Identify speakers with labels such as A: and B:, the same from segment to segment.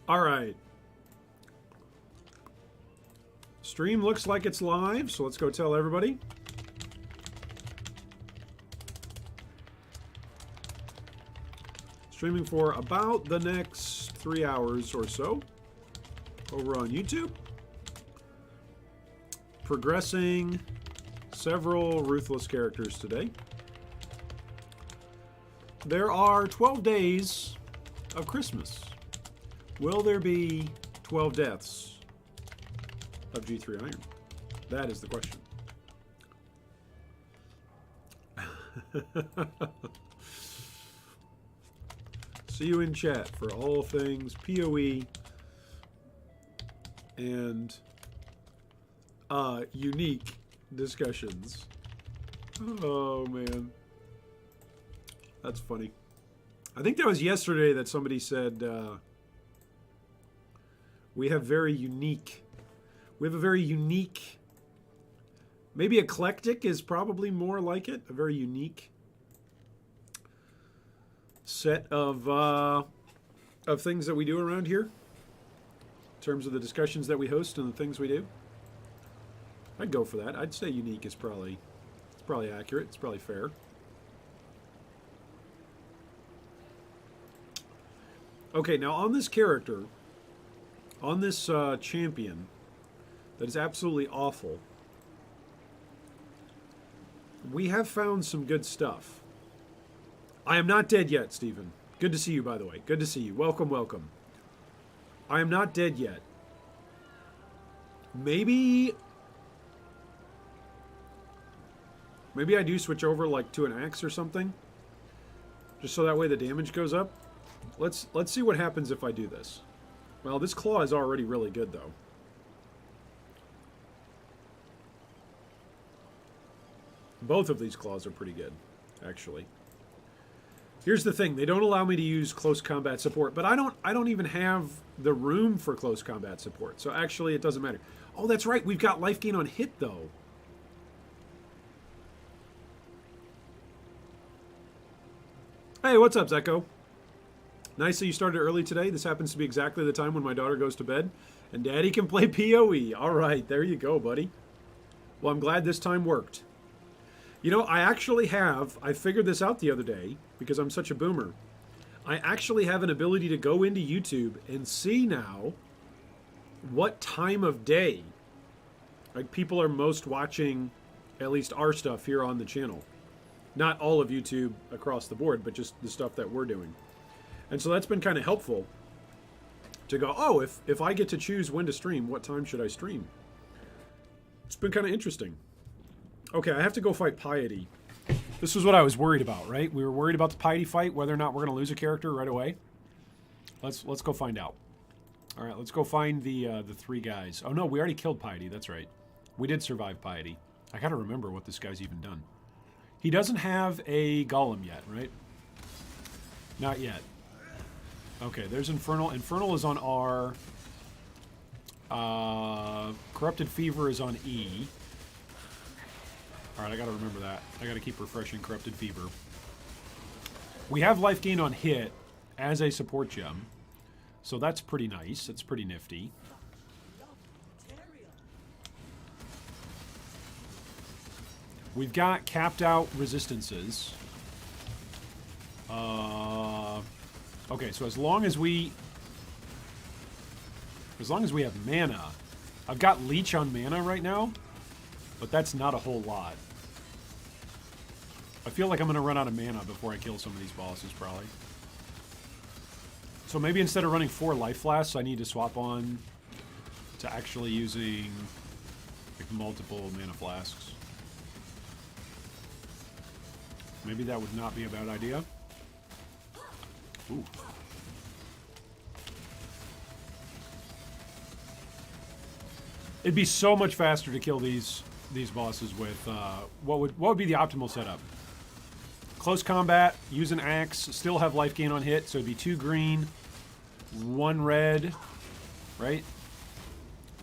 A: All right. Stream looks like it's live, so let's go tell everybody. Streaming for about the next 3 hours or so over on YouTube. Progressing several Ruthless characters today. There are 12 days of Christmas. Will there be 12 deaths of G3 Iron? That is the question. See you in chat for all things PoE and unique discussions. Oh, man. That's funny. I think that was yesterday that somebody said we have a very unique, maybe eclectic is probably more like it, a very unique set of things that we do around here in terms of the discussions that we host and the things we do. I'd go for that. I'd say unique is probably accurate. It's probably fair. Okay, now on this character, on this champion that is absolutely awful, we have found some good stuff. I am not dead yet, Stephen. Good to see you, by the way. Good to see you. Welcome, welcome. I am not dead yet. Maybe I do switch over like to an axe or something, just so that way the damage goes up. Let's see what happens if I do this. Well, this claw is already really good, though. Both of these claws are pretty good, actually. Here's the thing: they don't allow me to use close combat support, but I don't even have the room for close combat support. So actually, it doesn't matter. Oh, that's right. We've got life gain on hit, though. Hey, what's up, Zeko? Nice that you started early today. This happens to be exactly the time when my daughter goes to bed, and Daddy can play PoE. All right, there you go, buddy. Well, I'm glad this time worked. You know, I figured this out the other day because I'm such a boomer. I actually have an ability to go into YouTube and see now what time of day like people are most watching at least our stuff here on the channel. Not all of YouTube across the board, but just the stuff that we're doing. And so that's been kind of helpful to go, oh, if I get to choose when to stream, what time should I stream? It's been kind of interesting. Okay, I have to go fight Piety. This was what I was worried about, right? We were worried about the Piety fight, whether or not we're going to lose a character right away. Let's go find out. All right, let's go find the three guys. Oh, no, we already killed Piety. That's right. We did survive Piety. I got to remember what this guy's even done. He doesn't have a golem yet, right? Not yet. Okay, there's Infernal. Infernal is on R. Corrupted Fever is on E. Alright, I gotta remember that. I gotta keep refreshing Corrupted Fever. We have life gain on hit as a support gem. So that's pretty nice. That's pretty nifty. We've got capped out resistances. Okay, so as long as we have mana, I've got leech on mana right now, but that's not a whole lot. I feel like I'm gonna run out of mana before I kill some of these bosses, probably. So maybe instead of running 4 life flasks, I need to swap on to actually using like multiple mana flasks. Maybe that would not be a bad idea. Ooh. It'd be so much faster to kill these bosses with what would be the optimal setup? Close combat, use an axe, still have life gain on hit, so it'd be 2 green, 1 red, right?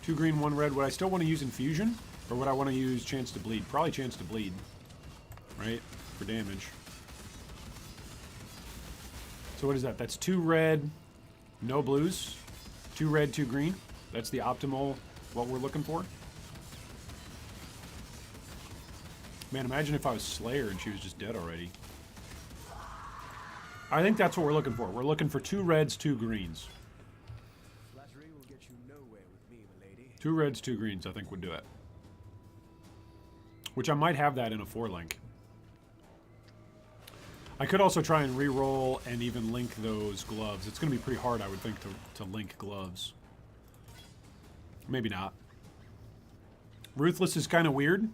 A: 2 green, 1 red. Would I still want to use infusion, or would I want to use chance to bleed? Probably chance to bleed, right? For damage. So what is that? That's 2 red, no blues. 2 red, 2 green. That's the optimal, what we're looking for. Man, imagine if I was Slayer and she was just dead already. I think that's what we're looking for. We're looking for 2 reds, 2 greens.
B: Flattery will get you nowhere with me, milady.
A: 2 reds, 2 greens, I think would do it. Which I might have that in a 4-link. I could also try and re-roll and even link those gloves. It's going to be pretty hard, I would think, to link gloves. Maybe not. Ruthless is kind of weird.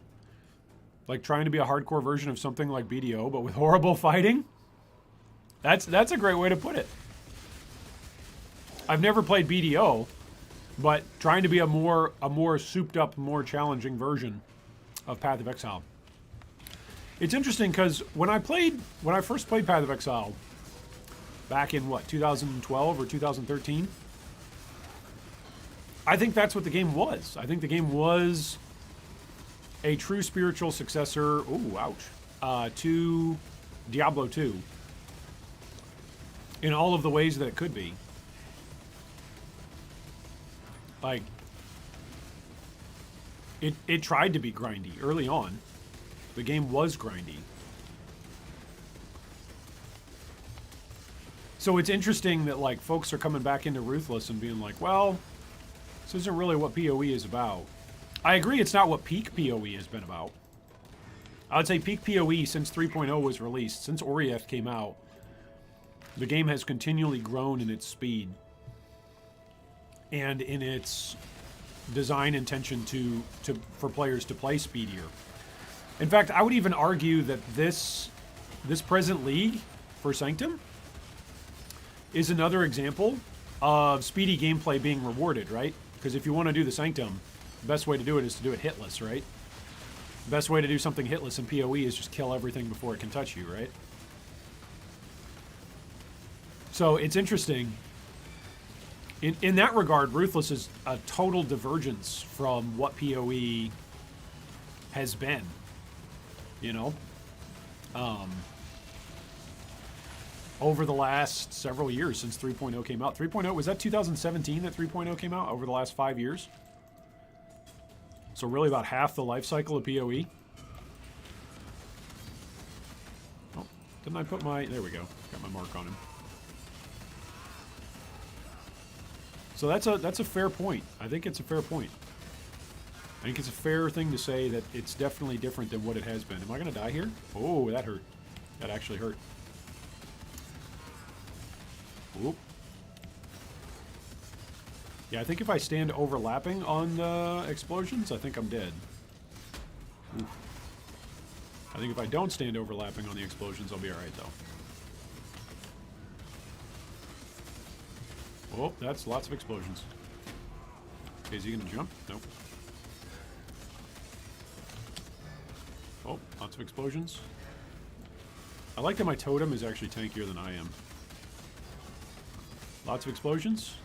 A: Like trying to be a hardcore version of something like BDO, but with horrible fighting. That's a great way to put it. I've never played BDO, but trying to be a more souped up, more challenging version of Path of Exile. It's interesting because when I first played Path of Exile back in what, 2012 or 2013, I think that's what the game was. I think the game was a true spiritual successor, ooh, ouch, to Diablo 2 in all of the ways that it could be. Like, it tried to be grindy early on. The game was grindy. So it's interesting that, like, folks are coming back into Ruthless and being like, well, this isn't really what PoE is about. I agree it's not what peak PoE has been about. I would say peak PoE since 3.0 was released, since Orieth came out, the game has continually grown in its speed and in its design intention for players to play speedier. In fact, I would even argue that this present league for Sanctum is another example of speedy gameplay being rewarded, right? Because if you want to do the Sanctum, the best way to do it is to do it hitless, right? The best way to do something hitless in PoE is just kill everything before it can touch you, right? So it's interesting. In that regard, Ruthless is a total divergence from what PoE has been, you know? Over the last several years since 3.0 came out. 3.0, was that 2017 that 3.0 came out? Over the last 5 years? So really about half the life cycle of PoE. Oh, didn't I put my... There we go. Got my mark on him. So that's a fair point. I think it's a fair point. I think it's a fair thing to say that it's definitely different than what it has been. Am I going to die here? Oh, that hurt. That actually hurt. Oop. Yeah, I think if I stand overlapping on the explosions, I think I'm dead. Oof. I think if I don't stand overlapping on the explosions, I'll be alright, though. Oh, that's lots of explosions. Okay, is he going to jump? Nope. Oh, lots of explosions. I like that my totem is actually tankier than I am. Lots of explosions.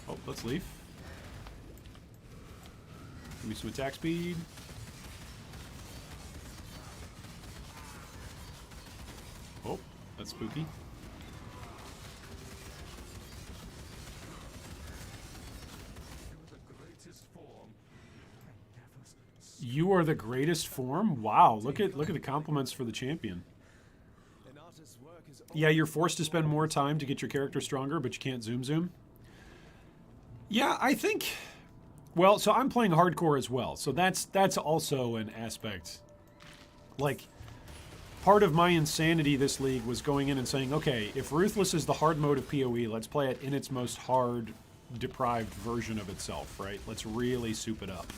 A: Oh, let's leave. Give me some attack speed. Oh, that's spooky. You are the greatest form? Wow, look at the compliments for the champion. Yeah, you're forced to spend more time to get your character stronger, but you can't zoom. Yeah, I think... Well, so I'm playing hardcore as well, so that's also an aspect. Like, part of my insanity this league was going in and saying, okay, if Ruthless is the hard mode of PoE, let's play it in its most hard, deprived version of itself, right? Let's really soup it up.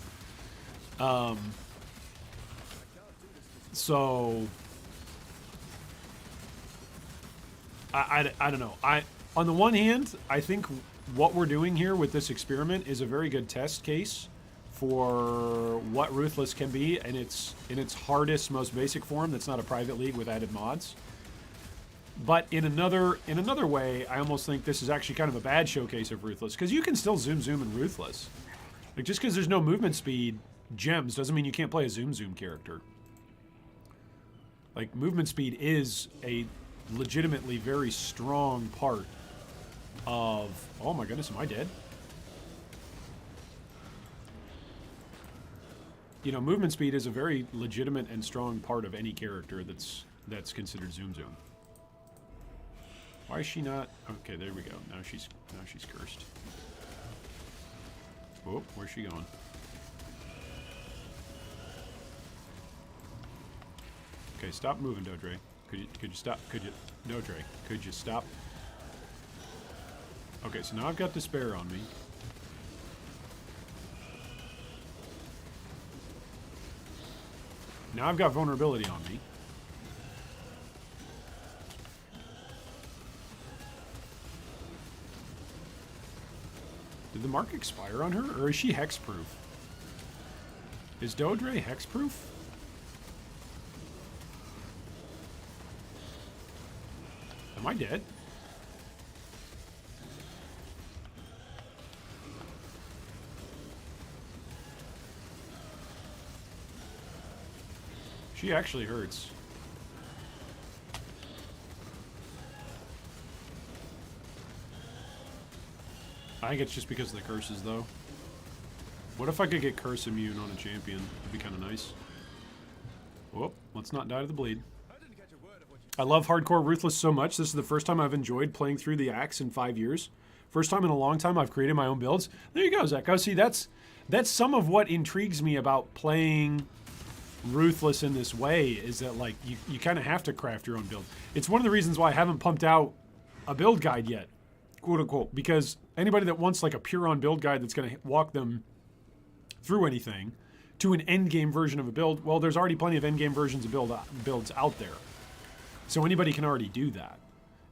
A: So I don't know. On the one hand, I think what we're doing here with this experiment is a very good test case for what Ruthless can be in its hardest, most basic form. That's not a private league with added mods. But in another way, I almost think this is actually kind of a bad showcase of Ruthless, because you can still zoom in Ruthless. Like, just because there's no movement speed gems doesn't mean you can't play a zoom character. Like, movement speed is a legitimately very strong part of... Oh my goodness, am I dead? You know, movement speed is a very legitimate and strong part of any character that's considered Zoom Zoom. Why is she not... Okay, there we go. Now she's cursed. Whoop, where's she going? Okay, stop moving, Dodre. Could you stop? Could you... Dodre, could you stop? Okay, so now I've got Despair on me. Now I've got Vulnerability on me. Did the mark expire on her, or is she hexproof? Is Dodre hexproof? Am I dead? She actually hurts. I think it's just because of the curses, though. What if I could get curse immune on a champion? That'd be kind of nice. Whoop, let's not die to the bleed. I love hardcore Ruthless so much. This is the first time I've enjoyed playing through the axe in 5 years. First time in a long time I've created my own builds. There you go, Zach. See, that's some of what intrigues me about playing Ruthless in this way, is that, like, you kind of have to craft your own build. It's one of the reasons why I haven't pumped out a build guide yet, quote unquote, because anybody that wants like a pure on build guide that's going to walk them through anything to an end game version of a build, well, there's already plenty of end game versions of builds out there. So anybody can already do that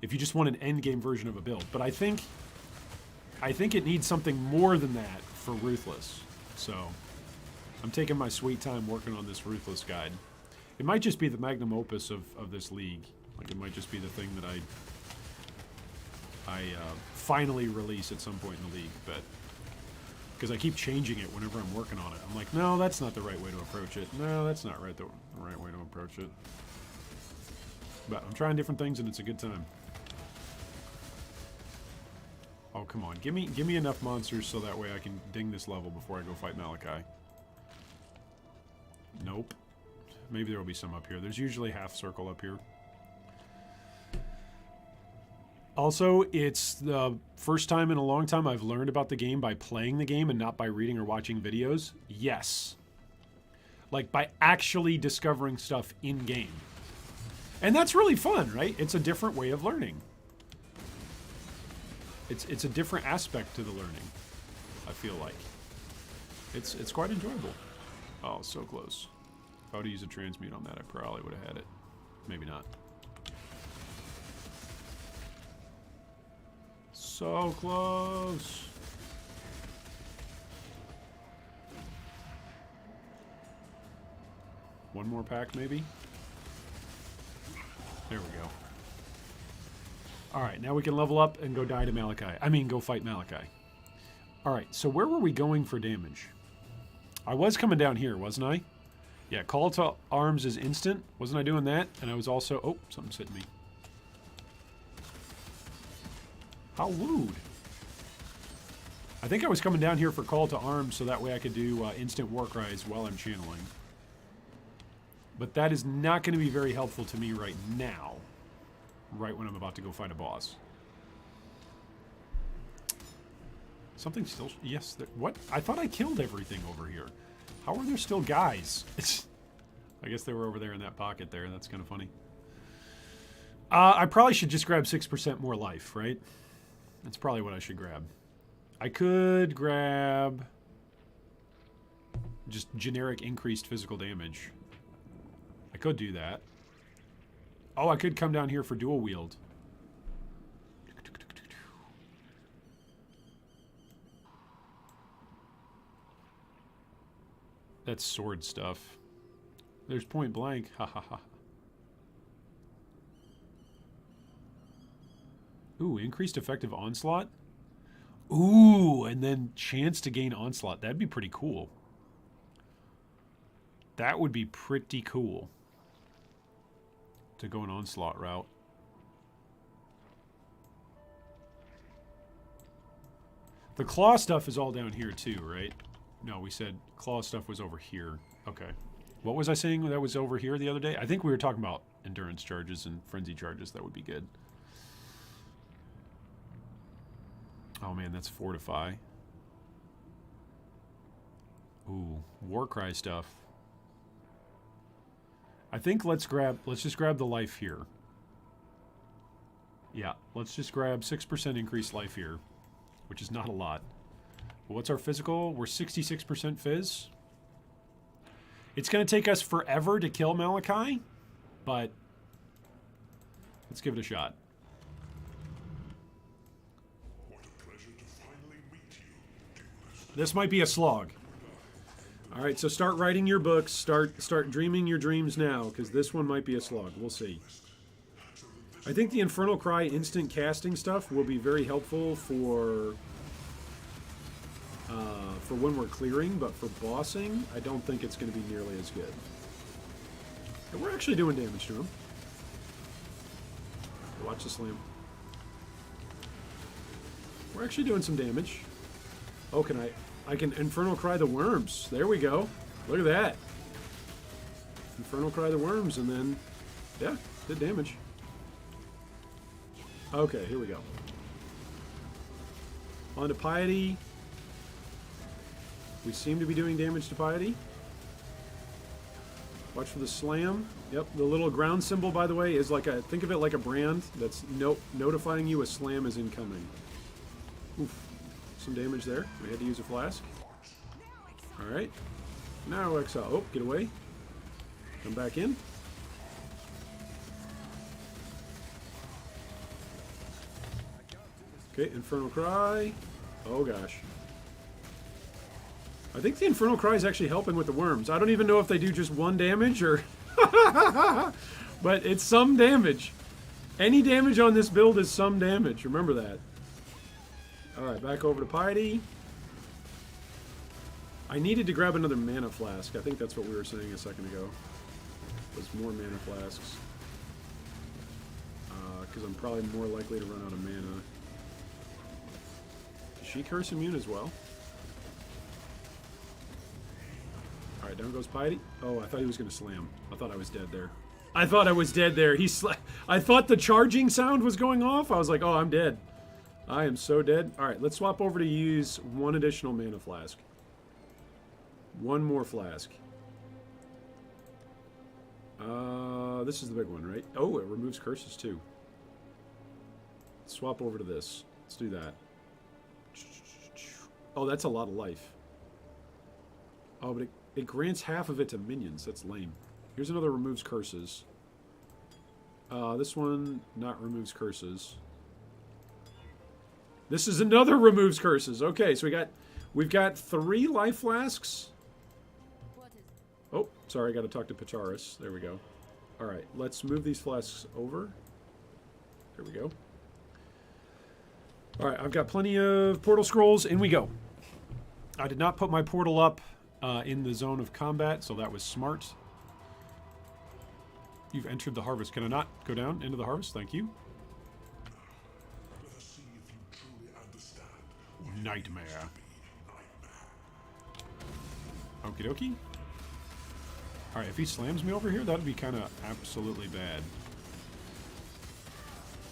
A: if you just want an end game version of a build. But I think it needs something more than that for Ruthless. So I'm taking my sweet time working on this Ruthless guide. It might just be the magnum opus of this league. Like, it might just be the thing that I finally release at some point in the league, but because I keep changing it whenever I'm working on it. I'm like, no, that's not the right way to approach it. No, that's not the right way to approach it. But I'm trying different things, and it's a good time. Oh, come on. Give me enough monsters so that way I can ding this level before I go fight Malachi. Nope. Maybe there will be some up here. There's usually half circle up here. Also, it's the first time in a long time I've learned about the game by playing the game and not by reading or watching videos. Yes. Like, by actually discovering stuff in-game. And that's really fun, right? It's a different way of learning. It's a different aspect to the learning, I feel like. It's quite enjoyable. Oh, so close. If I would have used a transmute on that, I probably would have had it. Maybe not. So close. One more pack, maybe? There we go. Alright, now we can level up and go die to Malachi. I mean, go fight Malachi. Alright, so where were we going for damage? I was coming down here, wasn't I? Yeah, call to arms is instant. Wasn't I doing that? And I was also... Oh, something's hitting me. How wooed. I think I was coming down here for call to arms so that way I could do instant war cries while I'm channeling. But that is not going to be very helpful to me right now. Right when I'm about to go fight a boss. Something still... Yes, what? I thought I killed everything over here. How are there still guys? I guess they were over there in that pocket there. That's kind of funny. I probably should just grab 6% more life, right? That's probably what I should grab. I could grab just generic increased physical damage. I could do that. Oh, I could come down here for dual wield. That's sword stuff. There's point blank. Ha ha ha. Ooh, increased effective onslaught? Ooh, and then chance to gain onslaught. That'd be pretty cool. That would be pretty cool. to go an onslaught route. The claw stuff is all down here too, right? No, we said claw stuff was over here. Okay. What was I saying that was over here the other day? I think we were talking about endurance charges and frenzy charges. That would be good. Oh man, that's fortify. Ooh, war cry stuff. I think let's just grab the life here. Yeah, let's just grab 6% increased life here, which is not a lot. But what's our physical? We're 66% phys. It's going to take us forever to kill Malachi, but let's give it a shot.
C: What a pleasure to finally meet you,
A: This might be a slog. All right, so start writing your books. Start dreaming your dreams now, because this one might be a slog. We'll see. I think the Infernal Cry instant casting stuff will be very helpful for when we're clearing, but for bossing, I don't think it's going to be nearly as good. And we're actually doing damage to him. Watch the slam. We're actually doing some damage. Oh, can I can Infernal Cry the worms. There we go. Look at that. Infernal Cry the worms, and then, yeah, did damage. Okay, here we go. On to Piety. We seem to be doing damage to Piety. Watch for the slam. Yep, the little ground symbol, by the way, is like a, think of it like a brand that's notifying you a slam is incoming. Oof. Some damage there. We had to use a flask. Alright. Now Exile. Oh, get away. Come back in. Okay, Infernal Cry. Oh gosh. I think the Infernal Cry is actually helping with the worms. I don't even know if they do just one damage or... but it's some damage. Any damage on this build is some damage. Remember that. Alright, back over to Piety. I needed to grab another mana flask. I think that's what we were saying a second ago. Was more mana flasks. Because I'm probably more likely to run out of mana. Is she curse immune as well? Alright, down goes Piety. Oh, I thought he was going to slam. I thought I was dead there. I thought I was dead there. I thought the charging sound was going off. I was like, oh, I'm dead. I am so dead. Alright, let's swap over to use one additional mana flask. One more flask. This is the big one, right? Oh, it removes curses too. Swap over to this. Let's do that. Oh, that's a lot of life. Oh, but it grants half of it to minions. That's lame. Here's another removes curses. This one not removes curses. This is another removes curses. Okay, so we've got 3 life flasks. Oh, sorry, I got to talk to Pacharis. There we go. All right, let's move these flasks over. There we go. All right, I've got plenty of portal scrolls. In we go. I did not put my portal up in the zone of combat, so that was smart. You've entered the harvest. Can I not go down into the harvest? Thank you.
C: Let us see if you truly understand what
A: Nightmare.
C: it means to be
A: Okie dokie. Alright, if he slams me over here, that'd be kind of absolutely bad.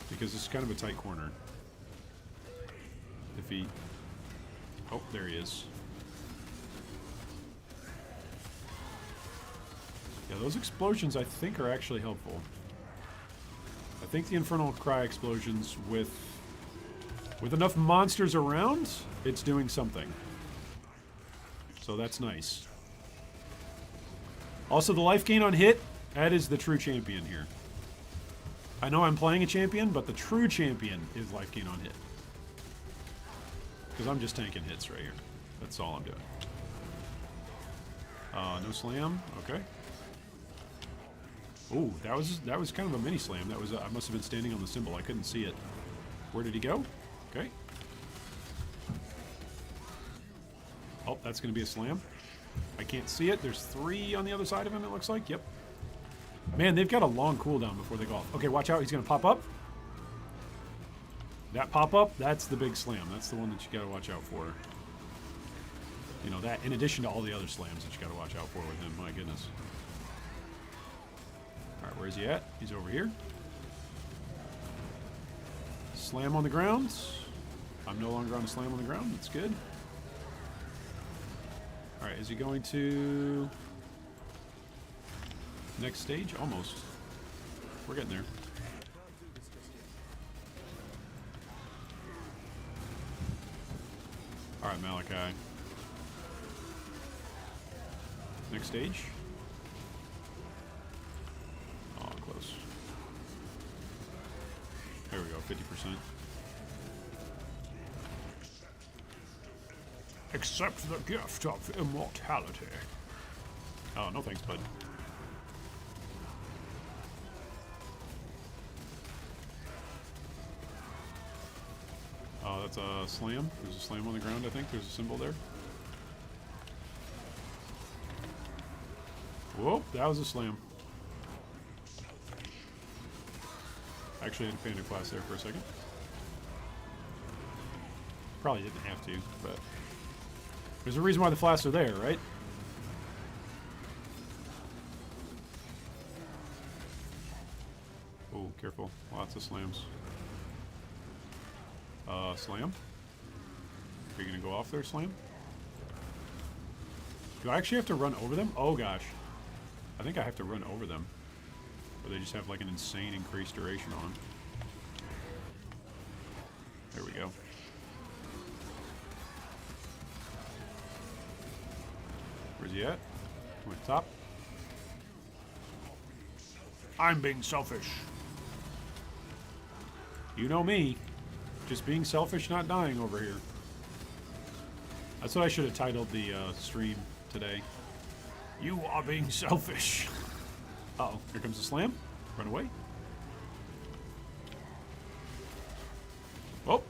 A: Because it's kind of a tight corner. If he... Oh, there he is. Yeah, those explosions I think are actually helpful. I think the Infernal Cry explosions with enough monsters around, it's doing something. So that's nice. Also, the life gain on hit, that is the true champion here. I know I'm playing a champion, but the true champion is life gain on hit. Because I'm just tanking hits right here. That's all I'm doing. No slam. Okay. Ooh, that was kind of a mini slam. That was I must have been standing on the symbol. I couldn't see it. Where did he go? Okay. Oh, that's going to be a slam. I can't see it. There's 3 on the other side of him, it looks like. Yep. Man, they've got a long cooldown before they go off. Okay, watch out. He's going to pop up. That pop up, that's the big slam. That's the one that you got to watch out for. You know, that in addition to all the other slams that you got to watch out for with him. My goodness. All right, where's he at? He's over here. Slam on the ground. I'm no longer on a slam on the ground. That's good. All right, is he going to next stage? Almost. We're getting there. All right, Malachi. Next stage. Oh, close. There we go, 50%. Accept the gift of immortality. Oh, no thanks, bud. Oh, that's a slam. There's a slam on the ground, I think. There's a symbol there. Whoa, that was a slam. Actually, I had to panda class there for a second. Probably didn't have to, but there's a reason why the flasks are there, right? Oh, careful. Lots of slams. Slam? Are you going to go off there, slam? Do I actually have to run over them? Oh, gosh. I think I have to run over them. Or they just have like an insane increased duration on. There we go. Where's he at? Went top. I'm being selfish. You know me. Just being selfish, not dying over here. That's what I should have titled the stream today. You are being selfish. Uh-oh, here comes the slam. Run away. Oh.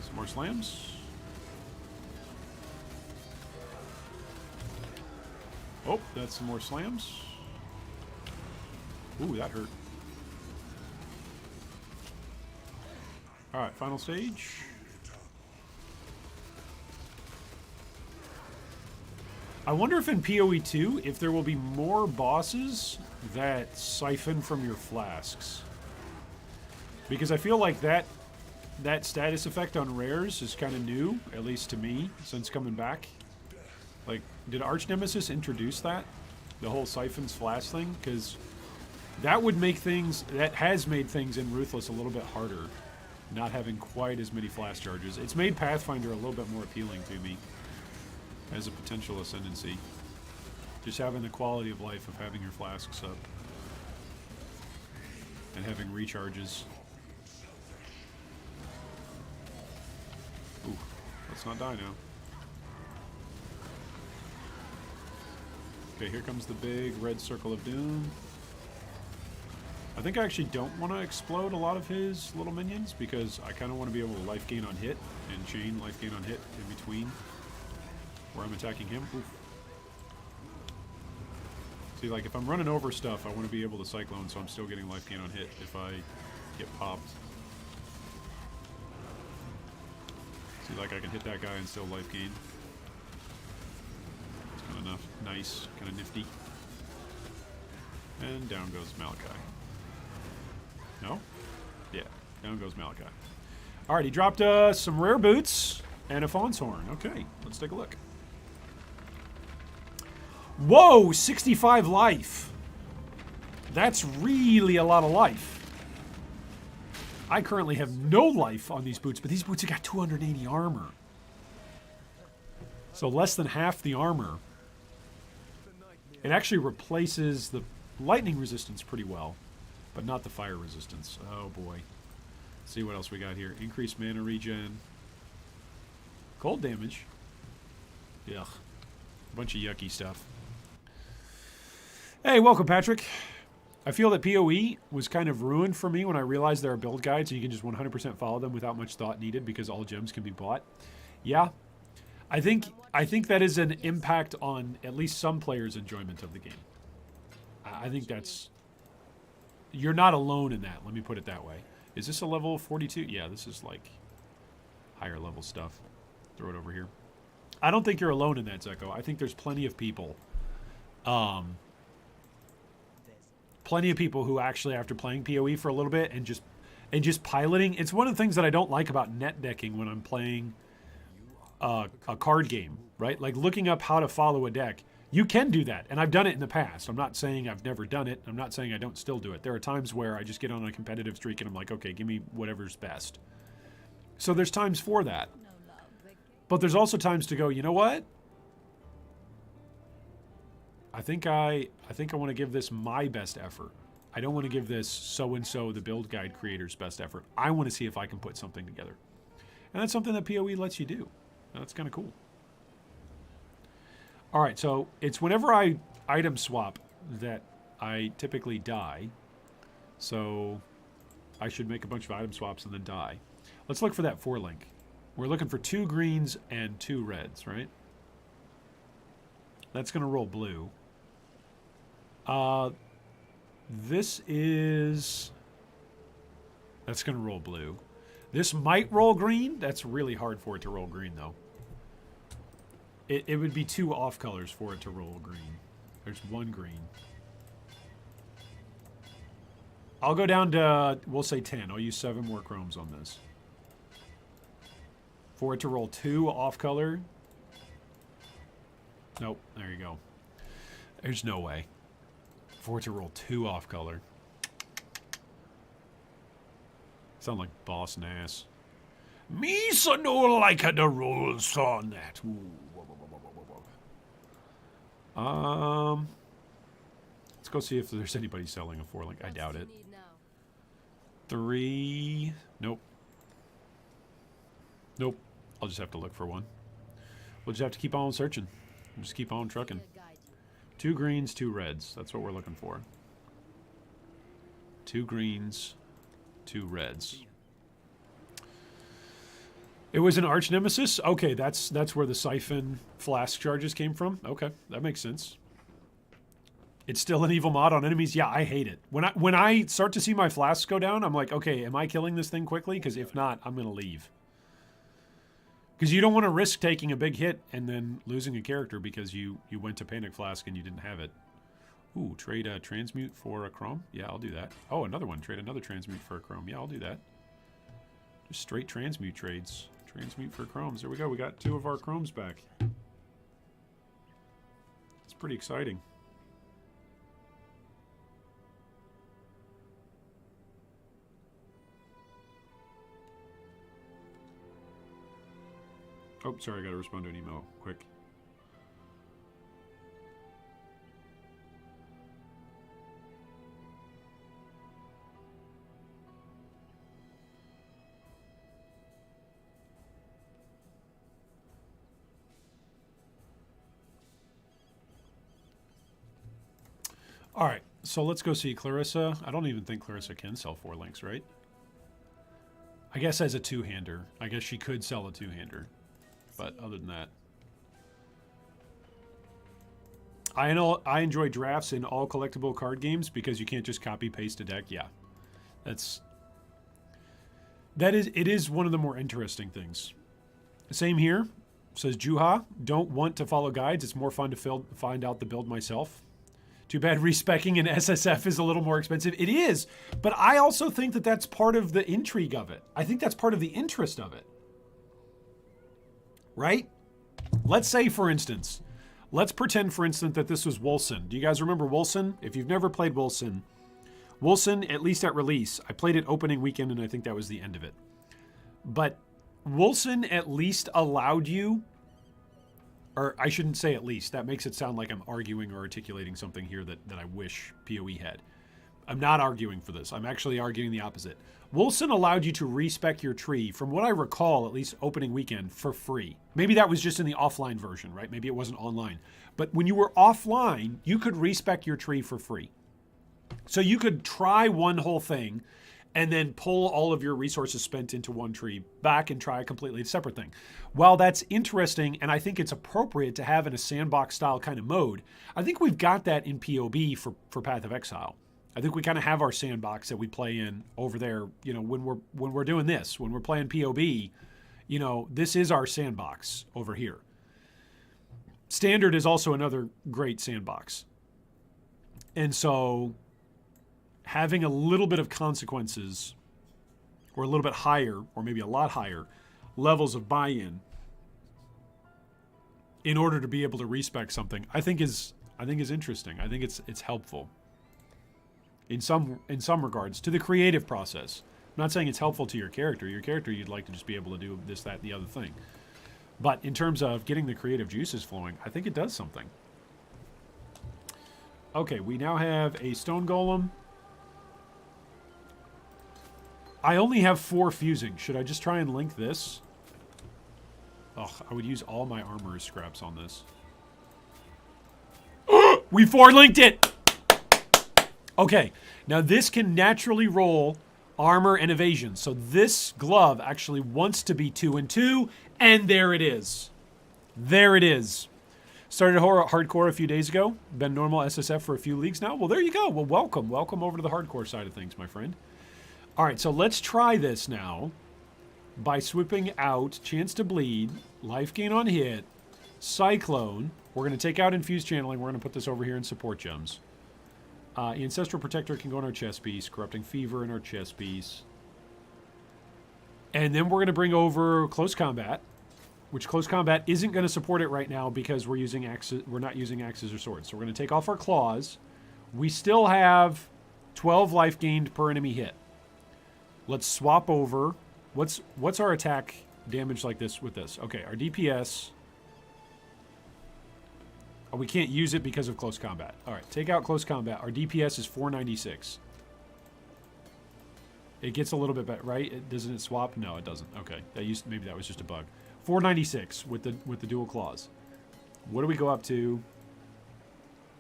A: Some more slams. Oh, that's some more slams. Ooh, that hurt. Alright, final stage. I wonder if in PoE 2, if there will be more bosses that siphon from your flasks. Because I feel like that status effect on rares is kind of new, at least to me, since coming back. Like, did Arch Nemesis introduce that? The whole siphons flask thing? Because that would make things, that has made things in Ruthless a little bit harder. Not having quite as many flask charges. It's made Pathfinder a little bit more appealing to me as a potential ascendancy. Just having the quality of life of having your flasks up. And having recharges. Ooh, let's not die now. Okay, here comes the big red circle of doom. I think I actually don't want to explode a lot of his little minions because I kind of want to be able to life gain on hit and chain life gain on hit in between where I'm attacking him. Oof. See, like if I'm running over stuff, I want to be able to cyclone so I'm still getting life gain on hit if I get popped. See, like I can hit that guy and still life gain. It's kind of nice, kind of nifty. And down goes Malachi. No? Yeah, down goes Malachi. Alright, he dropped some rare boots and a Fawn's Horn. Okay, let's take a look. Whoa, 65 life. That's really a lot of life. I currently have no life on these boots, but these boots have got 280 armor. So less than half the armor. It actually replaces the lightning resistance pretty well. But not the fire resistance. Oh boy. Let's see what else we got here. Increased mana regen. Cold damage. Yuck. A bunch of yucky stuff. Hey, welcome Patrick. I feel that PoE was kind of ruined for me when I realized there are build guides and you can just 100% follow them without much thought needed because all gems can be bought. Yeah. I think that is an impact on at least some players' enjoyment of the game. I think that's... You're not alone in that. Let me put it that way. Is this a level 42? Yeah, this is like higher level stuff. Throw it over here. I don't think you're alone in that, Zeko. I think there's plenty of people. Plenty of people who actually, after playing PoE for a little bit and just piloting, it's one of the things that I don't like about net decking when I'm playing a card game, right? Like looking up how to follow a deck. You can do that, and I've done it in the past. I'm not saying I've never done it. I'm not saying I don't still do it. There are times where I just get on a competitive streak and I'm like, okay, give me whatever's best. So there's times for that. But there's also times to go, you know what? I think I want to give this my best effort. I don't want to give this so-and-so, the build guide creator's best effort. I want to see if I can put something together. And that's something that PoE lets you do. That's kind of cool. All right, so it's whenever I item swap that I typically die. So I should make a bunch of item swaps and then die. Let's look for that 4-link. We're looking for 2 greens and 2 reds, right? That's going to roll blue. This is... That's going to roll blue. This might roll green. That's really hard for it to roll green, though. It would be 2 off colors for it to roll green. There's 1 green. I'll go down to, we'll say 10. I'll use 7 more chromes on this. For it to roll 2 off color. Nope, there you go. There's no way. For it to roll 2 off color. Sound like Boss Nass. Me so no like the rolls on that. Ooh. Let's go see if there's anybody selling a 4-link. I doubt it. 3. Nope. Nope. I'll just have to look for one. We'll just have to keep on searching. We'll just keep on trucking. 2 greens, 2 reds. That's what we're looking for. 2 greens, 2 reds. It was an arch nemesis? Okay, that's where the siphon flask charges came from. Okay, that makes sense. It's still an evil mod on enemies? Yeah, I hate it. When I start to see my flasks go down, I'm like, okay, am I killing this thing quickly? Because if not, I'm going to leave. Because you don't want to risk taking a big hit and then losing a character because you went to Panic Flask and you didn't have it. Ooh, trade a transmute for a chrome? Yeah, I'll do that. Oh, another one. Trade another transmute for a chrome. Yeah, I'll do that. Just straight transmute trades. Transmute for chromes. There we go. We got 2 of our chromes back. It's pretty exciting. Oh, sorry. I got to respond to an email quick. All right, so let's go see Clarissa. I don't even think Clarissa can sell 4 links, right? I guess as a 2-hander. I guess she could sell a 2-hander. But other than that. I enjoy drafts in all collectible card games because you can't just copy-paste a deck. Yeah, it is one of the more interesting things. Same here, says Juha. Don't want to follow guides. It's more fun to find out the build myself. Too bad respecking an SSF is a little more expensive. It is, but I also think that that's part of the intrigue of it. I think that's part of the interest of it. Right? Let's say, for instance, let's pretend, for instance, that this was Wolcen. Do you guys remember Wolcen? If you've never played Wolcen, at least at release, I played it opening weekend and I think that was the end of it. But Wolcen at least allowed you, or I shouldn't say at least, that makes it sound like I'm arguing or articulating something here that I wish PoE had. I'm not arguing for this. I'm actually arguing the opposite. Wolcen allowed you to respec your tree, from what I recall, at least opening weekend, for free. Maybe that was just in the offline version, right? Maybe it wasn't online. But when you were offline, you could respec your tree for free. So you could try one whole thing, and then pull all of your resources spent into one tree back and try a completely separate thing. While that's interesting, and I think it's appropriate to have in a sandbox style kind of mode, I think we've got that in POB for Path of Exile. I think we kind of have our sandbox that we play in over there. You know, when we're doing this, when we're playing POB, you know, this is our sandbox over here. Standard is also another great sandbox. And so having a little bit of consequences, or a little bit higher, or maybe a lot higher, levels of buy-in in order to be able to respec something, I think is interesting. I think it's helpful in some regards to the creative process. I'm not saying it's helpful to your character. Your character, you'd like to just be able to do this, that, the other thing. But in terms of getting the creative juices flowing, I think it does something. Okay, we now have a stone golem. I only have 4 fusing. Should I just try and link this? Oh, I would use all my armor as scraps on this. We 4-linked it! Okay, now this can naturally roll armor and evasion. So this glove actually wants to be 2 and 2, and there it is. There it is. Started hardcore a few days ago. Been normal SSF for a few leagues now. Well, there you go. Well, welcome. Welcome over to the hardcore side of things, my friend. All right, so let's try this now by swooping out Chance to Bleed, Life Gain on Hit, Cyclone. We're going to take out Infused Channeling. We're going to put this over here in Support Gems. Ancestral Protector can go in our chest piece. Corrupting Fever in our chest piece. And then we're going to bring over Close Combat, which Close Combat isn't going to support it right now because we're using axes. We're not using axes or swords. So we're going to take off our claws. We still have 12 life gained per enemy hit. Let's swap over. What's our attack damage like this with this? Okay, our DPS. Oh, we can't use it because of Close Combat. All right, take out Close Combat. Our DPS is 496. It gets a little bit better, right? Doesn't it swap? No, it doesn't. Okay, maybe that was just a bug. 496 with the dual claws. What do we go up to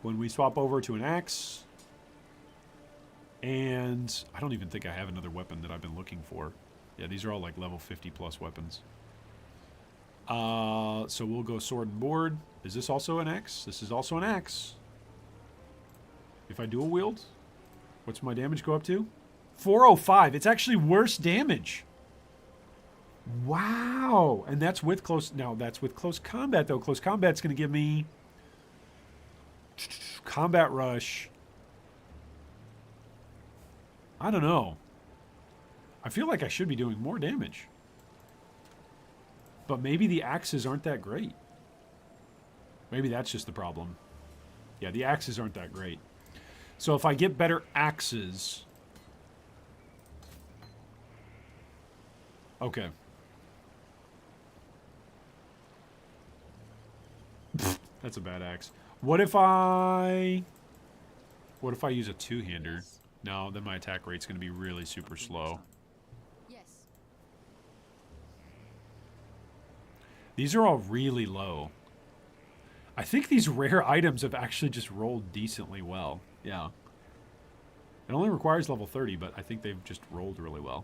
A: when we swap over to an axe? And I don't even think I have another weapon that I've been looking for. Yeah, these are all like level 50 plus weapons. So we'll go sword and board. Is this also an axe? This is also an axe. If I dual wield, what's my damage go up to? 405. It's actually worse damage. Wow. And that's with close... Now, that's with close combat, though. Close combat's going to give me... Combat rush. I don't know. I feel like I should be doing more damage. But maybe the axes aren't that great. Maybe that's just the problem. Yeah, the axes aren't that great. So if I get better axes... Okay. That's a bad axe. What if I use a two-hander? No, then my attack rate's going to be really super slow.
D: Yes.
A: These are all really low. I think these rare items have actually just rolled decently well. Yeah. It only requires level 30, but I think they've just rolled really well.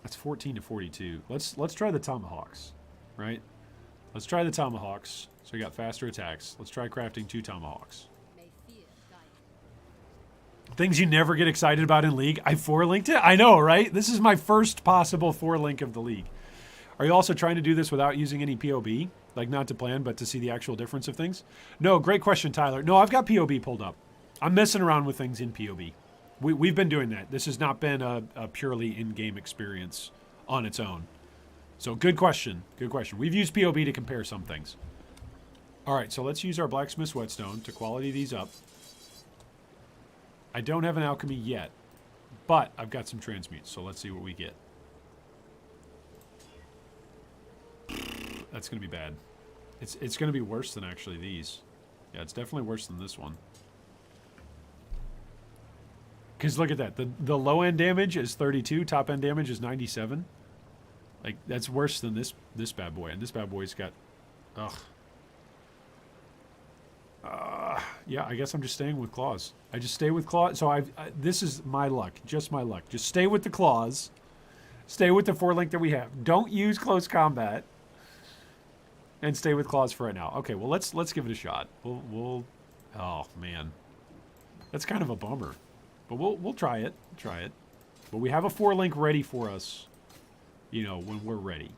A: That's 14 to 42. Let's try the tomahawks, right? Let's try the tomahawks. So we got faster attacks. Let's try crafting 2 tomahawks.
D: May fear guide.
A: Things you never get excited about in League. I 4-linked it? I know, right? This is my first possible 4-link of the League. Are you also trying to do this without using any POB? Like, not to plan, but to see the actual difference of things? No, great question, Tyler. No, I've got POB pulled up. I'm messing around with things in POB. We've been doing that. This has not been a purely in-game experience on its own. So, good question. Good question. We've used POB to compare some things. All right, so let's use our Blacksmith's Whetstone to quality these up. I don't have an alchemy yet, but I've got some transmutes, so let's see what we get. That's going to be bad. It's going to be worse than actually these. Yeah, it's definitely worse than this one. Because look at that. The low-end damage is 32. Top-end damage is 97. Like, that's worse than this bad boy. And this bad boy's got... Ugh. Yeah, I guess I'm just staying with claws. I just stay with claws. So this is my luck, just my luck. Just stay with the claws. Stay with the 4 link that we have. Don't use close combat. And stay with claws for right now. Okay, well let's give it a shot. We'll oh man. That's kind of a bummer. But we'll try it. Try it. But we have a 4 link ready for us, you know, when we're ready.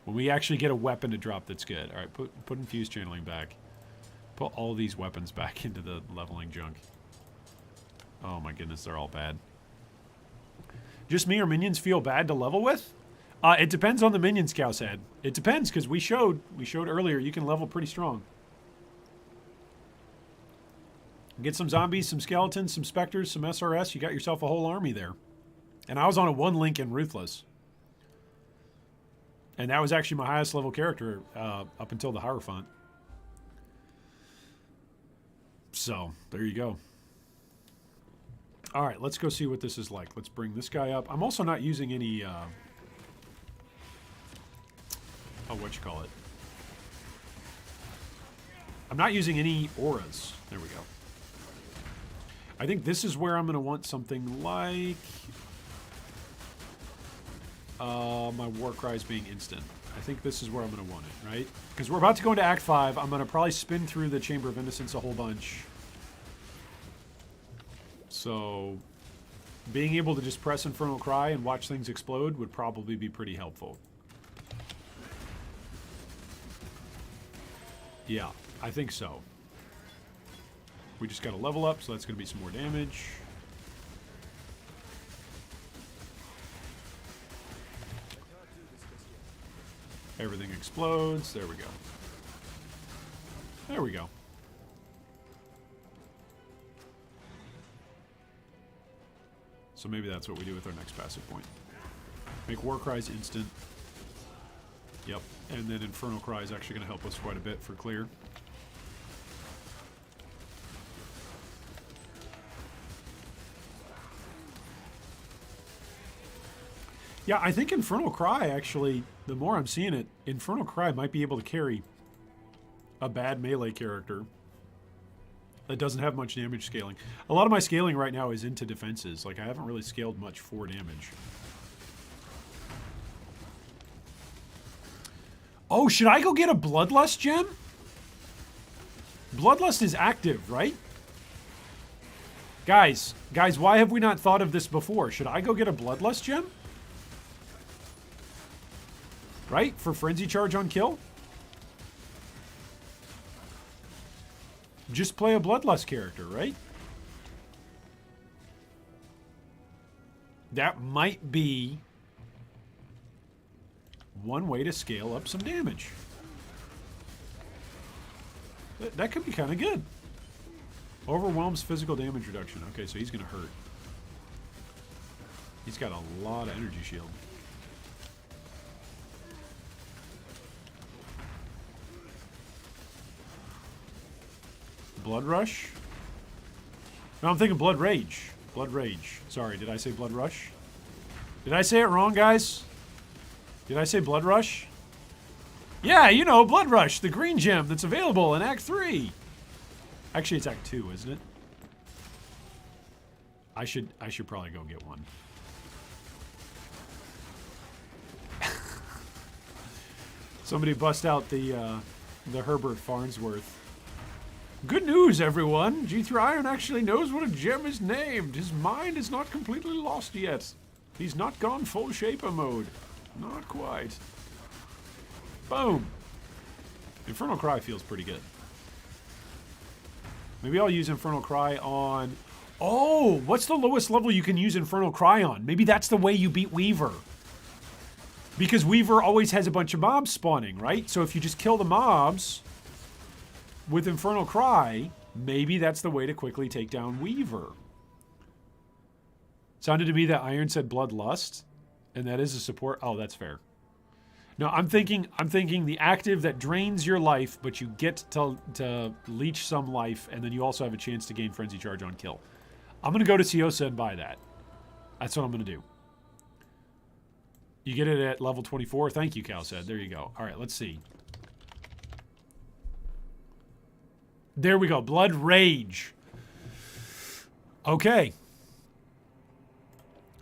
A: When we actually get a weapon to drop that's good. All right, put infused channeling back. Put all these weapons back into the leveling junk. Oh my goodness, they're all bad. Just me or minions feel bad to level with? It depends on the minions, Cow said. It depends, because we showed earlier you can level pretty strong. Get some zombies, some skeletons, some specters, some SRS. You got yourself a whole army there. And I was on a 1 link in Ruthless. And that was actually my highest level character up until the Hierophant. So, there you go. All right, let's go see what this is like. Let's bring this guy up. I'm also not using any... whatchamacallit. I'm not using any auras. There we go. I think this is where I'm going to want something like... my war cries being instant. I think this is where I'm going to want it, right? Because we're about to go into Act 5. I'm going to probably spin through the Chamber of Innocence a whole bunch. So, being able to just press Infernal Cry and watch things explode would probably be pretty helpful. Yeah, I think so. We just got to level up, so that's going to be some more damage. Everything explodes. There we go. There we go. So maybe that's what we do with our next passive point. Make War Cries instant. Yep. And then Infernal Cry is actually going to help us quite a bit for clear. Yeah, I think Infernal Cry, actually, the more I'm seeing it, Infernal Cry might be able to carry a bad melee character that doesn't have much damage scaling. A lot of my scaling right now is into defenses. Like, I haven't really scaled much for damage. Oh, should I go get a Bloodlust gem? Bloodlust is active, right? Guys, why have we not thought of this before? Should I go get a Bloodlust gem? Right? For Frenzy Charge on kill? Just play a Bloodlust character, right? That might be one way to scale up some damage. That could be kind of good. Overwhelms physical damage reduction. Okay, so he's going to hurt. He's got a lot of energy shield. Blood Rush? No, I'm thinking Blood Rage. Blood Rage. Sorry, did I say Blood Rush? Did I say it wrong, guys? Did I say Blood Rush? Yeah, you know, Blood Rush, the green gem that's available in Act 3. Actually, it's Act 2, isn't it? I should probably go get one. Somebody bust out the Herbert Farnsworth. Good news, everyone! G3 Iron actually knows what a gem is named. His mind is not completely lost yet. He's not gone full Shaper mode. Not quite. Boom! Infernal Cry feels pretty good. Maybe I'll use Infernal Cry on... Oh! What's the lowest level you can use Infernal Cry on? Maybe that's the way you beat Weaver. Because Weaver always has a bunch of mobs spawning, right? So if you just kill the mobs with Infernal Cry, maybe that's the way to quickly take down Weaver. Sounded to me that Iron said Bloodlust, and that is a support. Oh, that's fair. No, I'm thinking the active that drains your life, but you get to leech some life, and then you also have a chance to gain Frenzy Charge on kill. I'm going to go to Siosa and buy that. That's what I'm going to do. You get it at level 24. Thank you, Cal said. There you go. All right, let's see. There we go. Blood Rage. Okay.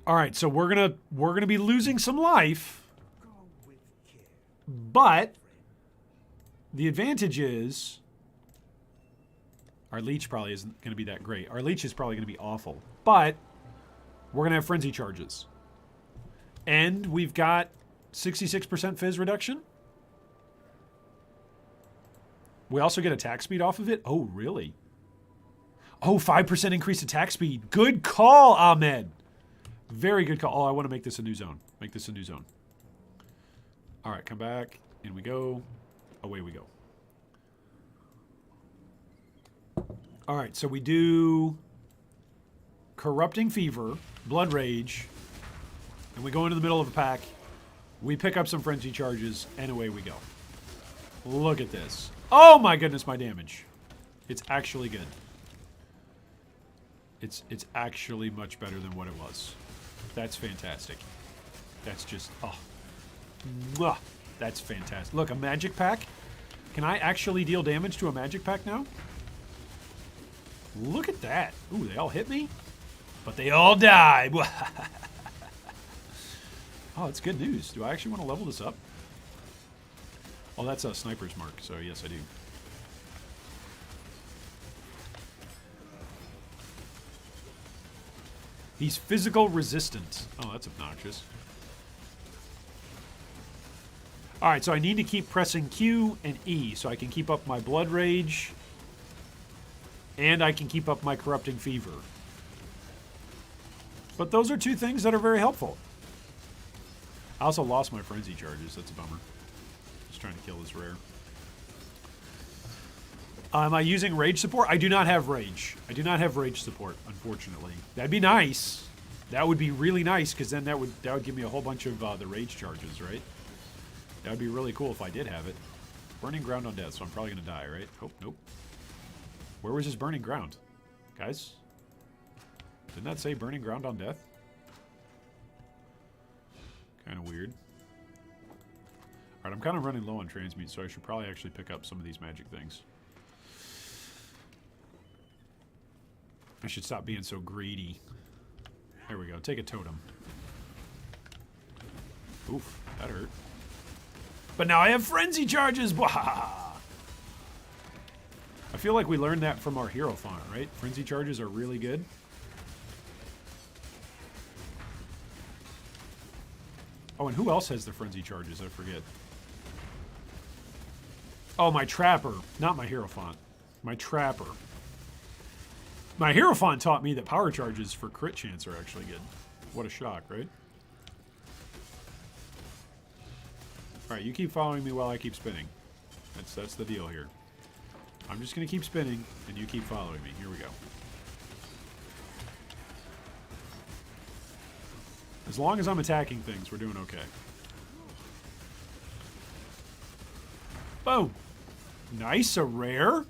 A: All right, so we're gonna be losing some life,
B: Go with care.
A: but the advantage is our leech probably isn't gonna be that great. Our leech is probably gonna be awful, but we're gonna have frenzy charges, and we've got 66% fizz reduction. We also get attack speed off of it. Oh, really? Oh, 5% increased attack speed. Good call, Ahmed. Very good call. Oh, I want to make this a new zone. Make this a new zone. All right, come back. In we go. Away we go. All right, so we do Corrupting Fever, Blood Rage, and we go into the middle of a pack. We pick up some Frenzy Charges, and away we go. Look at this. Oh my goodness, my damage. It's actually good. It's actually much better than what it was. That's fantastic. That's just, oh. Mwah. That's fantastic. Look, a magic pack. Can I actually deal damage to a magic pack now? Look at that. Ooh, they all hit me, but they all die. Oh, that's good news. Do I actually want to level this up? Oh, that's a sniper's mark, so yes, I do. He's physical resistant. Oh, that's obnoxious. Alright, so I need to keep pressing Q and E so I can keep up my Blood Rage and I can keep up my Corrupting Fever. But those are two things that are very helpful. I also lost my Frenzy Charges. That's a bummer. Just trying to kill this rare. Am I using Rage support? I do not have Rage. I do not have Rage support, unfortunately. That'd be nice. That would be really nice, because then that would give me a whole bunch of the Rage charges, right? That would be really cool if I did have it. Burning Ground on Death, so I'm probably going to die, right? Oh, nope. Where was his Burning Ground? Guys? Didn't that say Burning Ground on Death? Kind of weird. Alright, I'm kind of running low on transmute, so I should probably actually pick up some of these magic things. I should stop being so greedy. There we go. Take a totem. Oof, that hurt. But now I have frenzy charges! Blah! I feel like we learned that from our hero font, right? Frenzy charges are really good. Oh, and who else has the frenzy charges? I forget. Oh, my trapper. Not my hero font. My trapper. My hero font taught me that power charges for crit chance are actually good. What a shock, right? Alright, you keep following me while I keep spinning. That's the deal here. I'm just going to keep spinning, and you keep following me. Here we go. As long as I'm attacking things, we're doing okay. Boom! Nice, a rare.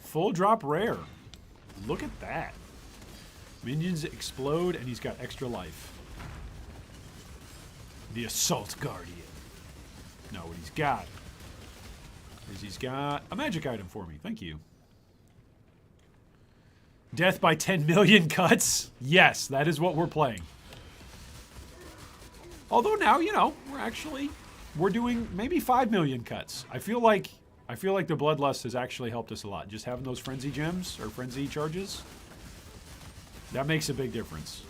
A: Full drop rare. Look at that. Minions explode, and he's got extra life. The Assault Guardian. No, what he's got is he's got a magic item for me. Thank you. Death by 10 million cuts? Yes, that is what we're playing. Although now, you know, we're doing maybe 5 million cuts. I feel like the Bloodlust has actually helped us a lot. Just having those frenzy gems or frenzy charges, that makes a big difference.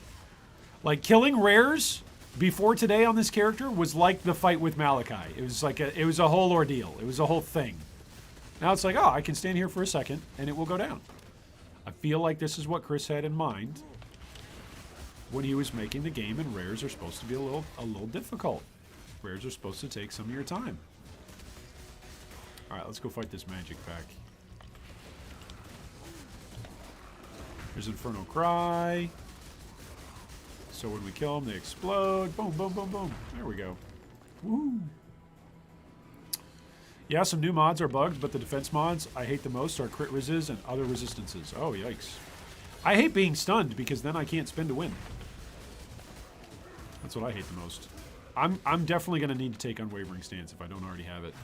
A: Like killing rares before today on this character was like the fight with Malachi. It was like it was a whole ordeal. It was a whole thing. Now it's like, oh, I can stand here for a second and it will go down. I feel like this is what Chris had in mind when he was making the game, and rares are supposed to be a little difficult. Rares are supposed to take some of your time. Alright, let's go fight this magic pack. There's Inferno Cry. So when we kill them, they explode. Boom, boom, boom, boom. There we go. Woo! Yeah, some new mods are bugged, but the defense mods I hate the most are crit reses and other resistances. Oh, yikes. I hate being stunned because then I can't spin to win. That's what I hate the most. I'm definitely going to need to take Unwavering Stance if I don't already have it.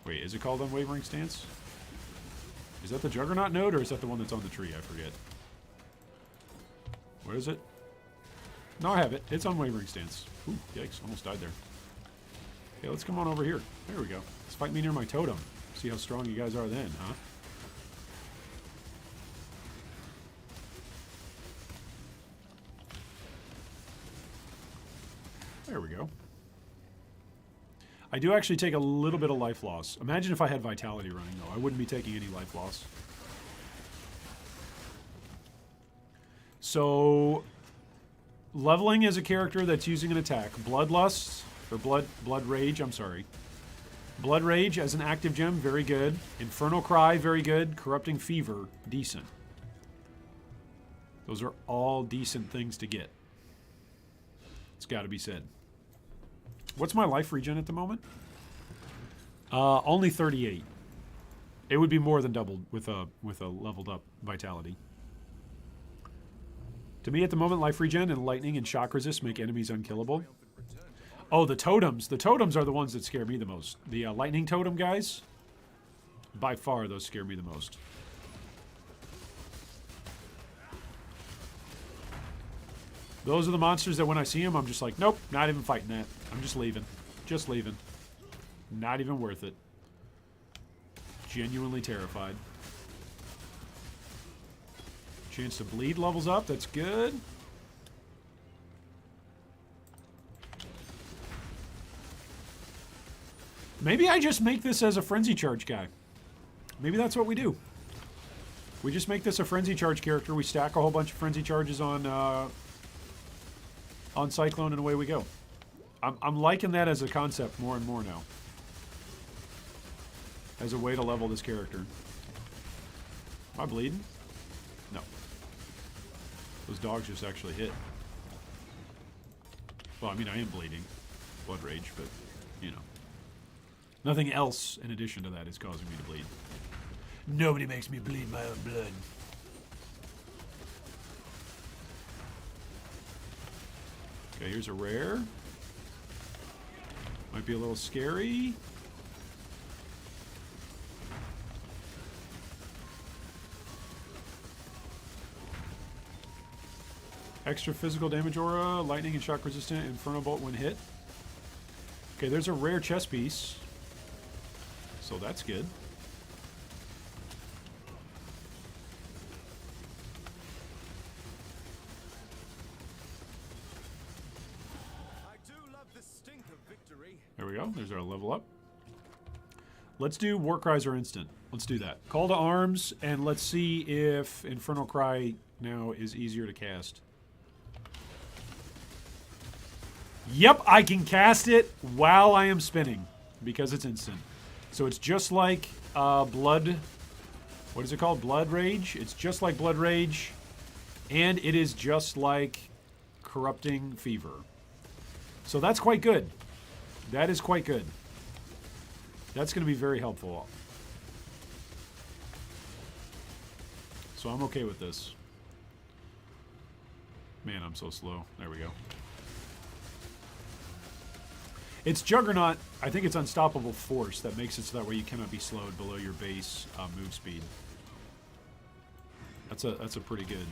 A: Wait, is it called Unwavering Stance? Is that the Juggernaut node, or is that the one that's on the tree? I forget. What is it? No, I have it. It's Unwavering Stance. Ooh, yikes. Almost died there. Okay, let's come on over here. There we go. Let's fight me near my totem. See how strong you guys are then, huh? There we go. I do actually take a little bit of life loss. Imagine if I had Vitality running, though. I wouldn't be taking any life loss. So, leveling as a character that's using an attack. Bloodlust, or Blood Rage, I'm sorry. Blood Rage as an active gem, very good. Infernal Cry, very good. Corrupting Fever, decent. Those are all decent things to get. It's got to be said. What's my life regen at the moment? Only 38. It would be more than doubled with a leveled up vitality. To me, at the moment, life regen and lightning and shock resist make enemies unkillable. Oh, the totems. The totems are the ones that scare me the most. The lightning totem guys, by far, those scare me the most. Those are the monsters that when I see them, I'm just like, nope, not even fighting that. I'm just leaving. Just leaving. Not even worth it. Genuinely terrified. Chance to bleed levels up. That's good. Maybe I just make this as a frenzy charge guy. Maybe that's what we do. We just make this a frenzy charge character. We stack a whole bunch of frenzy charges on Cyclone, and away we go. I'm liking that as a concept more and more now. As a way to level this character. Am I bleeding? No. Those dogs just actually hit. Well, I mean, I am bleeding. Blood Rage, but, you know. Nothing else in addition to that is causing me to bleed. Nobody makes me bleed my own blood. Okay, here's a rare. Might be a little scary. Extra physical damage aura, lightning and shock resistant, inferno bolt when hit. Okay, there's a rare chess piece. So that's good. There we go. There's our level up. Let's do War Cries or instant. Let's do that. Call to arms, and let's see if Infernal Cry now is easier to cast. Yep, I can cast it while I am spinning because it's instant. So it's just like Blood... What is it called? Blood Rage? It's just like Blood Rage, and it is just like Corrupting Fever. So that's quite good. That is quite good. That's going to be very helpful. So I'm okay with this. Man, I'm so slow. There we go. It's Juggernaut. I think it's Unstoppable Force that makes it so that way you cannot be slowed below your base move speed. That's a pretty good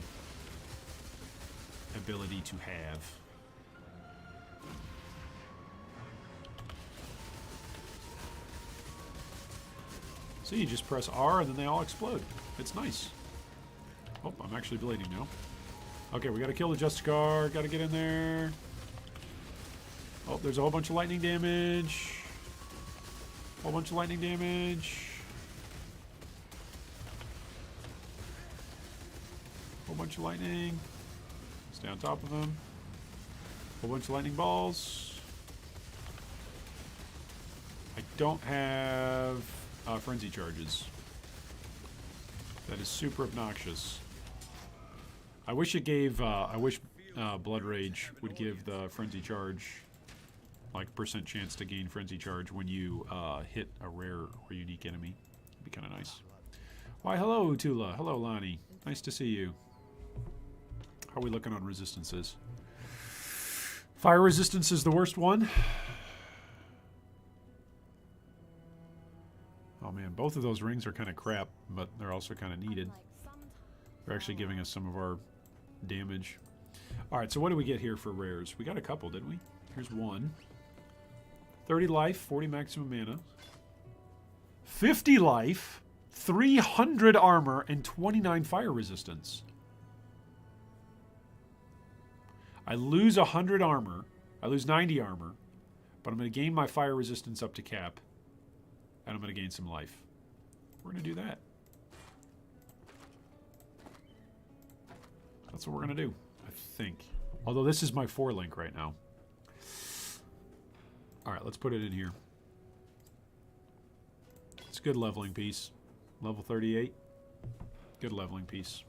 A: ability to have. See, you just press R and then they all explode. It's nice. Oh, I'm actually bleeding now. Okay, we gotta kill the Justicar. Gotta get in there. Oh, there's a whole bunch of lightning damage. Whole bunch of lightning damage. Whole bunch of lightning. Stay on top of him. Whole bunch of lightning balls. I don't have frenzy charges. That is super obnoxious. I wish it gave. I wish Blood Rage would give the frenzy charge like % chance to gain frenzy charge when you hit a rare or unique enemy. It'd be kind of nice. Why, hello, Tula. Hello, Lonnie. Nice to see you. How are we looking on resistances? Fire resistance is the worst one. Oh man, both of those rings are kind of crap, but they're also kind of needed.
D: Like sometimes
A: They're actually giving us some of our damage. Alright, so what do we get here for rares? We got a couple, didn't we? Here's one. 30 life, 40 maximum mana. 50 life, 300 armor, and 29 fire resistance. I lose 100 armor. I lose 90 armor. But I'm going to gain my fire resistance up to cap. And I'm going to gain some life. We're going to do that. That's what we're going to do, I think. Although this is my 4-link right now. Alright, let's put it in here. It's a good leveling piece. Level 38. Good leveling piece.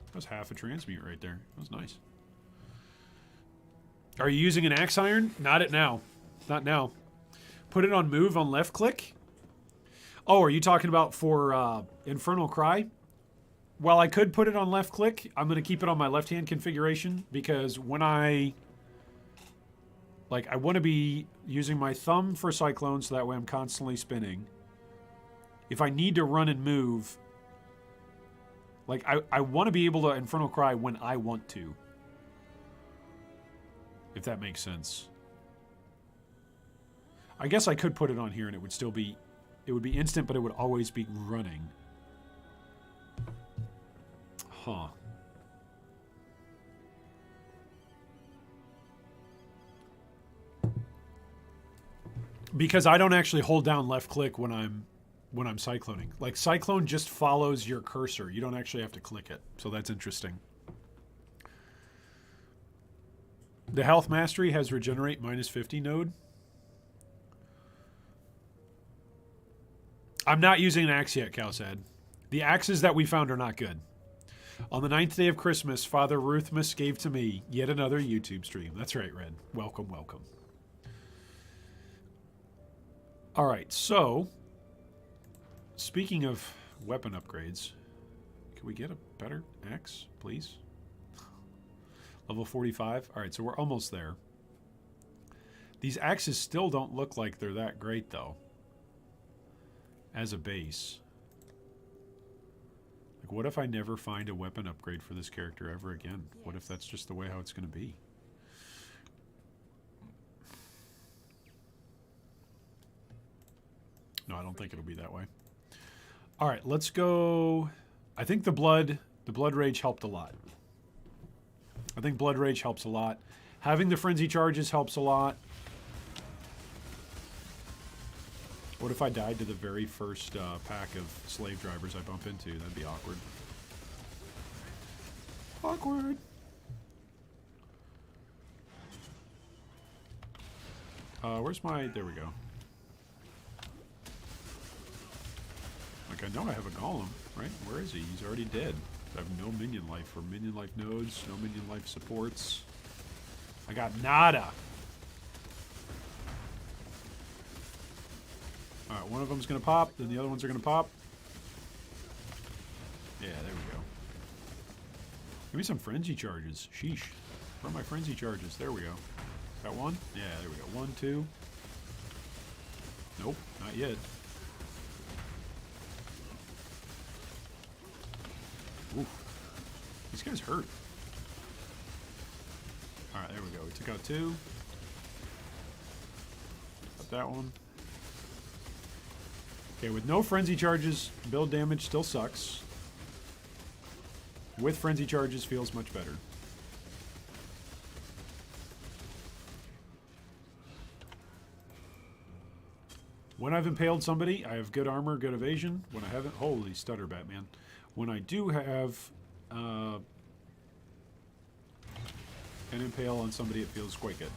A: That was half a transmute right there. That was nice. Are you using an axe iron? Not at now. Not now. Put it on move on left click. Oh, are you talking about for Infernal Cry? Well, I could put it on left click. I'm going to keep it on my left hand configuration because when I want to be using my thumb for Cyclone so that way I'm constantly spinning. If I need to run and move, like I want to be able to Infernal Cry when I want to. If that makes sense. I guess I could put it on here and it would still be, it would be instant, but it would always be running. Huh. Because I don't actually hold down left click when I'm cycloning. Like Cyclone just follows your cursor. You don't actually have to click it. So that's interesting. The Health Mastery has Regenerate -50 node. I'm not using an axe yet, Calsad. The axes that we found are not good. On the 9th day of Christmas, Father Ruthless gave to me yet another YouTube stream. That's right, Red. Welcome, welcome. Alright, so speaking of weapon upgrades, can we get a better axe, please? Level 45. Alright, so we're almost there. These axes still don't look like they're that great, though. As a base. Like, what if I never find a weapon upgrade for this character ever again? Yes. What if that's just the way how it's going to be? No, I don't think it'll be that way. Alright, let's go... I think the Blood Rage helped a lot. I think Blood Rage helps a lot. Having the Frenzy Charges helps a lot. What if I died to the very first pack of slave drivers I bump into? That'd be awkward. Awkward. Where's my... There we go. Like, I know I have a golem, right? Where is he? He's already dead. I have no minion life or minion life nodes, no minion life supports. I got nada. Alright, one of them's going to pop, then the other ones are going to pop. Yeah, there we go. Give me some frenzy charges. Sheesh. Where are my frenzy charges? There we go. Got one? Yeah, there we go. 1, 2. Nope, not yet. Oof. These guys hurt. Alright, there we go. We took out 2. Got that one. Okay, with no frenzy charges, build damage still sucks. With frenzy charges, feels much better. When I've impaled somebody, I have good armor, good evasion. When I haven't, holy stutter, Batman. When I do have an impale on somebody, it feels quite good.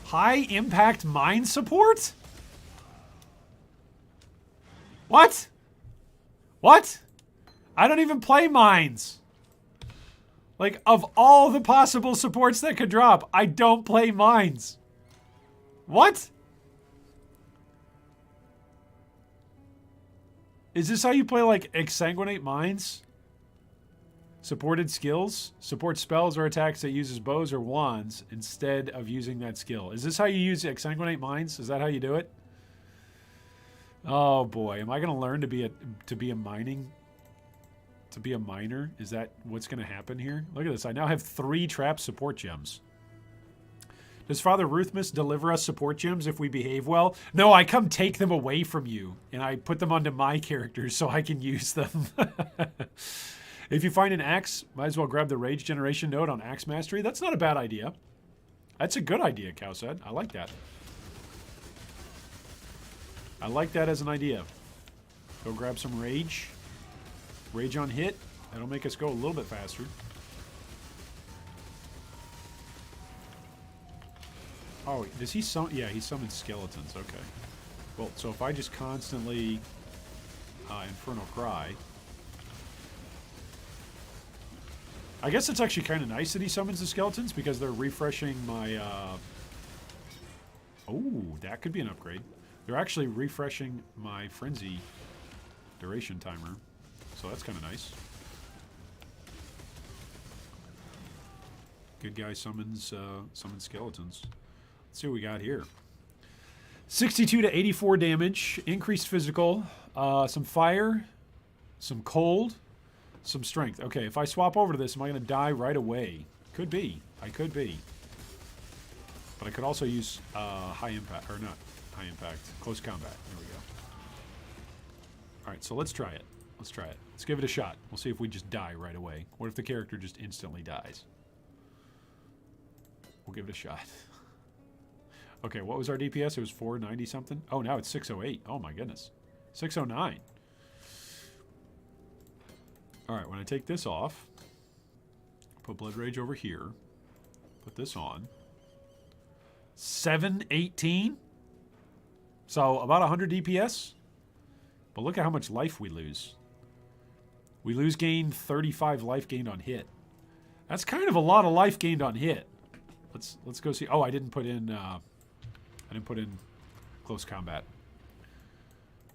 A: High impact mine support? What? What? I don't even play mines. Like, of all the possible supports that could drop, I don't play mines. What? Is this how you play, like, Exsanguinate Mines? Supported skills. Support spells or attacks that uses bows or wands instead of using that skill. Is this how you use Exsanguinate Mines? Is that how you do it? Oh boy, am I going to learn to be a miner? Is that what's going to happen here? Look at this. I now have 3 trap support gems. Does Father Ruthless deliver us support gems if we behave well? No, I come take them away from you, and I put them onto my characters so I can use them. If you find an axe, might as well grab the Rage Generation node on Axe Mastery. That's not a bad idea. That's a good idea, Cow said. I like that. I like that as an idea. Go grab some Rage. Rage on hit. That'll make us go a little bit faster. Oh, does he summon? Yeah, he summons skeletons. Okay. Well, so if I just constantly Infernal Cry. I guess it's actually kind of nice that he summons the skeletons because they're refreshing my... Oh, that could be an upgrade. They're actually refreshing my Frenzy duration timer. So that's kind of nice. Good guy summons skeletons. Let's see what we got here. 62 to 84 damage. Increased physical. Some fire. Some cold. Some strength. Okay, if I swap over to this, am I going to die right away? Could be. I could be. But I could also use high impact, or not high impact, close combat. There we go. Alright, so let's try it. Let's try it. Let's give it a shot. We'll see if we just die right away. What if the character just instantly dies? We'll give it a shot. Okay, what was our DPS? It was 490 something? Oh, now it's 608. Oh my goodness. 609. Alright, when I take this off, put Blood Rage over here, put this on. 718? So about 100 DPS? But look at how much life we lose. We gain 35 life gained on hit. That's kind of a lot of life gained on hit. Let's go see. Oh, I didn't put in close combat.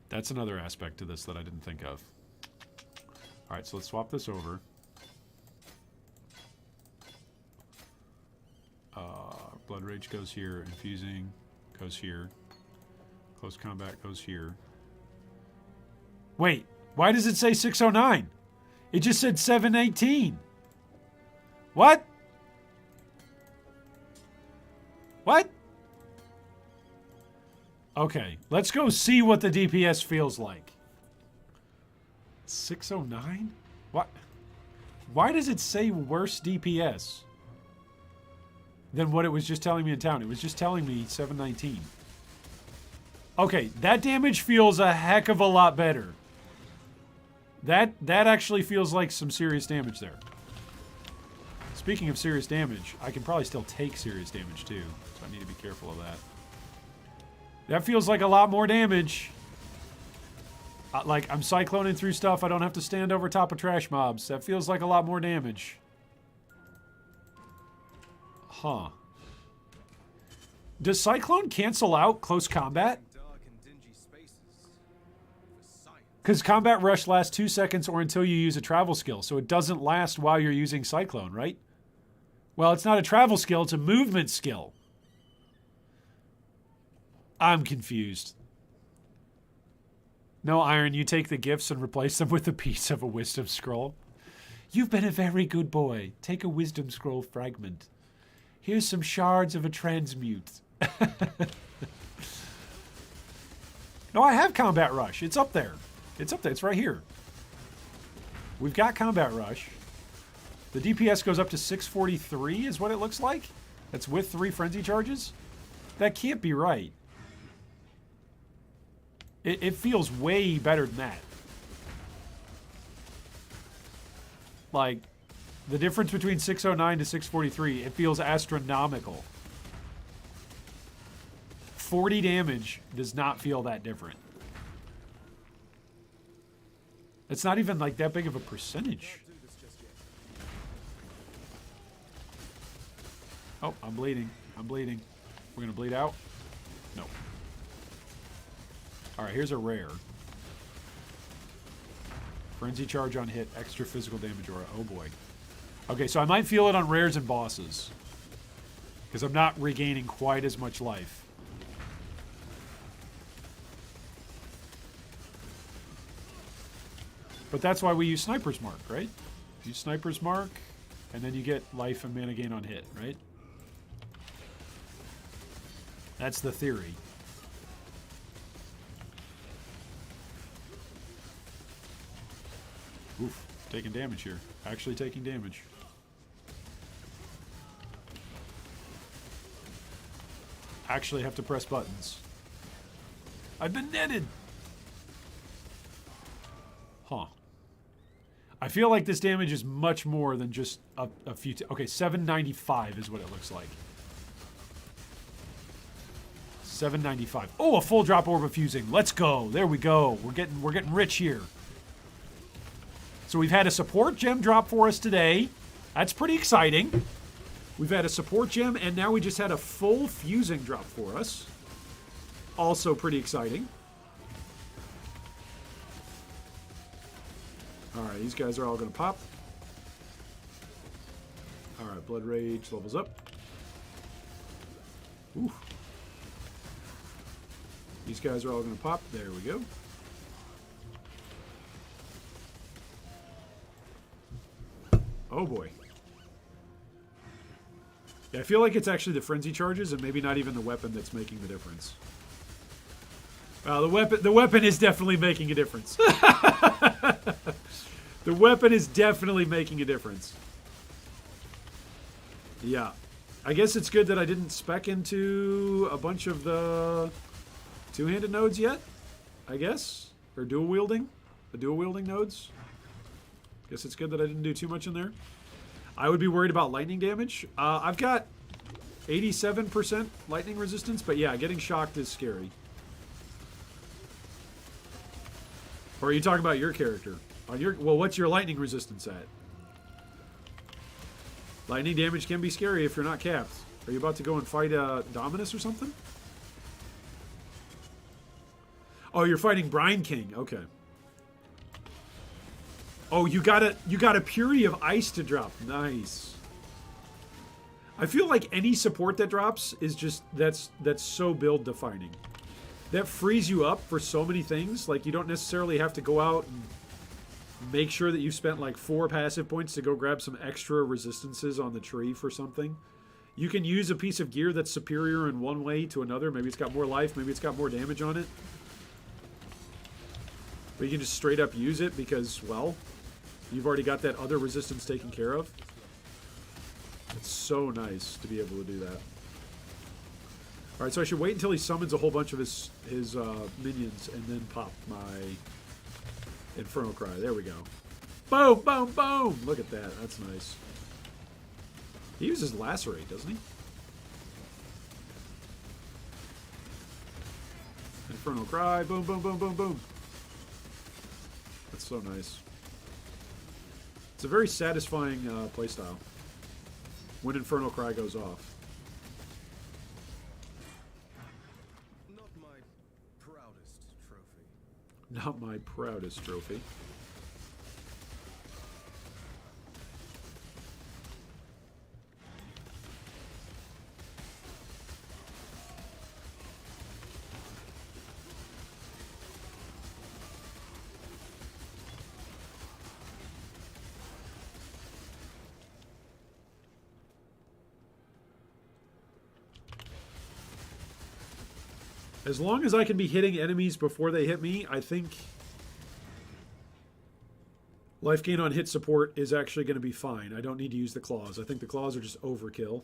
A: That's another aspect to this that I didn't think of. All right, so let's swap this over. Blood Rage goes here. Infusing goes here. Close combat goes here. Wait, why does it say 609? It just said 718. What? What? Okay, let's go see what the DPS feels like. 609? What? Why does it say worse DPS than what it was just telling me in town? It was just telling me 719. Okay, that damage feels a heck of a lot better. That actually feels like some serious damage there. Speaking of serious damage, I can probably still take serious damage too, so I need to be careful of that. That feels like a lot more damage. Like, I'm cycloning through stuff. I don't have to stand over top of trash mobs. That feels like a lot more damage. Huh. Does Cyclone cancel out close combat? Because Combat Rush lasts 2 seconds or until you use a travel skill, so it doesn't last while you're using Cyclone, right? Well, it's not a travel skill, it's a movement skill. I'm confused. No, Iron, you take the gifts and replace them with a piece of a wisdom scroll. You've been a very good boy. Take a wisdom scroll fragment. Here's some shards of a transmute. No, I have Combat Rush. It's up there. It's up there. It's right here. We've got Combat Rush. The DPS goes up to 643 is what it looks like. That's with 3 frenzy charges. That can't be right. It feels way better than that. Like, the difference between 609 to 643, it feels astronomical. 40 damage does not feel that different. It's not even like that big of a percentage. Oh, I'm bleeding. I'm bleeding. We're gonna bleed out? No. Alright, here's a rare. Frenzy charge on hit, extra physical damage aura. Oh boy. Okay, so I might feel it on rares and bosses. Because I'm not regaining quite as much life. But that's why we use Sniper's Mark, right? Use Sniper's Mark, and then you get life and mana gain on hit, right? That's the theory. Oof, taking damage here. Actually taking damage. Actually have to press buttons. I've been netted! Huh. I feel like this damage is much more than just a few... Okay, 795 is what it looks like. 795. Oh, a full drop orb of fusing. Let's go. There we go. We're getting rich here. So we've had a support gem drop for us today. That's pretty exciting. We've had a support gem, and now we just had a full fusing drop for us. Also pretty exciting. Alright, these guys are all going to pop. Alright, Blood Rage levels up. Ooh. These guys are all going to pop. There we go. Oh boy. Yeah, I feel like it's actually the frenzy charges and maybe not even the weapon that's making the difference. The weapon is definitely making a difference. The weapon is definitely making a difference. Yeah. I guess it's good that I didn't spec into a bunch of the two-handed nodes yet, I guess. Or dual wielding. The dual wielding nodes. Guess it's good that I didn't do too much in there. I would be worried about lightning damage. I've got 87% lightning resistance, but yeah, getting shocked is scary. Or are you talking about your character? On your what's your lightning resistance at? Lightning damage can be scary if you're not capped. Are you about to go and fight Dominus or something? Oh, you're fighting Brine King. Okay. Oh, you got a Purity of Ice to drop. Nice. I feel like any support that drops is just that's so build defining. That frees you up for so many things. Like, you don't necessarily have to go out and make sure that you spent like 4 passive points to go grab some extra resistances on the tree for something. You can use a piece of gear that's superior in one way to another. Maybe it's got more life, maybe it's got more damage on it. But you can just straight up use it because, well, you've already got that other resistance taken care of. It's so nice to be able to do that. Alright, so I should wait until he summons a whole bunch of his minions and then pop my Infernal Cry. There we go. Boom, boom, boom! Look at that. That's nice. He uses Lacerate, doesn't he? Infernal Cry. Boom, boom, boom, boom, boom. That's so nice. It's a very satisfying playstyle when Infernal Cry goes off.
B: Not my proudest trophy.
A: Not my proudest trophy. As long as I can be hitting enemies before they hit me, I think life gain on hit support is actually going to be fine. I don't need to use the claws. I think the claws are just overkill.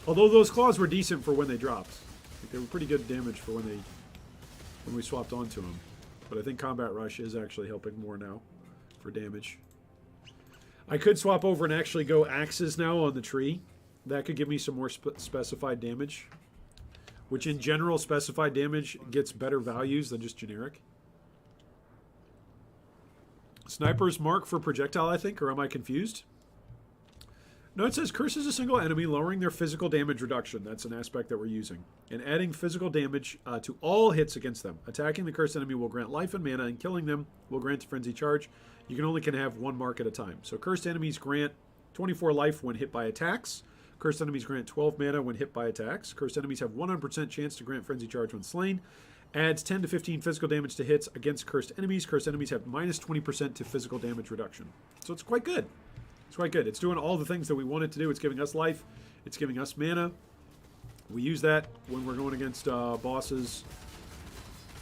A: Although those claws were decent for when they dropped. I think they were pretty good damage for when we swapped onto them. But I think Combat Rush is actually helping more now for damage. I could swap over and actually go axes now on the tree. That could give me some more specified damage. Which in general, specified damage gets better values than just generic. Sniper's Mark for projectile, I think, or am I confused? No, it says curses a single enemy, lowering their physical damage reduction. That's an aspect that we're using. And adding physical damage to all hits against them. Attacking the cursed enemy will grant life and mana, and killing them will grant a frenzy charge. You can only have one mark at a time. So cursed enemies grant 24 life when hit by attacks. Cursed enemies grant 12 mana when hit by attacks. Cursed enemies have 100% chance to grant frenzy charge when slain. Adds 10 to 15 physical damage to hits against cursed enemies. Cursed enemies have minus 20% to physical damage reduction. So it's quite good. It's quite good. It's doing all the things that we want it to do. It's giving us life. It's giving us mana. We use that when we're going against bosses.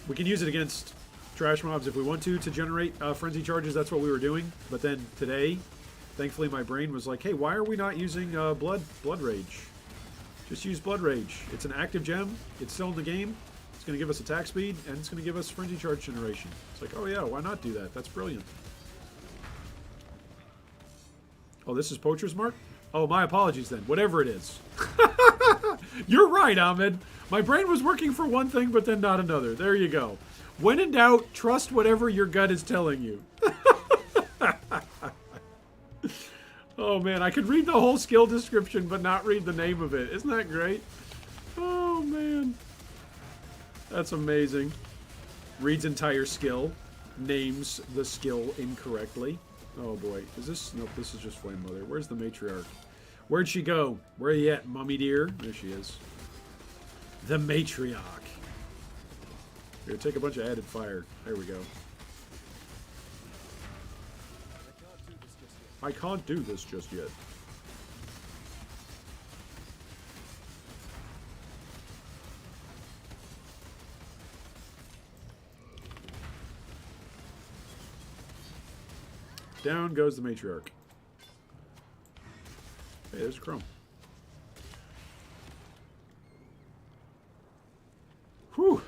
A: We can use it against trash mobs if we want to generate frenzy charges. That's what we were doing. But then today, thankfully, my brain was like, hey, why are we not using Blood Rage? Just use Blood Rage. It's an active gem. It's still in the game. It's going to give us attack speed, and it's going to give us frenzy charge generation. It's like, oh yeah, why not do that? That's brilliant. Oh, this is Poacher's Mark? Oh, my apologies then. Whatever it is. You're right, Ahmed. My brain was working for one thing, but then not another. There you go. When in doubt, trust whatever your gut is telling you. Oh, man. I could read the whole skill description, but not read the name of it. Isn't that great? Oh, man. That's amazing. Reads entire skill. Names the skill incorrectly. Oh boy, is this? Nope, this is just Flame Mother. Where's the matriarch? Where'd she go? Where are you at, mummy dear? There she is. The matriarch. Here, take a bunch of added fire. There we go. I can't do this just yet. Down goes the matriarch. Hey, there's Chrome. Whew.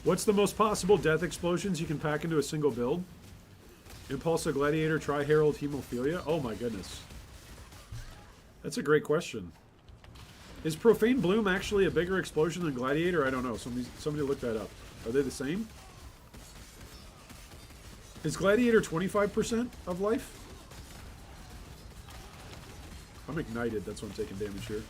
A: What's the most possible death explosions you can pack into a single build? Impulsive Gladiator, Tri-Herald, Hemophilia? Oh my goodness. That's a great question. Is Profane Bloom actually a bigger explosion than Gladiator? I don't know. Somebody look that up. Are they the same? Is Gladiator 25% of life? I'm ignited, that's why I'm taking damage here.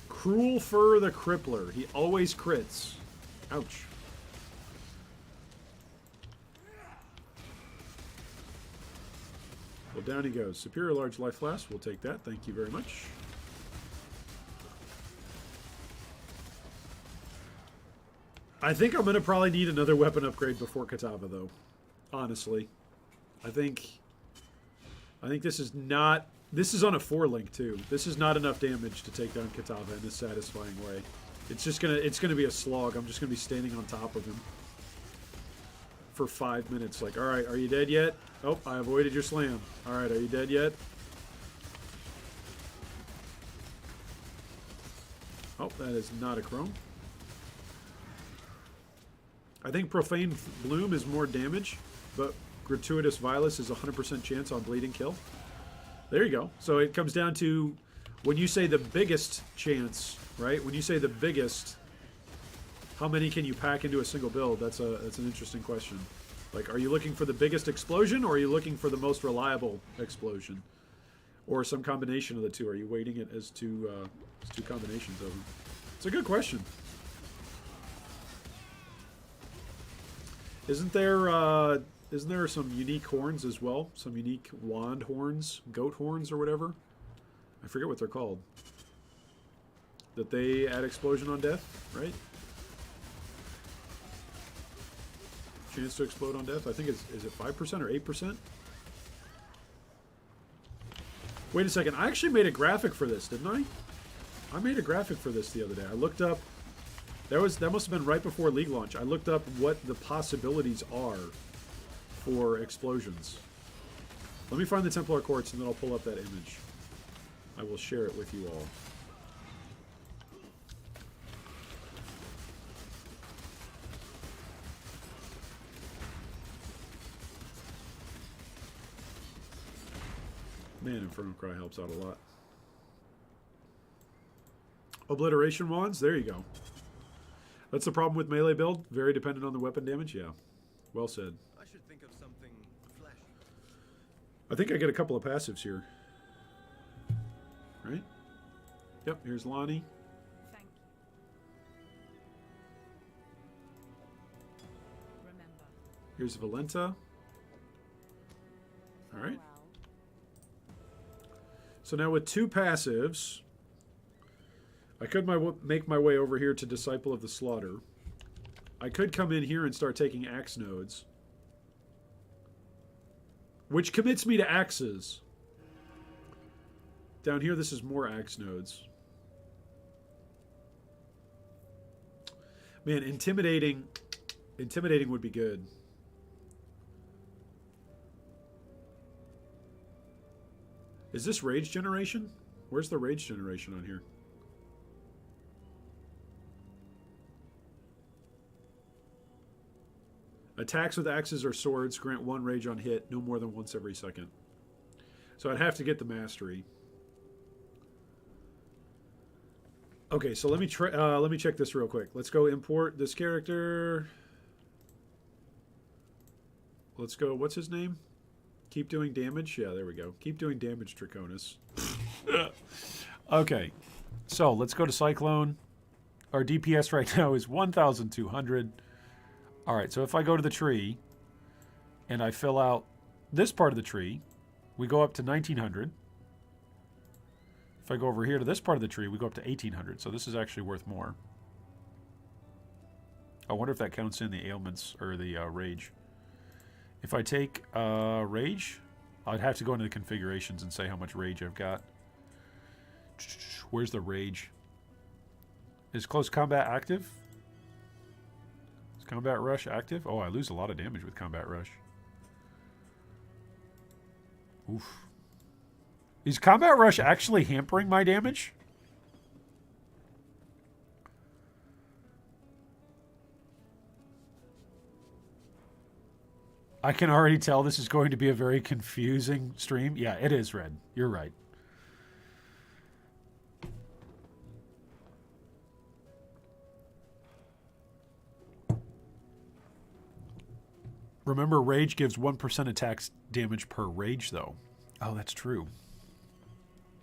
A: Cruel Fur the Crippler. He always crits. Ouch. Well, down he goes. Superior Large Life Flask. We'll take that. Thank you very much. I think I'm going to probably need another weapon upgrade before Katava, though. Honestly. I think this is not... This is on a 4-link, too. This is not enough damage to take down Katava in a satisfying way. It's just gonna... It's gonna be a slog. I'm just gonna be standing on top of him for 5 minutes. Like, alright, are you dead yet? Oh, I avoided your slam. Alright, are you dead yet? Oh, that is not a chrome. I think Profane Bloom is more damage, but Gratuitous Violence is 100% chance on bleeding kill. There you go. So it comes down to when you say the biggest chance, right? When you say the biggest, how many can you pack into a single build? That's an interesting question. Like, are you looking for the biggest explosion, or are you looking for the most reliable explosion, or some combination of the two? Are you weighting it as two combinations of them? It's a good question. Isn't there some unique horns as well? Some unique wand horns, goat horns, or whatever? I forget what they're called. That they add explosion on death, right? Chance to explode on death. I think is it 5% or 8%? Wait a second. I actually made a graphic for this, didn't I? I made a graphic for this the other day. I looked up. That must have been right before League launch. I looked up what the possibilities are for explosions. Let me find the Templar Quartz and then I'll pull up that image. I will share it with you all. Man, Infernal Cry helps out a lot. Obliteration wands, there you go. That's the problem with melee build. Very dependent on the weapon damage. Yeah, well said.
B: I should think of something flashy.
A: I think I get a couple of passives here. Right? Yep, here's Lonnie.
D: Thank you. Remember.
A: Here's Valenta. All right.
D: Well,
A: So now with 2 passives, I could make my way over here to Disciple of the Slaughter. I could come in here and start taking axe nodes, which commits me to axes. Down here, this is more axe nodes. Man, intimidating would be good. Is this rage generation? Where's the rage generation on here? Attacks with axes or swords grant 1 rage on hit, no more than once every second. So I'd have to get the mastery. Okay, so let me check this real quick. Let's go import this character. Let's go. What's his name? Keep doing damage. Yeah, there we go. Keep doing damage, Draconis. Okay, so let's go to Cyclone. Our DPS right now is 1,200. All right, so if I go to the tree and I fill out this part of the tree, we go up to 1,900. If I go over here to this part of the tree, we go up to 1,800. So this is actually worth more. I wonder if that counts in the ailments or the rage. If I take rage, I'd have to go into the configurations and say how much rage I've got. Where's the rage? Is close combat active? Is combat rush active? Oh, I lose a lot of damage with combat rush. Oof. Is combat rush actually hampering my damage? I can already tell this is going to be a very confusing stream. Yeah, it is, Red. You're right. Remember, rage gives 1% attacks damage per rage, though. Oh, that's true.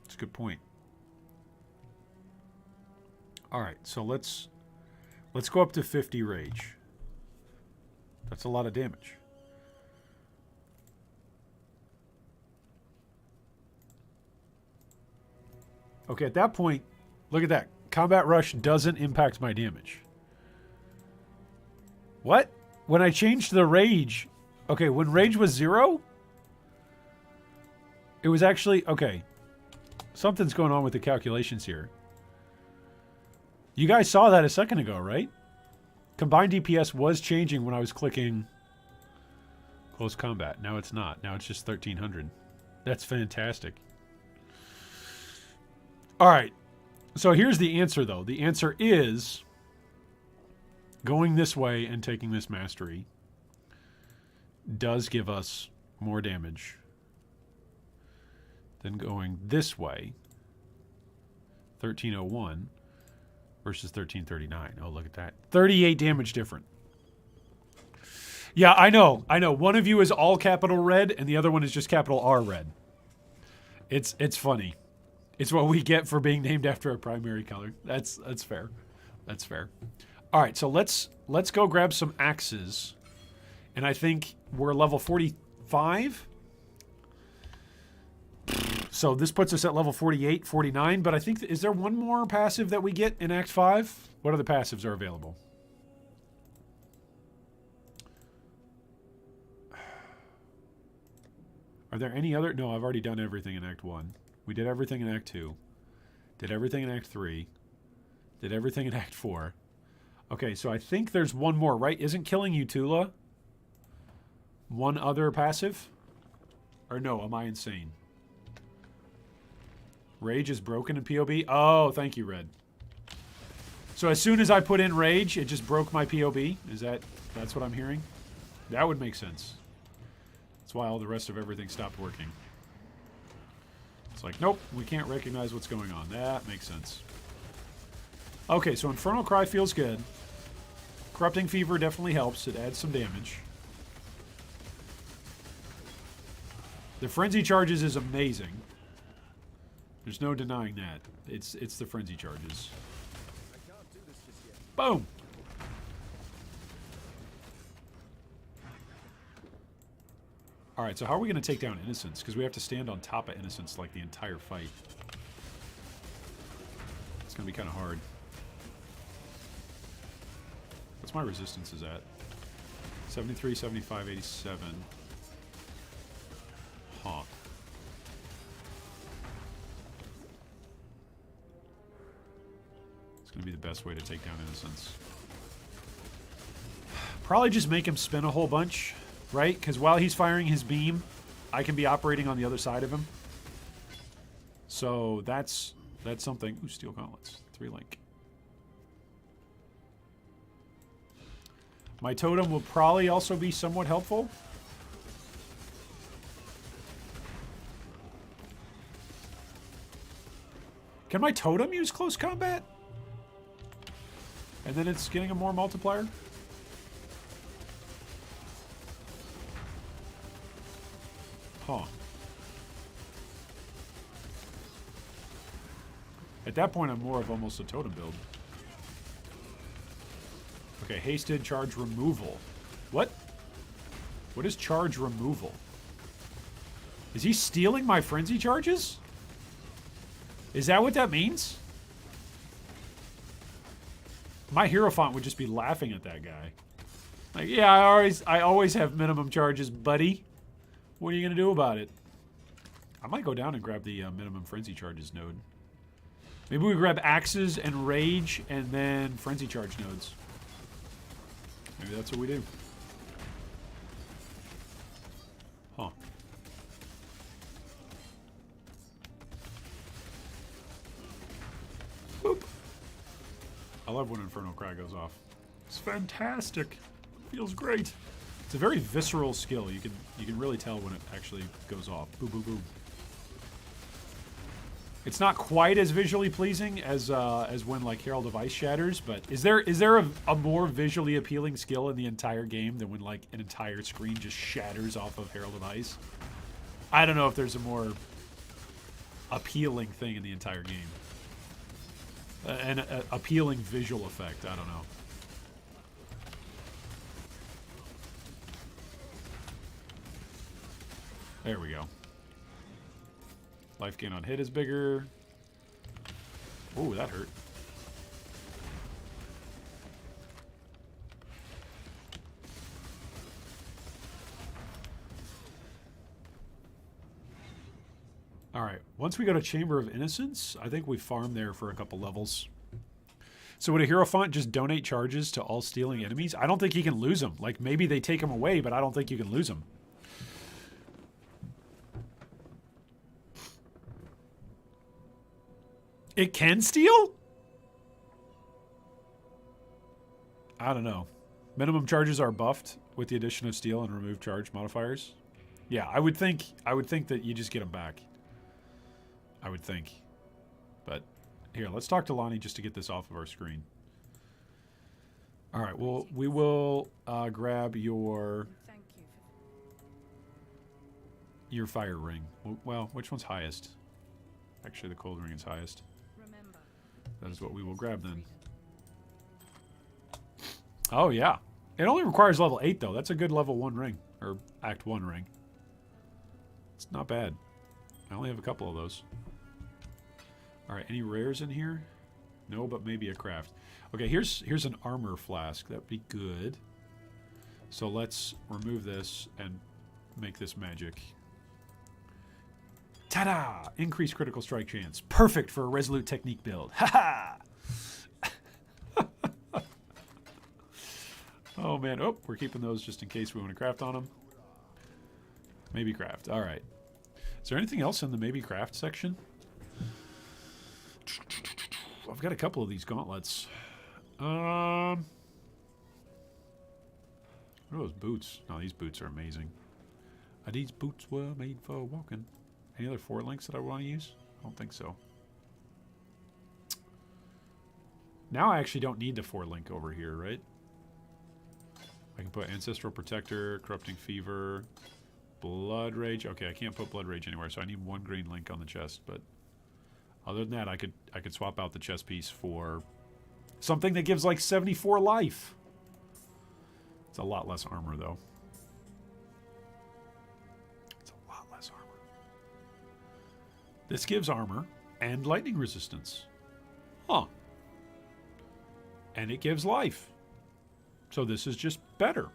A: That's a good point. All right, so let's go up to 50 rage. That's a lot of damage. Okay, at that point, look at that. Combat Rush doesn't impact my damage. What? When I changed the rage... Okay, when rage was 0... It was actually... Okay. Something's going on with the calculations here. You guys saw that a second ago, right? Combined DPS was changing when I was clicking close combat. Now it's not. Now it's just 1,300. That's fantastic. All right. So here's the answer, though. The answer is going this way and taking this mastery does give us more damage than going this way, 1301 versus 1339. Oh, look at that. 38 damage different. Yeah, I know. I know. One of you is all capital red and the other one is just capital R red. It's funny. It's what we get for being named after a primary color. That's fair. That's fair. All right, so let's go grab some axes. And I think we're level 45. So this puts us at level 48, 49. But I think, is there one more passive that we get in Act 5? What other passives are available? Are there any other? No, I've already done everything in Act 1. We did everything in Act 2. Did everything in Act 3. Did everything in Act 4. Okay, so I think there's one more, right? Isn't killing you, Tula? One other passive? Or no, am I insane? Rage is broken in POB? Oh, thank you, Red. So as soon as I put in Rage, it just broke my POB? That's what I'm hearing? That would make sense. That's why all the rest of everything stopped working. It's like, nope, we can't recognize what's going on. That makes sense. Okay, so Infernal Cry feels good. Corrupting Fever definitely helps. It adds some damage. The Frenzy Charges is amazing. There's no denying that. It's the Frenzy Charges.
B: I can't do this just yet.
A: Boom! Alright, so how are we going to take down Innocence? Because we have to stand on top of Innocence like the entire fight. It's going to be kind of hard. What's my resistances at? 73, 75, 87. Huh. It's going to be the best way to take down Innocence. Probably just make him spin a whole bunch, right? Because while he's firing his beam, I can be operating on the other side of him. So that's something. Ooh, Steel Gauntlets. 3-link. My totem will probably also be somewhat helpful. Can my totem use close combat? And then it's getting a more multiplier? Huh. At that point, I'm more of almost a totem build. Okay, hasted charge removal. What? What is charge removal? Is he stealing my frenzy charges? Is that what that means? My Hierophant would just be laughing at that guy. Like, yeah, I always have minimum charges, buddy. What are you gonna do about it? I might go down and grab the minimum frenzy charges node. Maybe we grab axes and rage and then frenzy charge nodes. Maybe that's what we do. Huh. Boop. I love when Infernal Cry goes off. It's fantastic. Feels great. It's a very visceral skill. You can really tell when it actually goes off. Boom, boom, boom. It's not quite as visually pleasing as when like Herald of Ice shatters, but is there a more visually appealing skill in the entire game than when like an entire screen just shatters off of Herald of Ice? I don't know if there's a more appealing thing in the entire game. An appealing visual effect. I don't know. There we go. Life gain on hit is bigger. Ooh, that hurt. Alright, once we go to Chamber of Innocence, I think we farm there for a couple levels. So would a Hierophant just donate charges to all stealing enemies? I don't think he can lose them. Like, maybe they take him away, but I don't think you can lose them. It can steal? I don't know. Minimum charges are buffed with the addition of steal and remove charge modifiers. Yeah, I would think that you just get them back. I would think. But here, let's talk to Lonnie just to get this off of our screen. All right, well, we will grab your fire ring. Well, which one's highest? Actually, the cold ring is highest. That is what we will grab then. Oh, yeah. It only requires level 8, though. That's a good level 1 ring. Or Act 1 ring. It's not bad. I only have a couple of those. Alright, any rares in here? No, but maybe a craft. Okay, here's an armor flask. That'd be good. So let's remove this and make this magic. Ta-da! Increased critical strike chance. Perfect for a resolute technique build. Ha-ha! Oh, man. Oh, we're keeping those just in case we want to craft on them. Maybe craft. All right. Is there anything else in the maybe craft section? I've got a couple of these gauntlets. What are those boots? No, these boots are amazing. These boots were made for walking. Any other 4 links that I want to use? I don't think so. Now I actually don't need the 4 link over here, right? I can put Ancestral Protector, Corrupting Fever, Blood Rage. Okay, I can't put Blood Rage anywhere, so I need 1 green link on the chest. But other than that, I could swap out the chest piece for something that gives like 74 life. It's a lot less armor, though. It's a lot less armor. This gives armor and lightning resistance. Huh. And it gives life. So this is just better.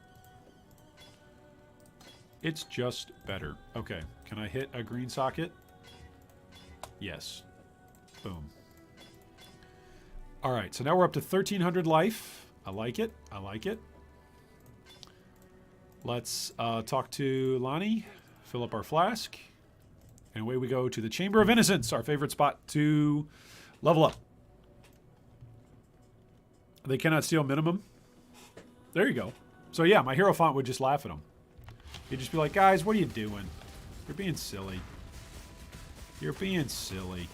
A: It's just better. Okay, can I hit a green socket? Yes. Boom. All right, so now we're up to 1,300 life. I like it. I like it. Let's talk to Lonnie, fill up our flask, and away we go to the Chamber of Innocence, our favorite spot to level up. They cannot steal minimum. There you go. So yeah, my hero font would just laugh at them. He'd just be like, guys, what are you doing? You're being silly. You're being silly.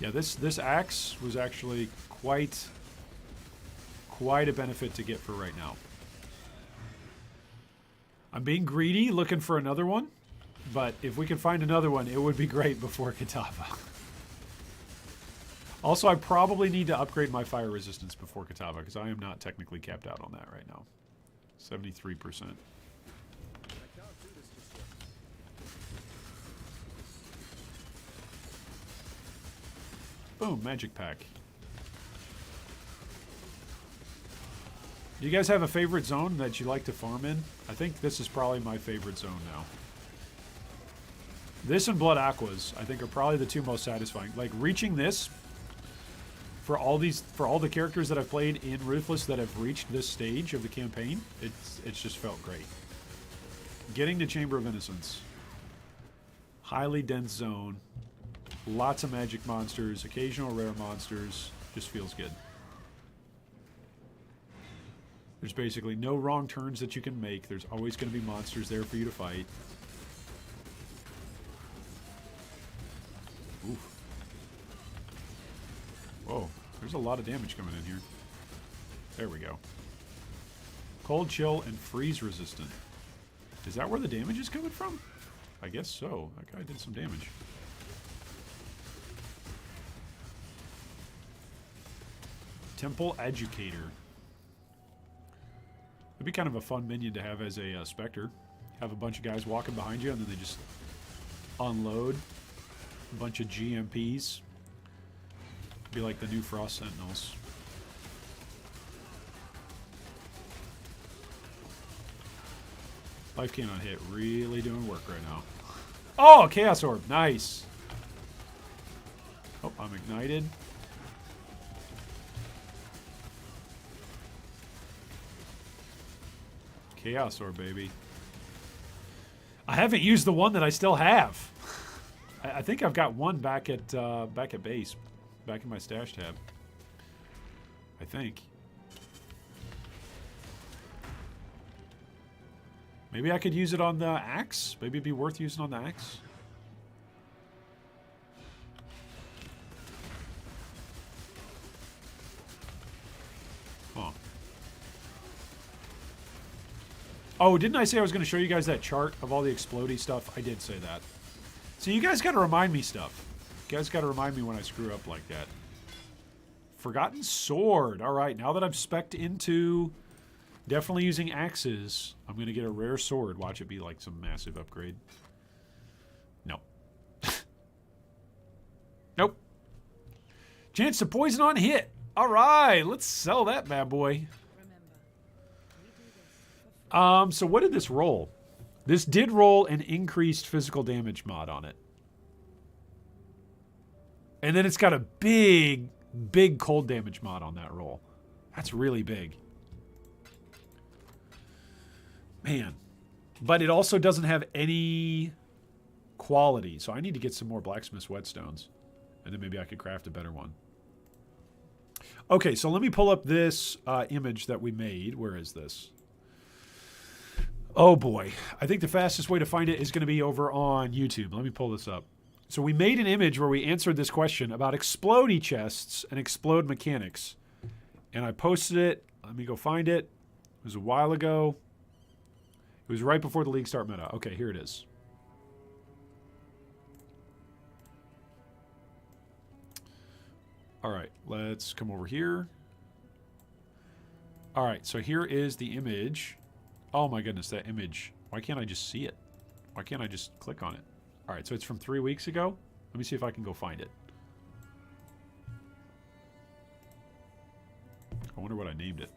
A: Yeah, this axe was actually quite a benefit to get for right now. I'm being greedy, looking for another one, but if we can find another one, it would be great before Katava. Also, I probably need to upgrade my fire resistance before Katava, because I am not technically capped out on that right now. 73%. Boom, magic pack. Do you guys have a favorite zone that you like to farm in? I think this is probably my favorite zone now. This and Blood Aquas, I think, are probably the 2 most satisfying. Like, reaching this, for all the characters that I've played in Ruthless that have reached this stage of the campaign, it's just felt great. Getting to Chamber of Innocence. Highly dense zone. Lots of magic monsters, occasional rare monsters. Just feels good. There's basically no wrong turns that you can make. There's always going to be monsters there for you to fight. Oof. Whoa, there's a lot of damage coming in here. There we go. Cold, chill, and freeze resistant. Is that where the damage is coming from? I guess so. That guy did some damage. Temple Educator. It'd be kind of a fun minion to have as a Spectre. Have a bunch of guys walking behind you and then they just unload a bunch of GMPs. Be like the new Frost Sentinels. Life cannot hit. Really doing work right now. Oh, Chaos Orb. Nice. Oh, I'm ignited. Chaos Orb, baby. I haven't used the one that I still have. I think I've got one back at base, back in my stash tab. I think. Maybe I could use it on the axe. Maybe it'd be worth using on the axe. Huh. Oh, didn't I say I was going to show you guys that chart of all the explodey stuff? I did say that. So you guys got to remind me stuff. You guys got to remind me when I screw up like that. Forgotten Sword. All right, now that I've spec'd into definitely using axes, I'm going to get a rare sword. Watch it be like some massive upgrade. No. Nope. Chance to poison on hit. All right, let's sell that bad boy. So what did this roll? This did roll an increased physical damage mod on it. And then it's got a big cold damage mod on that roll. That's really big. Man. But it also doesn't have any quality. So I need to get some more blacksmith's whetstones. And then maybe I could craft a better one. Okay, so let me pull up this image that we made. Where is this? Oh boy. I think the fastest way to find it is going to be over on YouTube. Let me pull this up. So we made an image where we answered this question about explodey chests and explode mechanics. And I posted it. Let me go find it. It was a while ago. It was right before the League Start meta. Okay, here it is. All right, let's come over here. All right, so here is the image. Oh my goodness, that image. Why can't I just see it? Why can't I just click on it? All right, so it's from 3 weeks ago. Let me see if I can go find it. I wonder what I named it.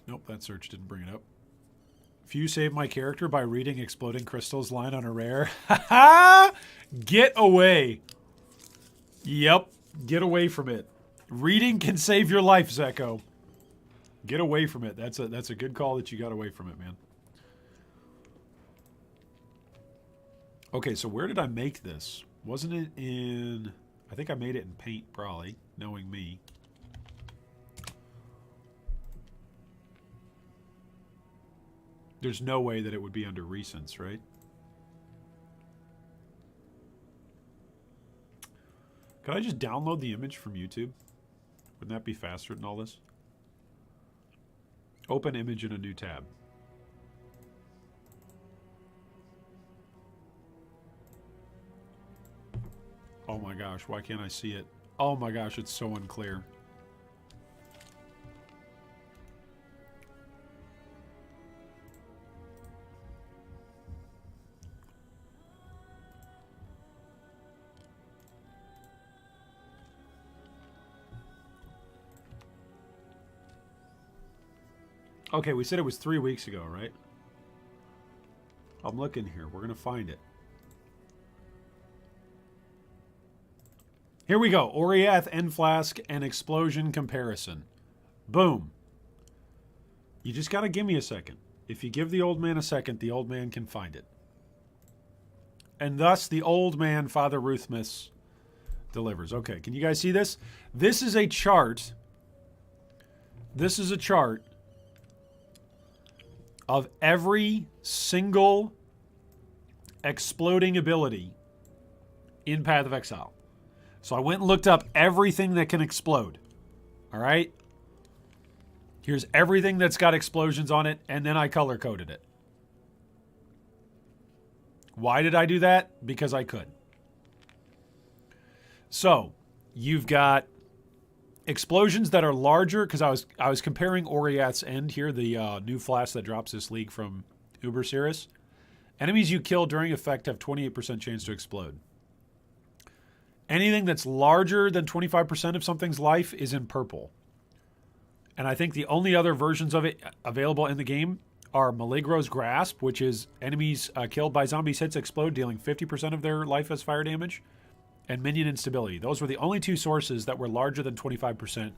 A: Nope, that search didn't bring it up. Few saved my character by reading Exploding Crystal's line on a rare. Get away. Yep, get away from it. Reading can save your life, Zeko. Get away from it. That's a good call that you got away from it, man. Okay, so where did I make this? Wasn't it in... I think I made it in Paint, probably, knowing me. There's no way that it would be under recents, right? Could I just download the image from YouTube? Wouldn't that be faster than all this? Open image in a new tab. Oh my gosh, why can't I see it? Oh my gosh, it's so unclear. Okay, we said it was 3 weeks ago, right? I'm looking here. We're going to find it. Here we go. Oriath, End Flask, and Explosion comparison. Boom. You just got to give me a second. If you give the old man a second, the old man can find it. And thus, the old man, Father Ruthless, delivers. Okay, can you guys see this? This is a chart. This is a chart of every single exploding ability in Path of Exile. So I went and looked up everything that can explode. All right? Here's everything that's got explosions on it, and then I color-coded it. Why did I do that? Because I could. So, you've got explosions that are larger, because I was comparing Oriath's End here, the new flask that drops this league from Uber Cirrus. Enemies you kill during effect have 28% chance to explode. Anything that's larger than 25% of something's life is in purple. And I think the only other versions of it available in the game are Maligro's Grasp, which is enemies killed by zombies hits explode, dealing 50% of their life as fire damage, and Minion Instability. Those were the only two sources that were larger than 25%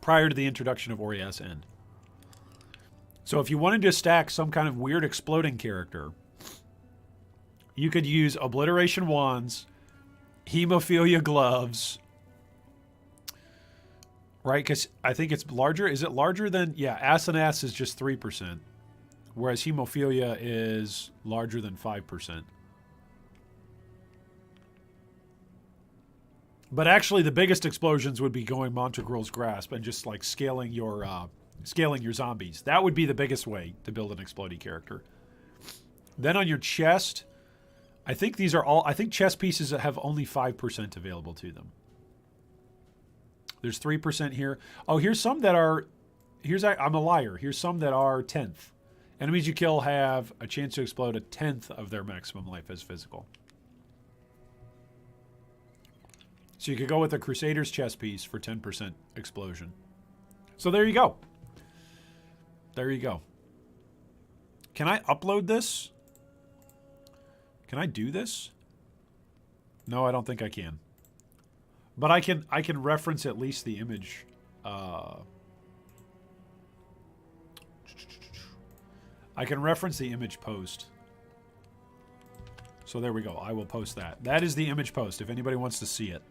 A: prior to the introduction of Oriath's End. So if you wanted to stack some kind of weird exploding character, you could use Obliteration Wands, Hemophilia Gloves, right? Because I think it's larger. Is it larger than... Yeah, Asenath is just 3%, whereas Hemophilia is larger than 5%. But actually, the biggest explosions would be going Montegrel's Grasp and just like scaling your zombies. That would be the biggest way to build an exploding character. Then on your chest, I think these are all... I think chest pieces that have only 5% available to them. There's 3% here. Oh, here's some that are... I'm a liar. Here's some that are 10th. Enemies you kill have a chance to explode a 10th of their maximum life as physical. So you could go with a Crusader's chest piece for 10% explosion. So there you go. There you go. Can I upload this? Can I do this? No, I don't think I can. But I can reference at least the image. I can reference the image post. So there we go. I will post that. That is the image post if anybody wants to see it.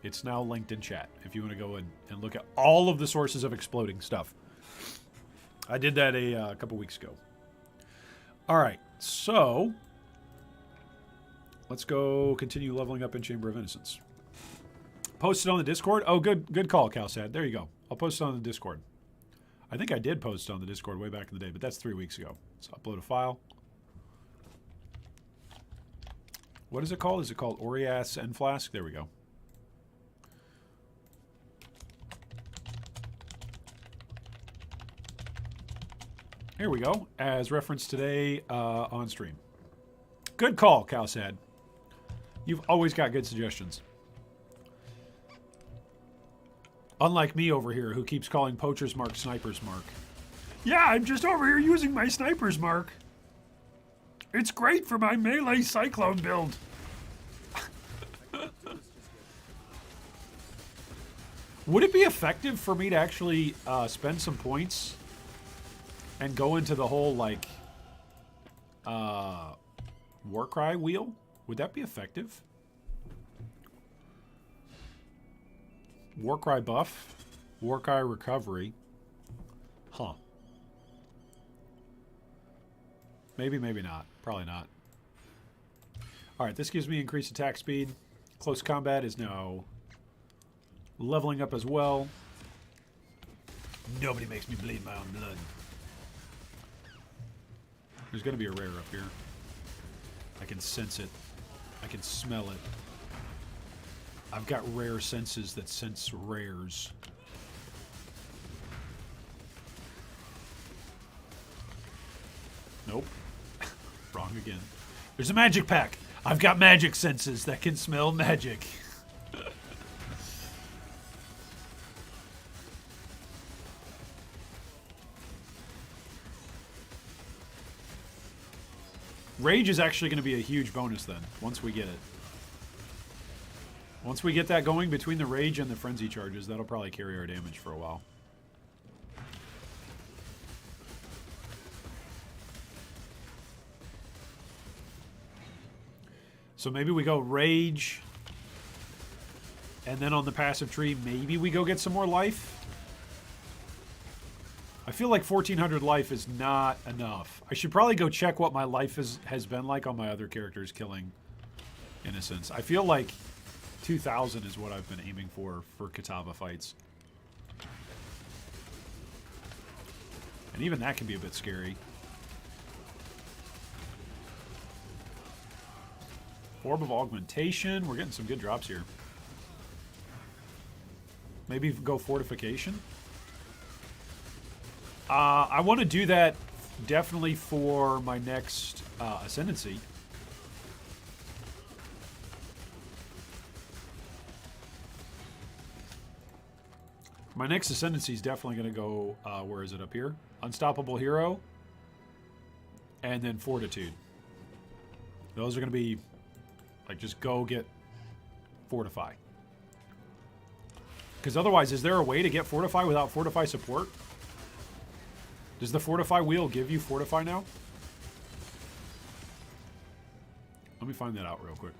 A: It's now linked in chat if you want to go in and look at all of the sources of exploding stuff. I did that a couple weeks ago. All right, so let's go continue leveling up in Chamber of Innocence. Post it on the Discord. Oh, good call, Calsad. There you go. I'll post it on the Discord. I think I did post it on the Discord way back in the day, but that's 3 weeks ago. So upload a file. What is it called? Is it called Orias and Flask? There we go. Here we go, as referenced today on stream. Good call, Calsad. You've always got good suggestions. Unlike me over here, who keeps calling Poacher's Mark Sniper's Mark. Yeah, I'm just over here using my Sniper's Mark. It's great for my melee Cyclone build. Would it be effective for me to actually spend some points and go into the whole, like, Warcry wheel? Would that be effective? Warcry buff, Warcry recovery. Huh. Maybe, maybe not. Probably not. Alright, this gives me increased attack speed. Close combat is now leveling up as well. Nobody makes me bleed my own blood. There's going to be a rare up here. I can sense it. I can smell it. I've got rare senses that sense rares. Nope. Wrong again. There's a magic pack. I've got magic senses that can smell magic. Rage is actually going to be a huge bonus then, once we get it. Once we get that going between the Rage and the Frenzy charges, that'll probably carry our damage for a while. So maybe we go Rage, and then on the passive tree, maybe we go get some more life. I feel like 1400 life is not enough. I should probably go check what my life has been like on my other characters killing Innocents. I feel like 2000 is what I've been aiming for Kitava fights. And even that can be a bit scary. Orb of Augmentation. We're getting some good drops here. Maybe go Fortification. I want to do that definitely for my next Ascendancy. My next Ascendancy is definitely going to go, where is it up here? Unstoppable Hero. And then Fortitude. Those are going to be, like, just go get Fortify. Because otherwise, is there a way to get Fortify without Fortify support? Does the Fortify wheel give you Fortify now? Let me find that out real quick.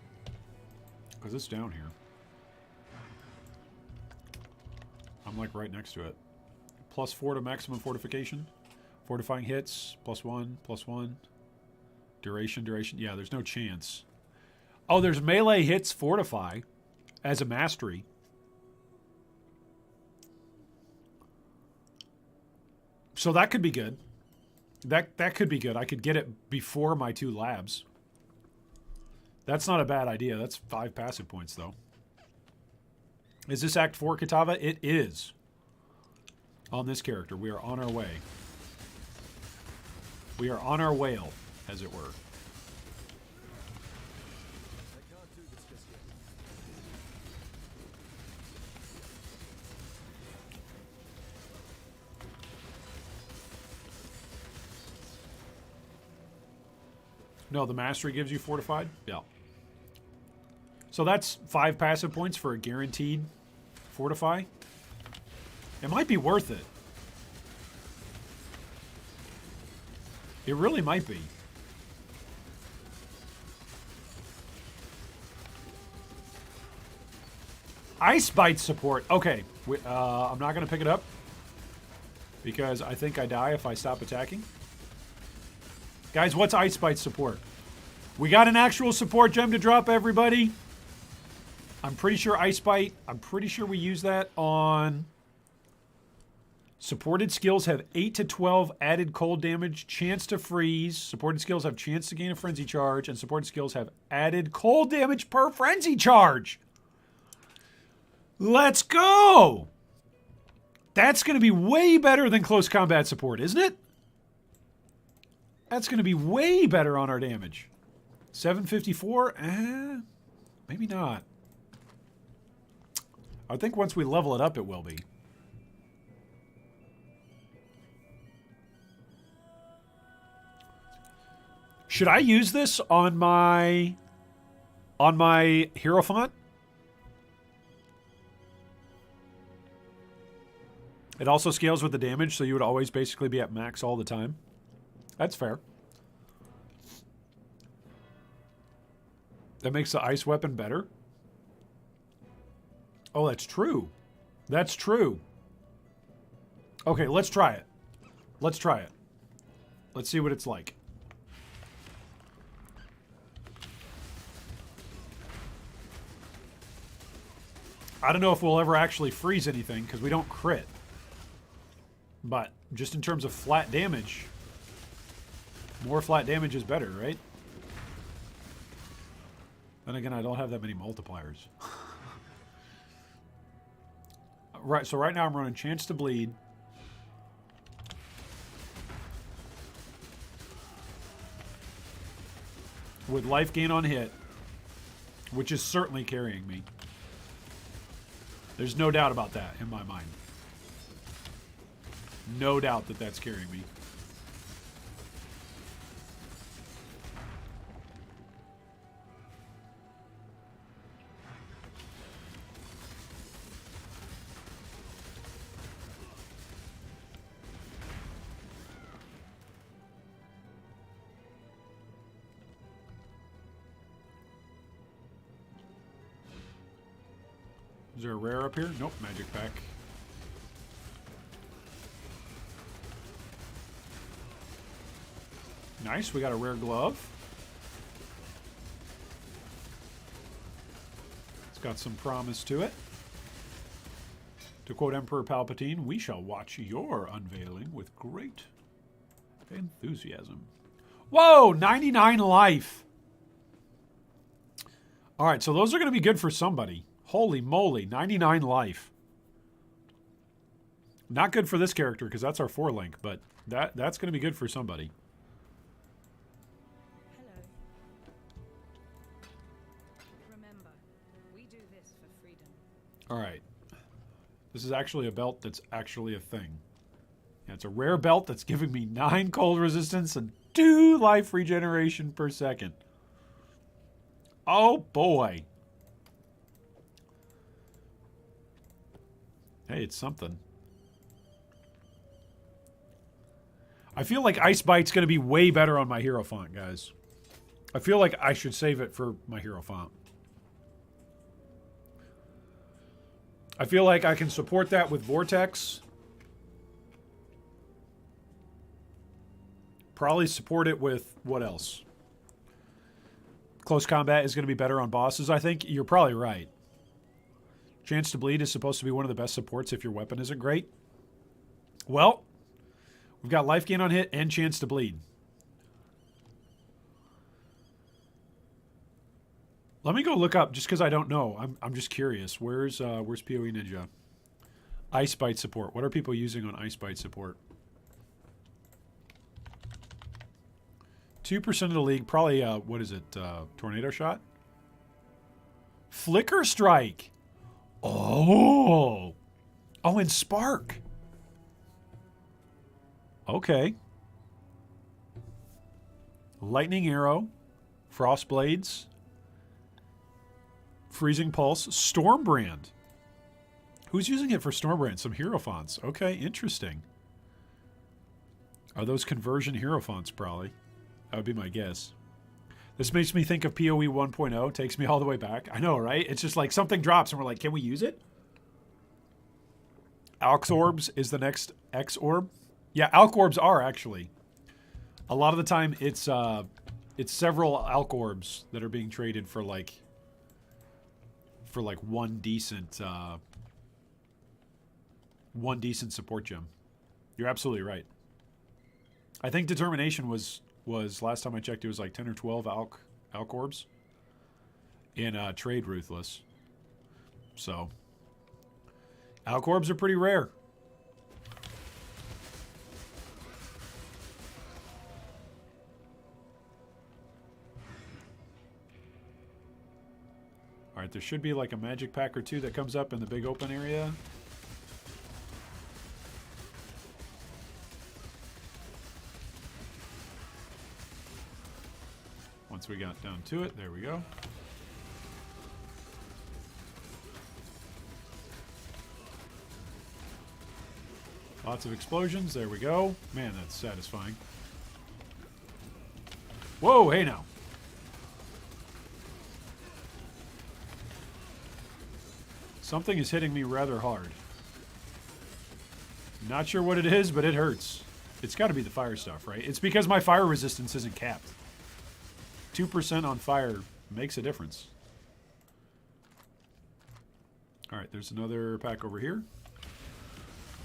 A: Because it's down here. I'm like right next to it. +4 to maximum fortification. Fortifying hits. +1. Duration. Yeah, there's no chance. Oh, there's melee hits fortify as a mastery. So that could be good. That could be good. I could get it before my 2 labs. That's not a bad idea. That's 5 passive points, though. Is this Act 4 Kitava? It is. On this character. We are on our way. We are on our whale, as it were. No, the mastery gives you fortified? Yeah. So that's 5 passive points for a guaranteed fortify. It might be worth it. It really might be. Ice Bite support. Okay. I'm not going to pick it up because I think I die if I stop attacking. Guys, what's Ice Bite support? We got an actual support gem to drop, everybody. I'm pretty sure Ice Bite, I'm pretty sure we use that on... Supported skills have 8 to 12 added cold damage, chance to freeze. Supported skills have chance to gain a frenzy charge, and supported skills have added cold damage per frenzy charge. Let's go! That's going to be way better than close combat support, isn't it? That's going to be way better on our damage. 754? Maybe not. I think once we level it up, it will be. Should I use this on my hero font? It also scales with the damage, so you would always basically be at max all the time. That's fair. That makes the ice weapon better. Oh, that's true. That's true. Okay, let's try it. Let's try it. Let's see what it's like. I don't know if we'll ever actually freeze anything because we don't crit. But just in terms of flat damage, more flat damage is better, right? Then again, I don't have that many multipliers. Right, so right now I'm running chance to bleed. With life gain on hit, which is certainly carrying me. There's no doubt about that in my mind. No doubt that that's carrying me. Is there a rare up here? Nope, magic pack. Nice, we got a rare glove. It's got some promise to it. To quote Emperor Palpatine, we shall watch your unveiling with great enthusiasm. Whoa, 99 life. All right, so those are going to be good for somebody. Holy moly, 99 life. Not good for this character because that's our 4-link, but that's going to be good for somebody.
D: Hello. Remember, we do this for freedom.
A: All right. This is actually a belt that's actually a thing. Yeah, it's a rare belt that's giving me 9 cold resistance and 2 life regeneration per second. Oh boy. Hey, it's something. I feel like Ice Bite's going to be way better on my hero font, guys. I feel like I should save it for my hero font. I feel like I can support that with Vortex. Probably support it with what else? Close combat is going to be better on bosses, I think. You're probably right. Chance to bleed is supposed to be one of the best supports if your weapon isn't great. Well, we've got life gain on hit and chance to bleed. Let me go look up, just because I don't know. I'm just curious. Where's PoE Ninja? Ice Bite support. What are people using on Ice Bite support? 2% of the league. Probably, what is it? Tornado Shot? Flicker Strike. Oh. Oh, and Spark. Okay. Lightning Arrow. Frost Blades. Freezing Pulse. Stormbrand. Who's using it for Stormbrand? Some hero fonts. Okay, interesting. Are those conversion hero fonts, probably? That would be my guess. This makes me think of PoE 1.0. Takes me all the way back. I know, right? It's just like something drops and we're like, can we use it? Alx Orbs is the next X Orb. Yeah, Alk Orbs are actually. A lot of the time it's several Alk Orbs that are being traded for like one decent support gem. You're absolutely right. I think Determination was last time I checked, it was like 10 or 12 Alk Orbs in Trade Ruthless. So Alk Orbs are pretty rare. All right, there should be like a magic pack or two that comes up in the big open area. Once we got down to it, there we go. Lots of explosions, there we go. Man, that's satisfying. Whoa, hey now. Something is hitting me rather hard. Not sure what it is, but it hurts. It's got to be the fire stuff, right? It's because my fire resistance isn't capped. 2% on fire makes a difference. All right, there's another pack over here.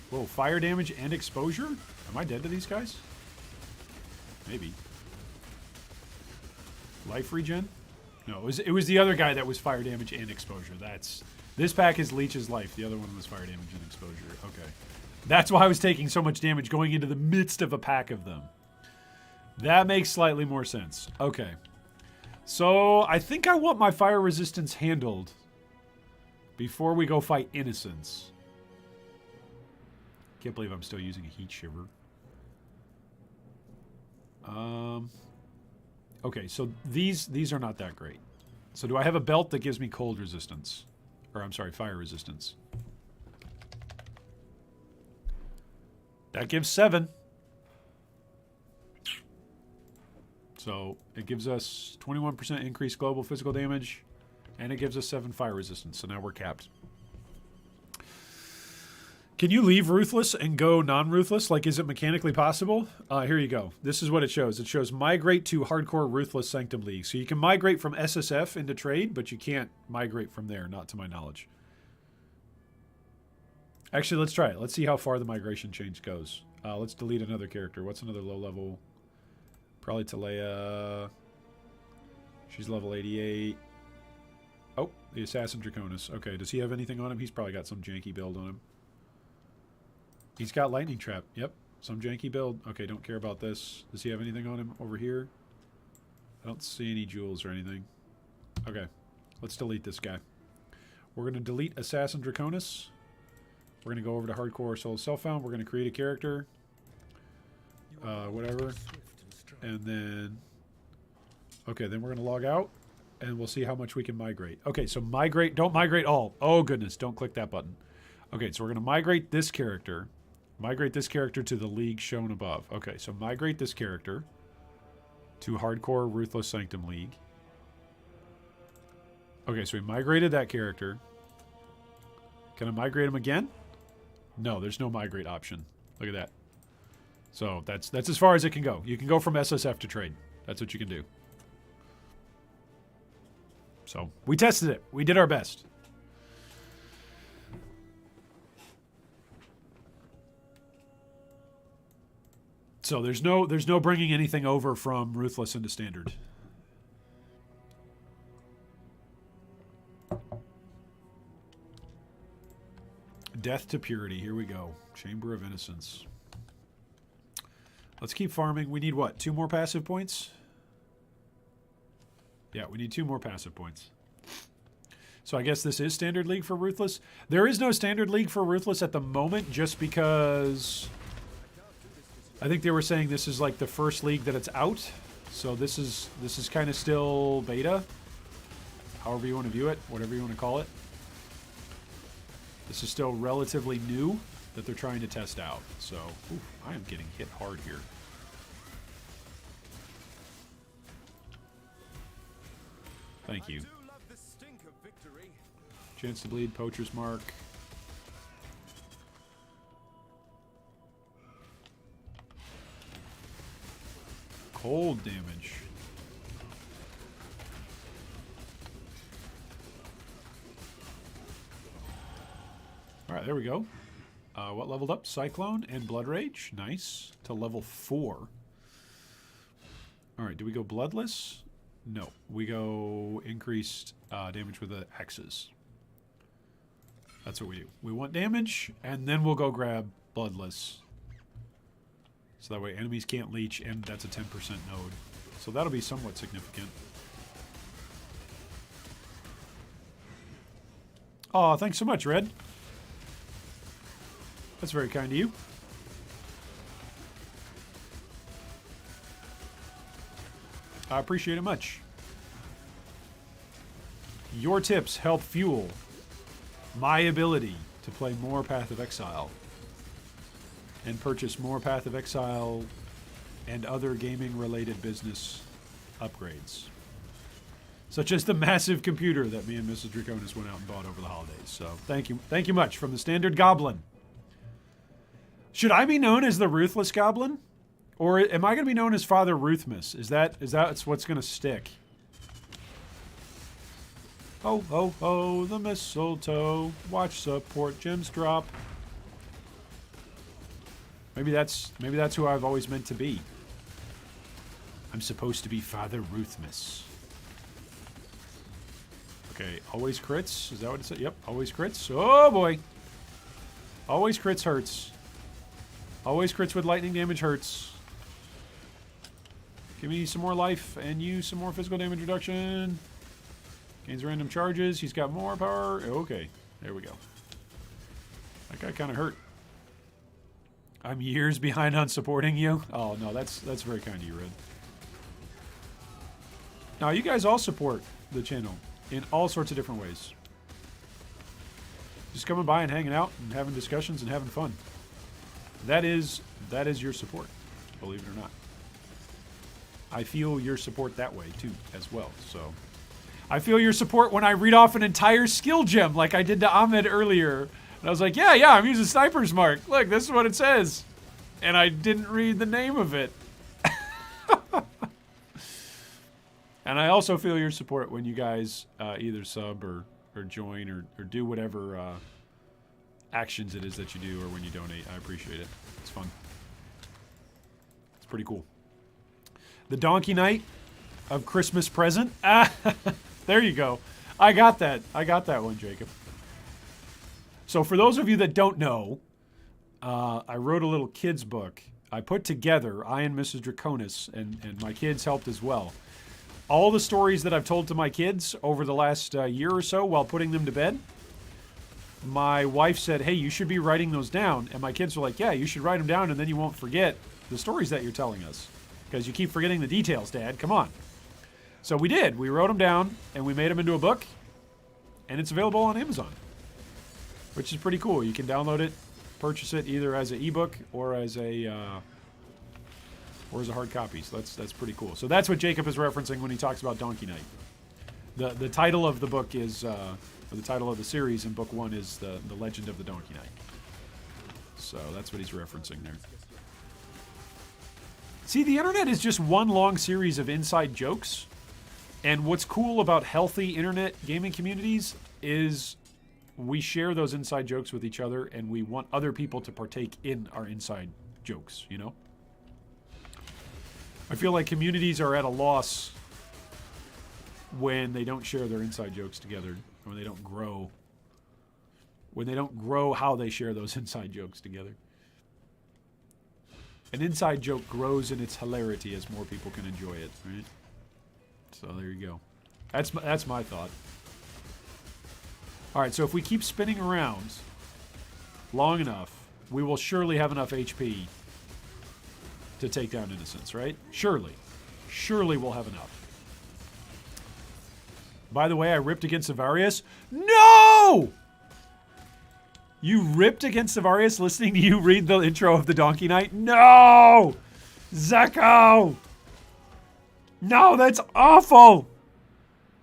A: Whoa, fire damage and exposure? Am I dead to these guys? Maybe. Life regen? No, it was the other guy that was fire damage and exposure. This pack is Leech's life. The other one was fire damage and exposure. Okay. That's why I was taking so much damage going into the midst of a pack of them. That makes slightly more sense. Okay. So, I think I want my fire resistance handled before we go fight Innocents. Can't believe I'm still using a Heat Shiver. Okay, so these are not that great. So do I have a belt that gives me cold resistance? Or, I'm sorry, fire resistance. That gives 7. So, it gives us 21% increased global physical damage, and it gives us 7 fire resistance, so now we're capped. Can you leave Ruthless and go non-Ruthless? Like, is it mechanically possible? Here you go. This is what it shows. It shows migrate to Hardcore Ruthless Sanctum League. So you can migrate from SSF into Trade, but you can't migrate from there, not to my knowledge. Actually, let's try it. Let's see how far the migration change goes. Let's delete another character. What's another low level? Probably Talea. She's level 88. Oh, the Assassin Draconis. Okay, does he have anything on him? He's probably got some janky build on him. He's got Lightning Trap. Yep, some janky build. Okay, don't care about this. Does he have anything on him over here? I don't see any jewels or anything. Okay, let's delete this guy. We're going to delete Assassin Draconis. We're going to go over to Hardcore Soul Self-Found. We're going to create a character. Whatever. And then... Okay, then we're going to log out. And we'll see how much we can migrate. Okay, so migrate. Don't migrate all. Oh, goodness. Don't click that button. Okay, so we're going to migrate this character. Migrate this character to the league shown above. Okay, so migrate this character to Hardcore Ruthless Sanctum League. Okay, so we migrated that character. Can I migrate him again? No, there's no migrate option. Look at that. So that's as far as it can go. You can go from SSF to Trade. That's what you can do. So we tested it. We did our best. So there's no bringing anything over from Ruthless into Standard. Death to Purity. Here we go. Chamber of Innocence. Let's keep farming. We need what? 2 more passive points? Yeah, we need 2 more passive points. So I guess this is Standard League for Ruthless. There is no Standard League for Ruthless at the moment just because... I think they were saying this is like the first league that it's out. So this is kind of still beta. However you want to view it, whatever you want to call it. This is still relatively new that they're trying to test out. So, oof, I am getting hit hard here. Thank you.
B: I do love the stink of victory.
A: Chance to bleed, Poacher's Mark. Cold damage. Alright, there we go. What leveled up? Cyclone and Blood Rage. Nice. To level 4. Alright, do we go Bloodless? No. We go increased damage with the axes. That's what we do. We want damage, and then we'll go grab Bloodless. So that way enemies can't leech, and that's a 10% node. So that'll be somewhat significant. Aw, thanks so much, Red. That's very kind of you. I appreciate it much. Your tips help fuel my ability to play more Path of Exile and purchase more Path of Exile and other gaming-related business upgrades, such as the massive computer that me and Mrs. Draconis went out and bought over the holidays. So thank you much from the Standard Goblin. Should I be known as the Ruthless Goblin? Or am I going to be known as Father Ruthless? Is that what's going to stick? Ho, ho, ho, the mistletoe. Watch support gems drop. Maybe that's who I've always meant to be. I'm supposed to be Father Ruthless. Okay, always crits? Is that what it said? Yep, always crits. Oh boy. Always crits hurts. Always crits with lightning damage hurts. Give me some more life and you some more physical damage reduction. Gains random charges. He's got more power. Okay, there we go. That guy kind of hurt. I'm years behind on supporting you. Oh no, that's very kind of you, Red. Now you guys all support the channel in all sorts of different ways. Just coming by and hanging out and having discussions and having fun. That is your support, believe it or not. I feel your support that way too, as well. So I feel your support when I read off an entire skill gem like I did to Ahmed earlier. And I was like, yeah, I'm using Sniper's Mark. Look, this is what it says. And I didn't read the name of it. And I also feel your support when you guys either sub or join or do whatever actions it is that you do, or when you donate. I appreciate it. It's fun. It's pretty cool. The Donkey Night of Christmas present. Ah, there you go. I got that. I got that one, Jacob. So for those of you that don't know, I wrote a little kids book. I put together, I and Mrs. Draconis, and my kids helped as well, all the stories that I've told to my kids over the last year or so while putting them to bed. My wife said, hey, you should be writing those down. And my kids were like, yeah, you should write them down and then you won't forget the stories that you're telling us. Because you keep forgetting the details, Dad. Come on. So we did. We wrote them down and we made them into a book. And it's available on Amazon, which is pretty cool. You can download it, purchase it either as an ebook or as a hard copy. So that's pretty cool. So that's what Jacob is referencing when he talks about Donkey Night. The title of the book is, or the title of the series in book 1 is the Legend of the Donkey Night. So that's what he's referencing there. See, the internet is just one long series of inside jokes. And what's cool about healthy internet gaming communities is we share those inside jokes with each other, and we want other people to partake in our inside jokes, you know? I feel like communities are at a loss when they don't share their inside jokes together, when they don't grow. When they don't grow how they share those inside jokes together. An inside joke grows in its hilarity as more people can enjoy it, right? So there you go. That's my thought. All right, so if we keep spinning around long enough, we will surely have enough HP to take down Innocence, right? Surely. Surely we'll have enough. By the way, I ripped against Savarius. No! You ripped against Savarius listening to you read the intro of the Donkey Night? No! Zeko! No, that's awful!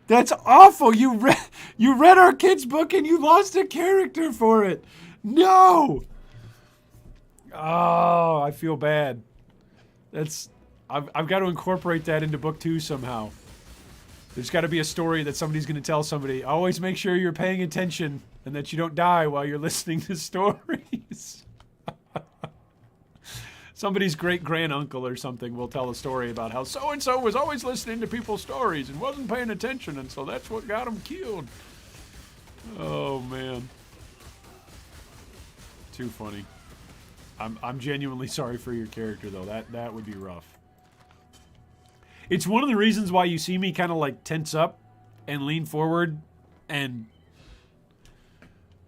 A: That's awful. You read our kid's book and you lost a character for it. No. Oh, I feel bad. I've got to incorporate that into book 2 somehow. There's got to be a story that somebody's going to tell somebody. Always make sure you're paying attention and that you don't die while you're listening to stories. Somebody's great-granduncle or something will tell a story about how so-and-so was always listening to people's stories and wasn't paying attention, and so that's what got him killed. Oh, man. Too funny. I'm genuinely sorry for your character, though. That would be rough. It's one of the reasons why you see me kind of like tense up and lean forward and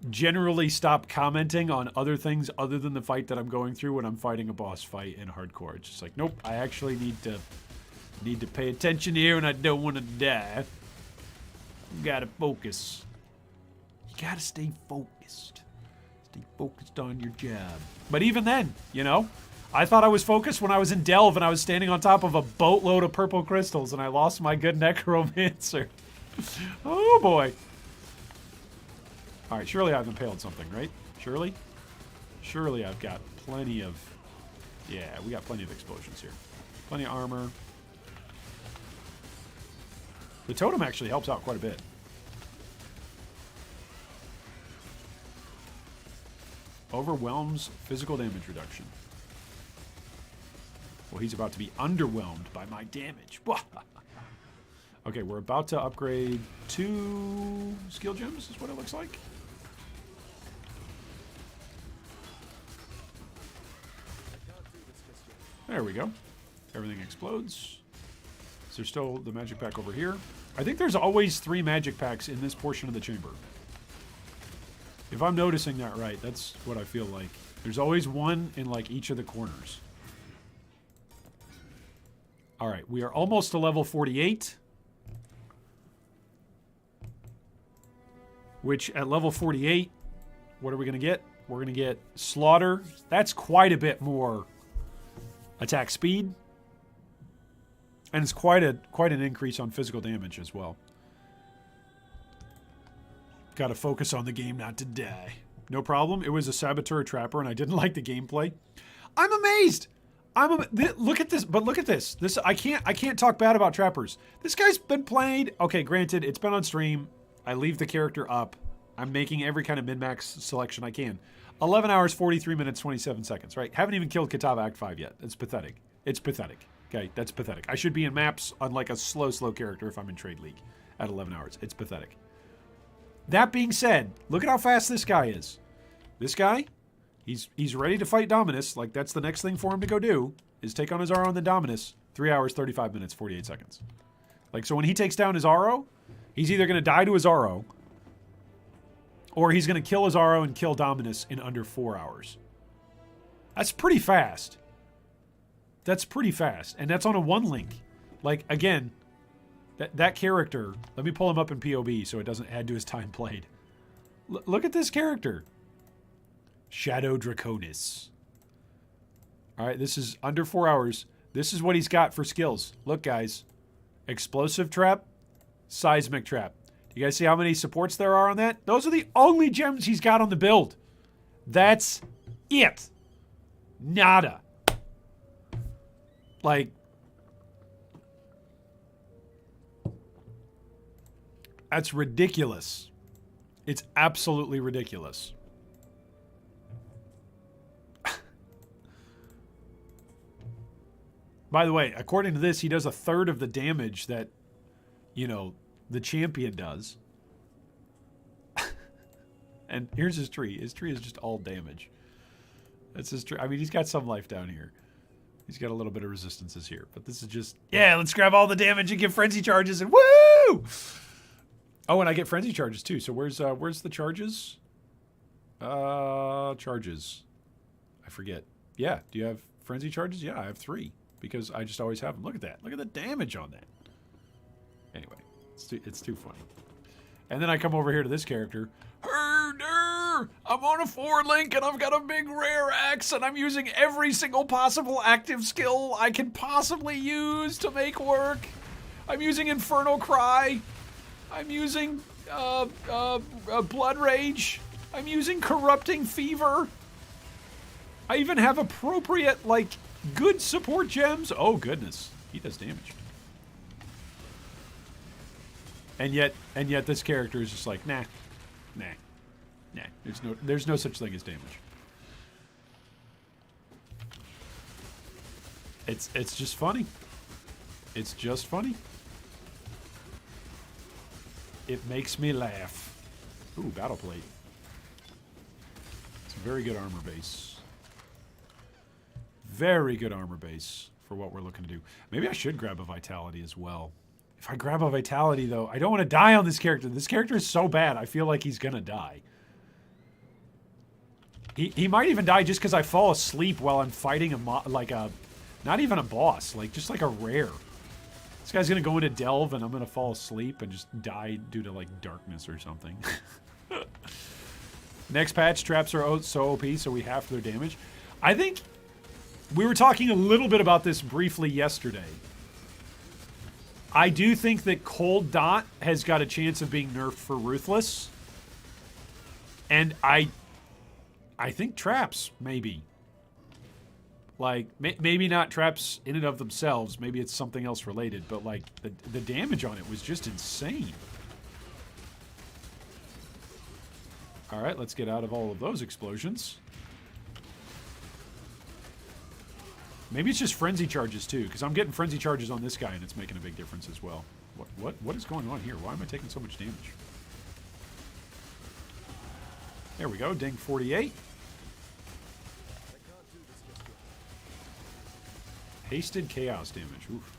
A: generally stop commenting on other things other than the fight that I'm going through when I'm fighting a boss fight in hardcore. It's just like, nope, I actually need to pay attention here and I don't want to die. You gotta focus. You gotta stay focused. Stay focused on your job. But even then, you know, I thought I was focused when I was in Delve and I was standing on top of a boatload of purple crystals and I lost my good necromancer. Oh boy. Alright, surely I've impaled something, right? Surely? Surely I've got plenty of... Yeah, we got plenty of explosions here. Plenty of armor. The totem actually helps out quite a bit. Overwhelms physical damage reduction. Well, he's about to be underwhelmed by my damage. Okay, we're about to upgrade 2 skill gems, is what it looks like. There we go. Everything explodes. Is there still the magic pack over here? I think there's always 3 magic packs in this portion of the chamber. If I'm noticing that right, that's what I feel like. There's always one in like each of the corners. Alright, we are almost to level 48. Which, at level 48, what are we going to get? We're going to get Slaughter. That's quite a bit more attack speed. And it's quite an increase on physical damage as well. Got to focus on the game not to die. No problem. It was a Saboteur Trapper, and I didn't like the gameplay. I'm amazed! Look at this, but look at this. I can't talk bad about trappers. This guy's been played. Okay, granted, it's been on stream. I leave the character up. I'm making every kind of min-max selection I can. 11 hours, 43 minutes, 27 seconds, right? Haven't even killed Kitava Act 5 yet. It's pathetic. It's pathetic. Okay, that's pathetic. I should be in maps on like a slow character if I'm in Trade League at 11 hours. It's pathetic. That being said, look at how fast this guy is. This guy, he's ready to fight Dominus. Like, that's the next thing for him to go do, is take on his Aro and then Dominus. 3 hours, 35 minutes, 48 seconds. Like, so when he takes down his Aro, he's either going to die to his Aro, or he's going to kill his Aro and kill Dominus in under 4 hours. That's pretty fast. That's pretty fast. And that's on a 1 link. Like, again, that character, let me pull him up in POB so it doesn't add to his time played. Look at this character. Shadow Draconis. Alright, this is under 4 hours. This is what he's got for skills. Look, guys. Explosive Trap, Seismic Trap. Do you guys see how many supports there are on that? Those are the only gems he's got on the build. That's it. Nada. Like, that's ridiculous. It's absolutely ridiculous. By the way, according to this, he does 1/3 of the damage that, you know, the champion does. And here's his tree. His tree is just all damage. That's his tree. I mean, he's got some life down here. He's got a little bit of resistances here. But this is just, yeah, let's grab all the damage and give frenzy charges and woo! Oh, and I get frenzy charges too. So where's the charges? Charges. I forget. Yeah, do you have frenzy charges? Yeah, I have 3. Because I just always have them. Look at that. Look at the damage on that. Anyway, it's too funny. And then I come over here to this character. Herder! I'm on a 4 link and I've got a big rare axe and I'm using every single possible active skill I can possibly use to make work. I'm using Infernal Cry. I'm using Blood Rage. I'm using Corrupting Fever. I even have appropriate, like, good support gems. Oh, goodness. He does damage. And yet this character is just like, nah. There's no such thing as damage. It's just funny. It's just funny. It makes me laugh. Ooh, battle plate. It's a very good armor base. Very good armor base for what we're looking to do. Maybe I should grab a vitality as well. If I grab a vitality, though, I don't want to die on this character. This character is so bad, I feel like he's going to die. He might even die just because I fall asleep while I'm fighting not even a boss, just like a rare. This guy's going to go into Delve, and I'm going to fall asleep and just die due to, like, darkness or something. Next patch, traps are so OP, so we half their damage. I think we were talking a little bit about this briefly yesterday. I do think that Cold Dot has got a chance of being nerfed for Ruthless. And I think traps, maybe. Like, maybe not traps in and of themselves. Maybe it's something else related. But, like, the damage on it was just insane. All right, let's get out of all of those explosions. Maybe it's just frenzy charges, too. Because I'm getting frenzy charges on this guy, and it's making a big difference as well. What is going on here? Why am I taking so much damage? There we go. Ding 48. Hasted chaos damage. Oof.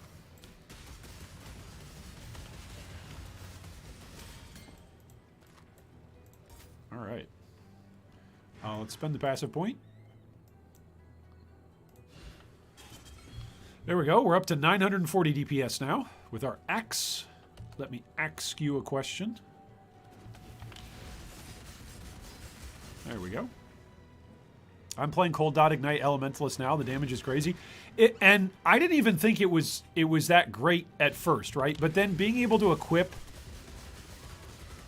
A: All right. Let's spend the passive point. There we go. We're up to 940 DPS now with our axe. Let me ask you a question. There we go. I'm playing Cold Dot Ignite Elementalist now. The damage is crazy. And I didn't even think it was that great at first, right? But then being able to equip...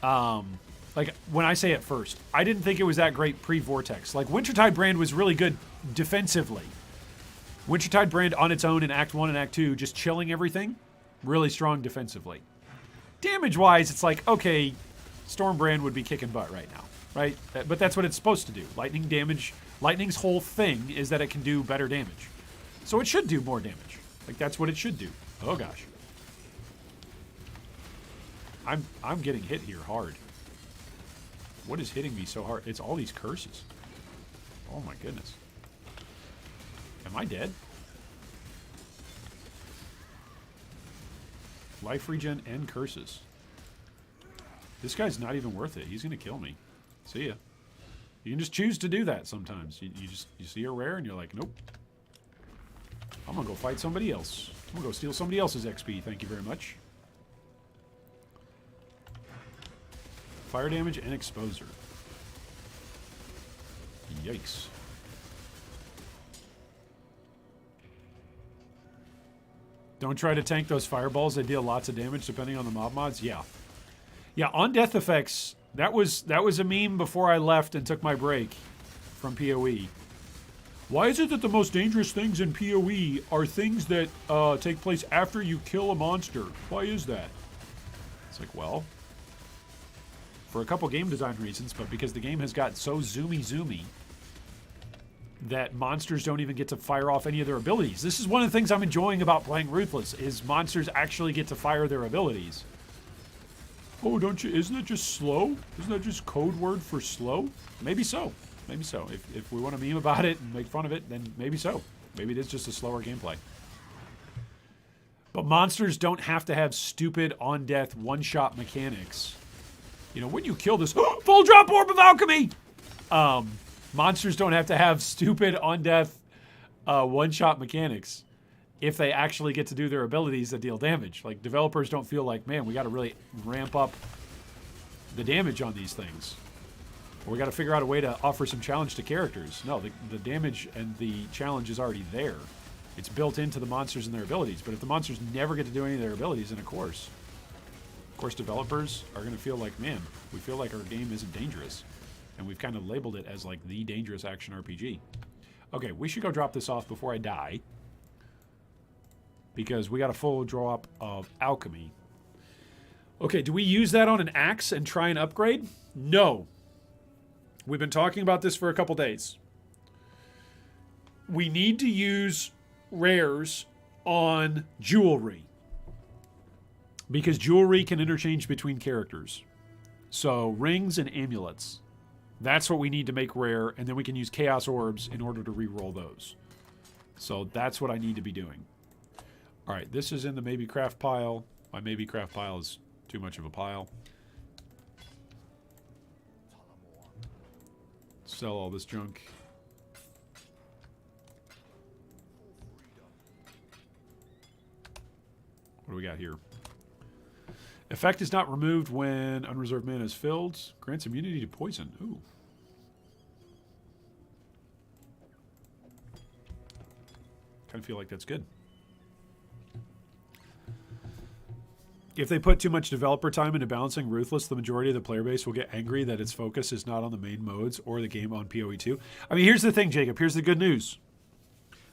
A: like, when I say at first, I didn't think it was that great pre-Vortex. Like, Wintertide Brand was really good defensively. Wintertide Brand on its own in Act 1 and Act 2, just chilling everything, really strong defensively. Damage-wise, it's like, okay, Storm Brand would be kicking butt right now, right? But that's what it's supposed to do. Lightning damage, Lightning's whole thing is that it can do better damage. So it should do more damage. Like, that's what it should do. Oh, gosh. I'm getting hit here hard. What is hitting me so hard? It's all these curses. Oh, my goodness. Am I dead? Life regen and curses. This guy's not even worth it. He's going to kill me. See ya. You can just choose to do that sometimes. You see a rare and you're like, nope. I'm going to go fight somebody else. I'm going to go steal somebody else's XP. Thank you very much. Fire damage and exposure. Yikes. Don't try to tank those fireballs. They deal lots of damage depending on the mob mods. Yeah. Yeah, on death effects, that was a meme before I left and took my break from PoE. Why is it that the most dangerous things in PoE are things that take place after you kill a monster? Why is that? It's like, well, for a couple game design reasons, but because the game has got so zoomy that monsters don't even get to fire off any of their abilities. This is one of the things I'm enjoying about playing Ruthless, is monsters actually get to fire their abilities. Oh, don't you? Isn't that just slow? Isn't that just code word for slow? Maybe so. Maybe so. If we want to meme about it and make fun of it, then maybe so. Maybe it is just a slower gameplay. But monsters don't have to have stupid on-death one-shot mechanics. You know, when you kill this... Full drop Orb of Alchemy! Monsters don't have to have stupid on-death one-shot mechanics if they actually get to do their abilities that deal damage. Like, developers don't feel like, man, we got to really ramp up the damage on these things. Or we got to figure out a way to offer some challenge to characters. No, the damage and the challenge is already there. It's built into the monsters and their abilities. But if the monsters never get to do any of their abilities, then of course, developers are going to feel like, man, we feel like our game isn't dangerous. And we've kind of labeled it as like the dangerous action RPG. Okay, we should go drop this off before I die. Because we got a full drop of alchemy. Okay, do we use that on an axe and try and upgrade? No. We've been talking about this for a couple days. We need to use rares on jewelry. Because jewelry can interchange between characters. So, rings and amulets. That's what we need to make rare, and then we can use Chaos Orbs in order to re-roll those. So, that's what I need to be doing. Alright, this is in the maybe craft pile. My maybe craft pile is too much of a pile. Sell all this junk. What do we got here? Effect is not removed when unreserved mana is filled. Grants immunity to poison. Ooh. Kind of feel like that's good. If they put too much developer time into balancing Ruthless, the majority of the player base will get angry that its focus is not on the main modes or the game on PoE 2. I mean, here's the thing, Jacob. Here's the good news.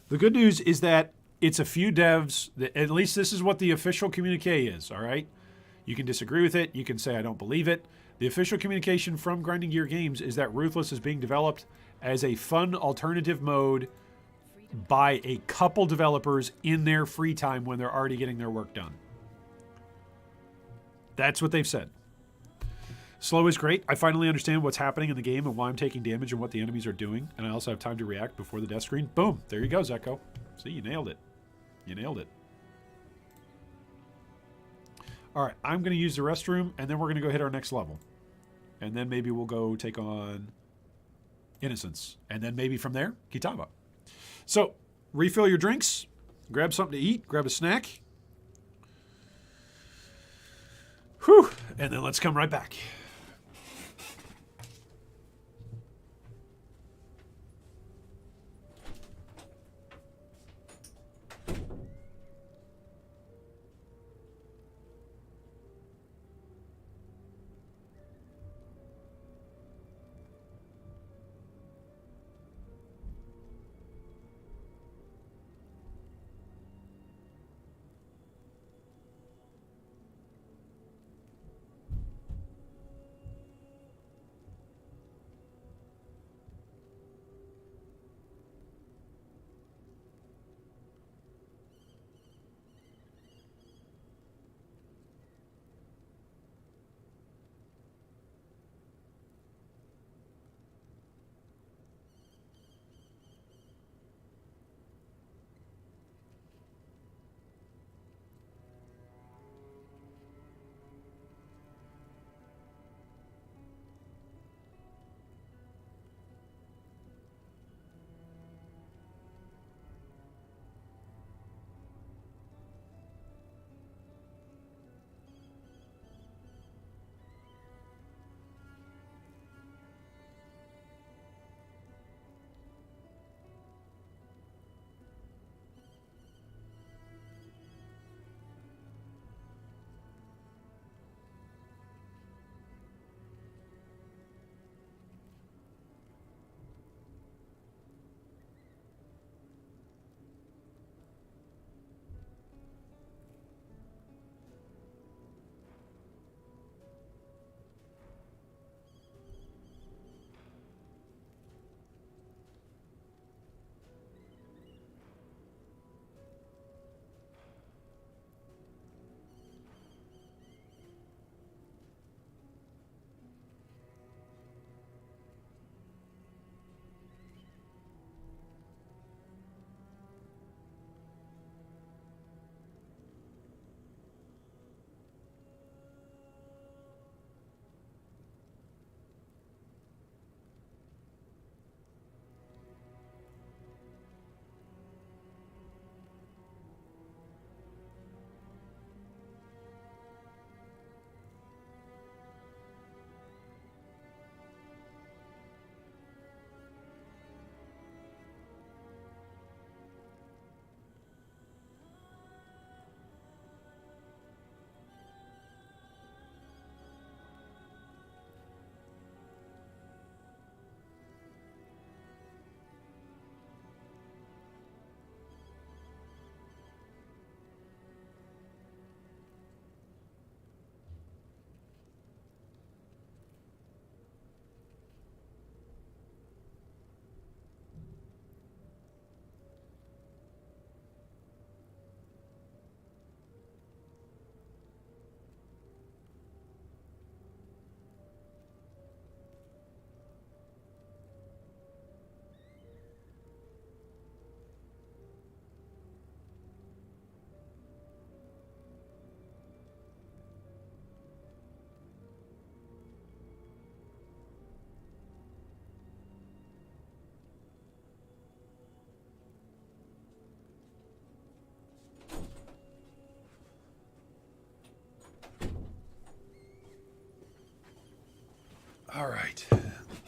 A: The good news is that it's a few devs, that, at least this is what the official communique is, all right? You can disagree with it. You can say, I don't believe it. The official communication from Grinding Gear Games is that Ruthless is being developed as a fun alternative mode by a couple developers in their free time when they're already getting their work done. That's what they've said. Slow is great. I finally understand what's happening in the game and why I'm taking damage and what the enemies are doing. And I also have time to react before the death screen. Boom. There you go, Zeko. See, you nailed it. You nailed it. All right. I'm going to use the restroom, and then we're going to go hit our next level. And then maybe we'll go take on Innocence. And then maybe from there, Kitava. So, refill your drinks. Grab something to eat. Grab a snack. Whew. And then let's come right back.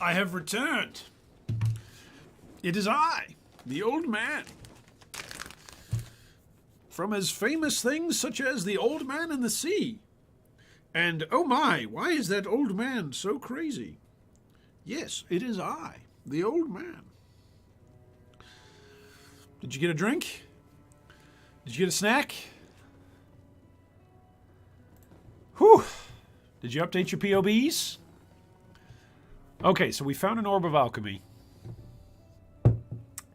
A: I have returned. It is I, the old man. From as famous things such as the old man in the sea. And, oh my, why is that old man so crazy? Yes, it is I, the old man. Did you get a drink? Did you get a snack? Whew. Did you update your POBs? Okay, so we found an Orb of Alchemy.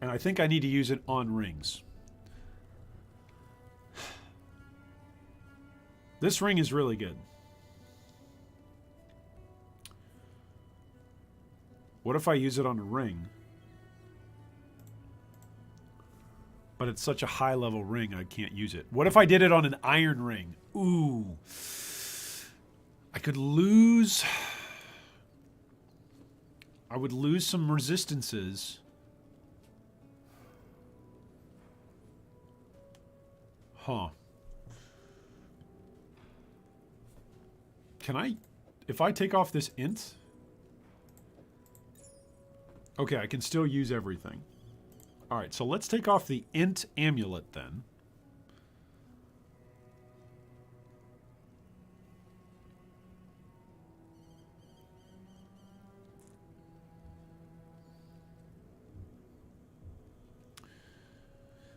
A: And I think I need to use it on rings. This ring is really good. What if I use it on a ring? But it's such a high level ring I can't use it. What if I did it on an iron ring? Ooh. I could lose... I would lose some resistances. Huh. Can I... If I take off this int... Okay, I can still use everything. Alright, so let's take off the int amulet then.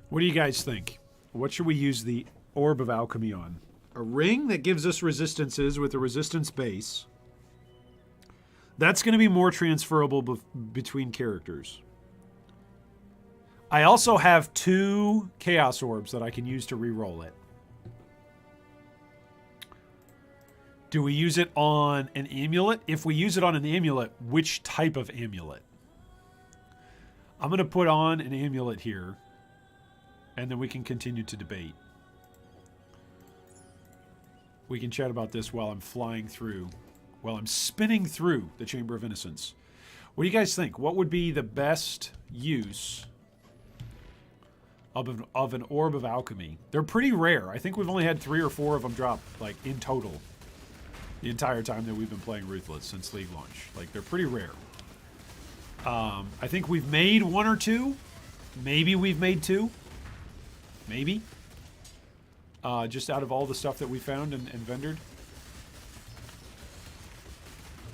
A: What do you guys think? What should we use the Orb of Alchemy on? A ring that gives us resistances with a resistance base. That's going to be more transferable between characters. I also have 2 Chaos Orbs that I can use to reroll it. Do we use it on an amulet? If we use it on an amulet, which type of amulet? I'm going to put on an amulet here, and then we can continue to debate. We can chat about this while I'm flying through, while I'm spinning through the Chamber of Innocence. What do you guys think? What would be the best use of an Orb of Alchemy? They're pretty rare. I think we've only had 3 or 4 of them drop, like, in total, the entire time that we've been playing Ruthless since League launch. Like, they're pretty rare. I think we've made 1 or 2. Maybe we've made 2. Maybe. Just out of all the stuff that we found and vendored.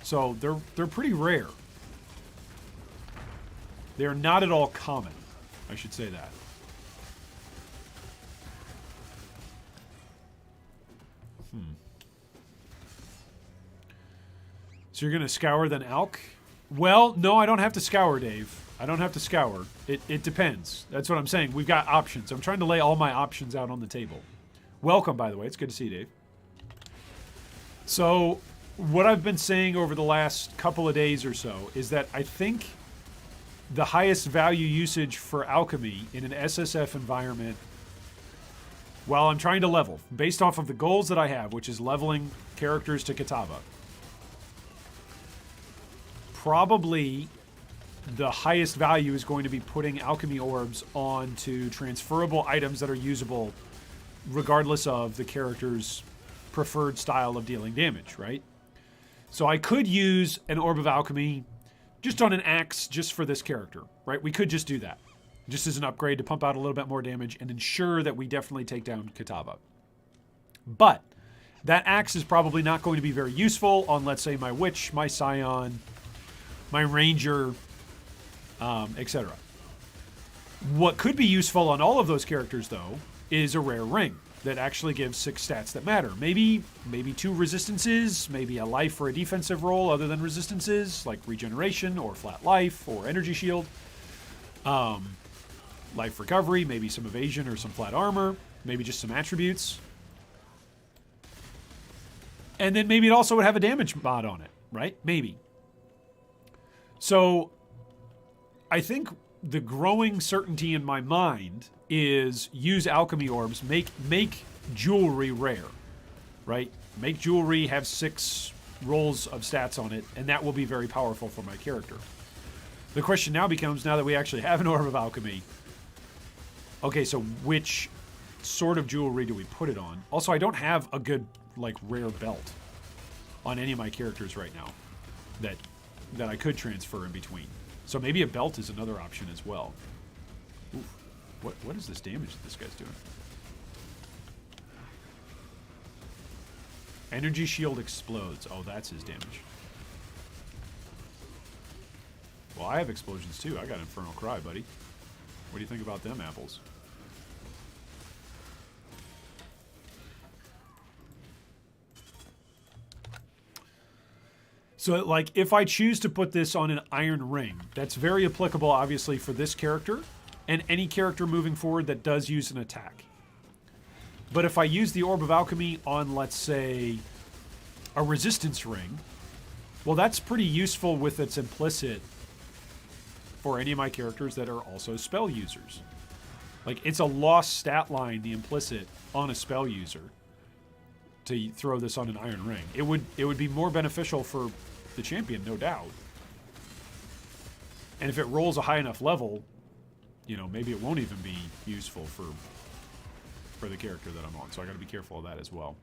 A: So they're pretty rare. They're not at all common. I should say that. So you're going to scour then Alk? Well, no, I don't have to scour, Dave. I don't have to scour. It depends. That's what I'm saying. We've got options. I'm trying to lay all my options out on the table. Welcome, by the way. It's good to see you, Dave. So what I've been saying over the last couple of days or so is that I think the highest value usage for alchemy in an SSF environment, while I'm trying to level, based off of the goals that I have, which is leveling characters to Kitava, probably the highest value is going to be putting alchemy orbs onto transferable items that are usable regardless of the character's preferred style of dealing damage, right? So I could use an Orb of Alchemy just on an axe just for this character, right? We could just do that. Just as an upgrade to pump out a little bit more damage and ensure that we definitely take down Kitava. But that axe is probably not going to be very useful on, let's say, my Witch, my Scion, my Ranger, etc. What could be useful on all of those characters, though, is a rare ring that actually gives 6 stats that matter. Maybe 2 resistances, maybe a life for a defensive role other than resistances, like regeneration or flat life or energy shield. Life recovery, maybe some evasion or some flat armor, maybe just some attributes. And then maybe it also would have a damage mod on it, right? Maybe. So I think the growing certainty in my mind is use alchemy orbs, make jewelry rare, right? Make jewelry have 6 rolls of stats on it, and that will be very powerful for my character. The question now becomes, now that we actually have an Orb of Alchemy, okay, so which sort of jewelry do we put it on? Also, I don't have a good, like, rare belt on any of my characters right now that that I could transfer in between. So maybe a belt is another option as well. Oof. What is this damage that this guy's doing? Energy shield explodes. Oh, that's his damage. Well, I have explosions too. I got Infernal Cry, buddy. What do you think about them apples? So, like, if I choose to put this on an Iron Ring, that's very applicable, obviously, for this character and any character moving forward that does use an attack. But if I use the Orb of Alchemy on, let's say, a Resistance Ring, well, that's pretty useful with its implicit for any of my characters that are also spell users. Like, it's a lost stat line, the implicit, on a spell user to throw this on an Iron Ring. It would be more beneficial for the champion, no doubt. And if it rolls a high enough level, you know, maybe it won't even be useful for the character that I'm on. So I got to be careful of that as well.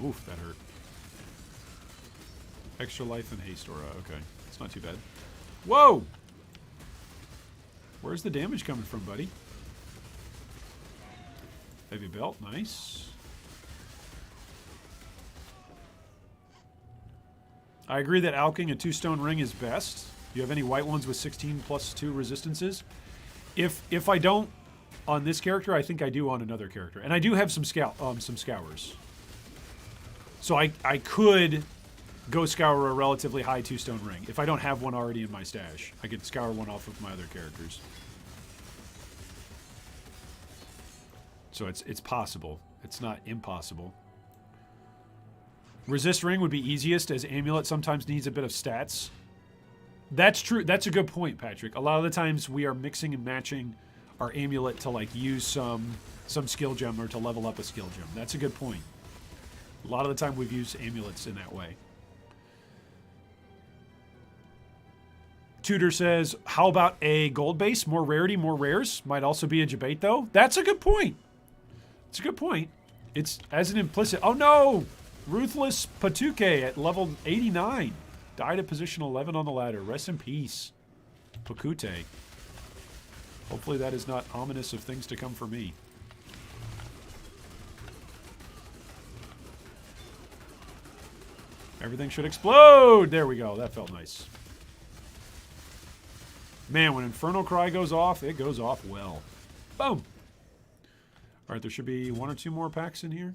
A: Oof, that hurt. Extra life and haste aura. Okay, it's not too bad. Whoa! Where's the damage coming from, buddy? Heavy belt, nice. I agree that alching a 2-stone ring is best. Do you have any white ones with 16 plus 2 resistances? If I don't on this character, I think I do on another character. And I do have some scours. So I could go scour a relatively high 2-stone ring. If I don't have one already in my stash, I could scour one off of my other characters. So it's possible. It's not impossible. Resist ring would be easiest, as amulet sometimes needs a bit of stats. That's true. That's a good point, Patrick. A lot of the times we are mixing and matching our amulet to like use some skill gem or to level up a skill gem. That's a good point. A lot of the time we've used amulets in that way. Tudor says, how about a gold base? More rarity, more rares. Might also be a debate, though. That's a good point. It's a good point. It's as an implicit. Oh, no! Ruthless Patuke at level 89. Died at position 11 on the ladder. Rest in peace. Pakute. Hopefully that is not ominous of things to come for me. Everything should explode! There we go. That felt nice. Man, when Infernal Cry goes off, it goes off well. Boom! Alright, there should be 1 or 2 more packs in here.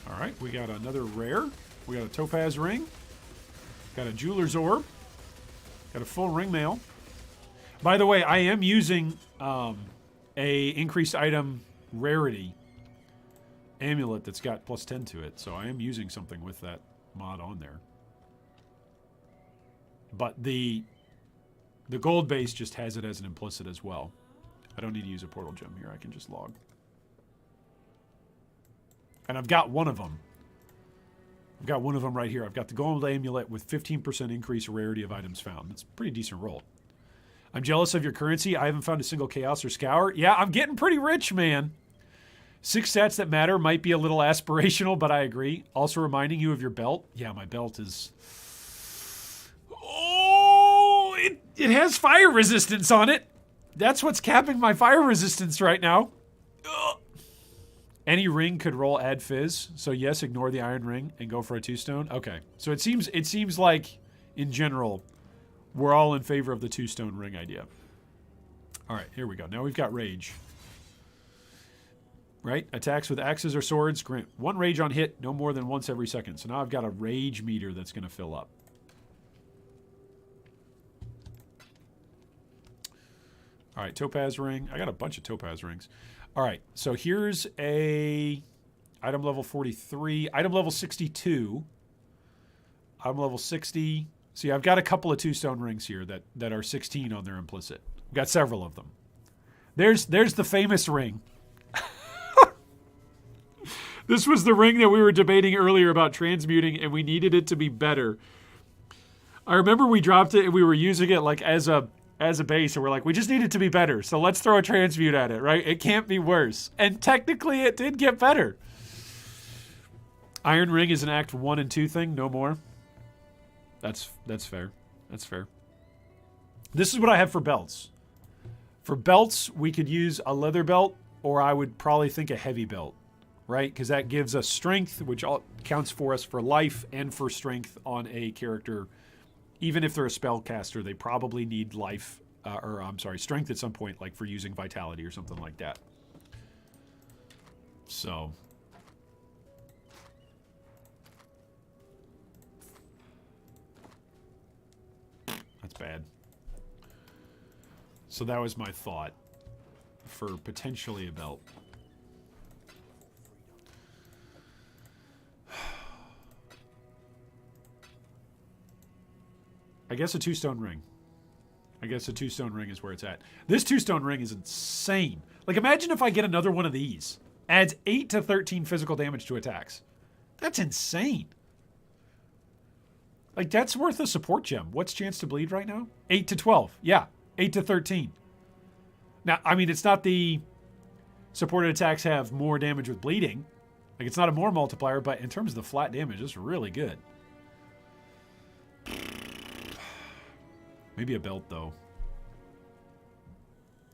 A: Alright, we got another rare. We got a Topaz Ring. Got a Jeweler's Orb. Got a full ring mail. By the way, I am using a increased item rarity amulet that's got plus 10 to it, so I am using something with that mod on there. But the gold base just has it as an implicit as well. I don't need to use a portal gem here. I can just log. And I've got one of them. I've got one of them right here. I've got the gold amulet with 15% increased rarity of items found. That's a pretty decent roll. I'm jealous of your currency. I haven't found a single chaos or scour. Yeah, I'm getting pretty rich, man. 6 stats that matter might be a little aspirational, but I agree. Also reminding you of your belt. Yeah, my belt is... Oh, it has fire resistance on it. That's what's capping my fire resistance right now. Ugh. Any ring could roll add fizz. So yes, ignore the iron ring and go for a 2-stone. Okay. So it seems like, in general, we're all in favor of the 2-stone ring idea. All right, here we go. Now we've got rage. Right? Attacks with axes or swords grant 1 rage on hit, no more than once every second. So now I've got a rage meter that's going to fill up. All right, topaz ring. I got a bunch of topaz rings. All right, so here's a item level 43, item level 62, item level 60. See, I've got a couple of 2-stone rings here that are 16 on their implicit. I've got several of them. There's the famous ring. This was the ring that we were debating earlier about transmuting, and we needed it to be better. I remember we dropped it and we were using it like as a base, and we're like, we just need it to be better, so let's throw a transmute at it, right? It can't be worse. And technically it did get better. Iron Ring is an Act 1 and 2 thing, no more. That's fair. That's fair. This is what I have for belts. For belts, we could use a leather belt, or I would probably think a heavy belt, right? Because that gives us strength, which counts for us for life and for strength on a character. Even if they're a spellcaster, they probably need life, strength at some point, like for using vitality or something like that. So. That's bad. So that was my thought for potentially a belt. I guess a 2-stone ring. I guess a 2-stone ring is where it's at. This 2-stone ring is insane. Like, imagine if I get another one of these. Adds 8 to 13 physical damage to attacks. That's insane. Like, that's worth a support gem. What's chance to bleed right now? 8 to 12. Yeah, 8 to 13. Now, I mean, it's not the supported attacks have more damage with bleeding. Like, it's not a more multiplier, but in terms of the flat damage, it's really good. Maybe a belt, though.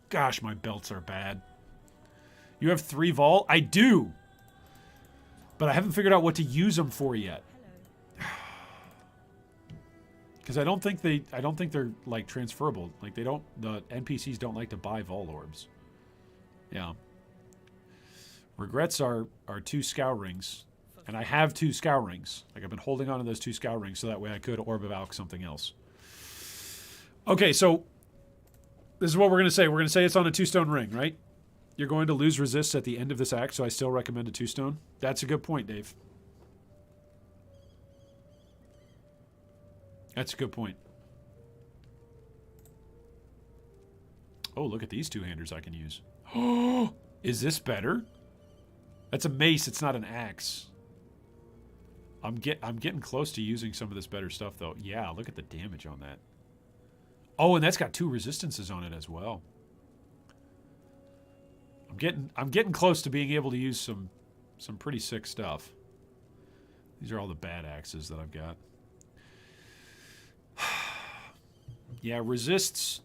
A: Gosh, my belts are bad. You have 3 Vol? I do! But I haven't figured out what to use them for yet. Because I don't think they're, like, transferable. Like, the NPCs don't like to buy Vol Orbs. Yeah. Regrets are 2 Scow Rings. And I have 2 Scow Rings. Like, I've been holding on to those 2 Scow Rings so that way I could Orb of Alch something else. Okay, so this is what we're going to say. We're going to say it's on a 2-stone ring, right? You're going to lose resists at the end of this act, so I still recommend a 2-stone. That's a good point, Dave. That's a good point. Oh, look at these 2-handers I can use. Oh, is this better? That's a mace. It's not an axe. I'm getting close to using some of this better stuff, though. Yeah, look at the damage on that. Oh, and that's got 2 resistances on it as well. I'm getting close to being able to use some pretty sick stuff. These are all the bad axes that I've got. Yeah, resists.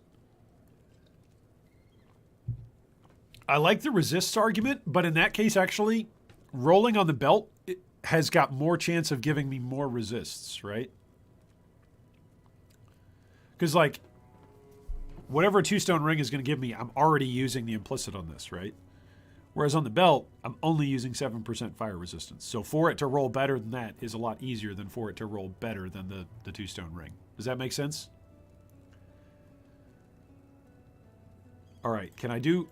A: I like the resists argument, but in that case, actually, rolling on the belt has got more chance of giving me more resists, right? Because, like, whatever a 2-stone ring is going to give me, I'm already using the implicit on this, right? Whereas on the belt, I'm only using 7% fire resistance. So for it to roll better than that is a lot easier than for it to roll better than the 2-stone ring. Does that make sense? All right, can I do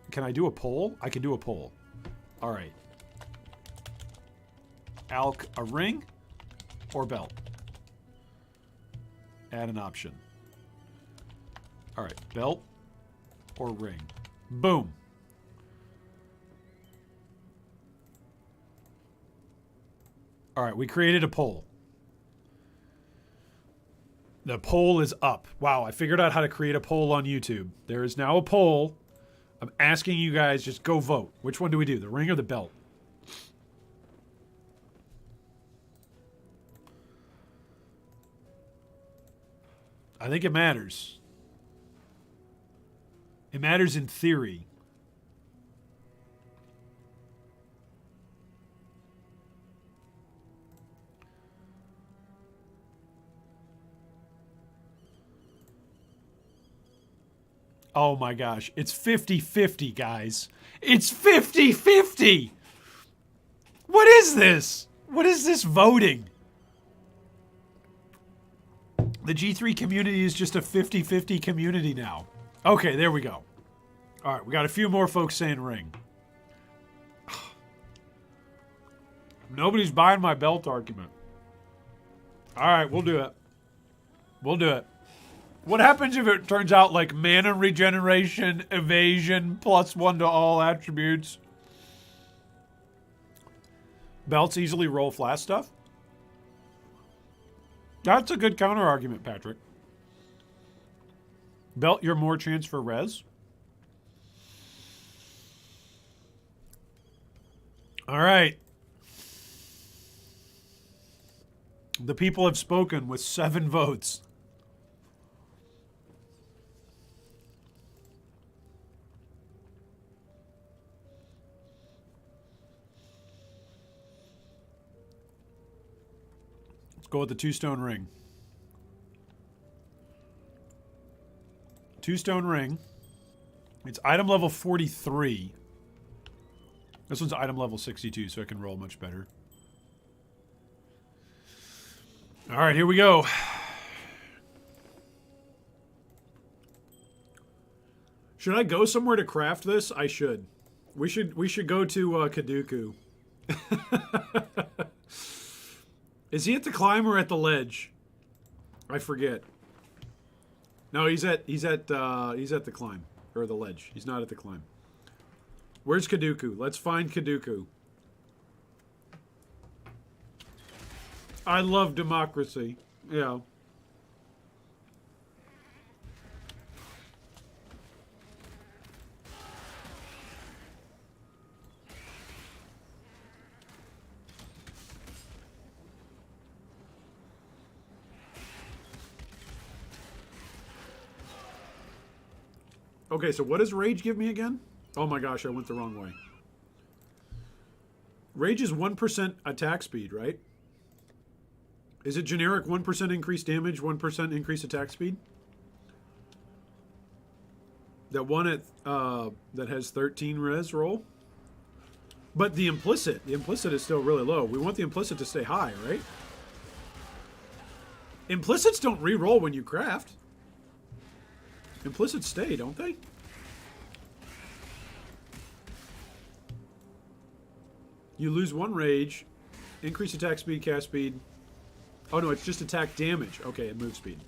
A: a poll? I can do a poll. All right. Alch, a ring or belt? Add an option. All right, belt or ring? Boom. All right, we created a poll. The poll is up. Wow, I figured out how to create a poll on YouTube. There is now a poll. I'm asking you guys, just go vote. Which one do we do, the ring or the belt? I think it matters. It matters in theory. Oh my gosh. It's 50-50, guys. It's 50-50! What is this? What is this voting? The G3 community is just a 50-50 community now. Okay, there we go. All right, we got a few more folks saying ring. Nobody's buying my belt argument. All right, we'll do it. We'll do it. What happens if it turns out like mana regeneration, evasion, +1 to all attributes? Belts easily roll flash stuff? That's a good counter argument, Patrick. Belt, you're more chance for res. All right. The people have spoken with 7 votes. Let's go with the 2-stone ring. 2-stone ring. It's item level 43. This one's item level 62, so I can roll much better. All right, here we go. Should I go somewhere to craft this? I should. We should go to Kaduku. Is he at the climb or at the ledge? I forget. No, he's at the climb or the ledge. He's not at the climb. Where's Kaduku? Let's find Kaduku. I love democracy. Yeah. Okay, so what does rage give me again? Oh my gosh, I went the wrong way. Rage is 1% attack speed, right? Is it generic 1% increased damage, 1% increased attack speed? That one at that has 13 res roll? But the implicit is still really low. We want the implicit to stay high, right? Implicits don't re-roll when you craft. Implicits stay, don't they? You lose 1 rage, increase attack speed, cast speed. Oh no, it's just attack damage. Okay, and move speed.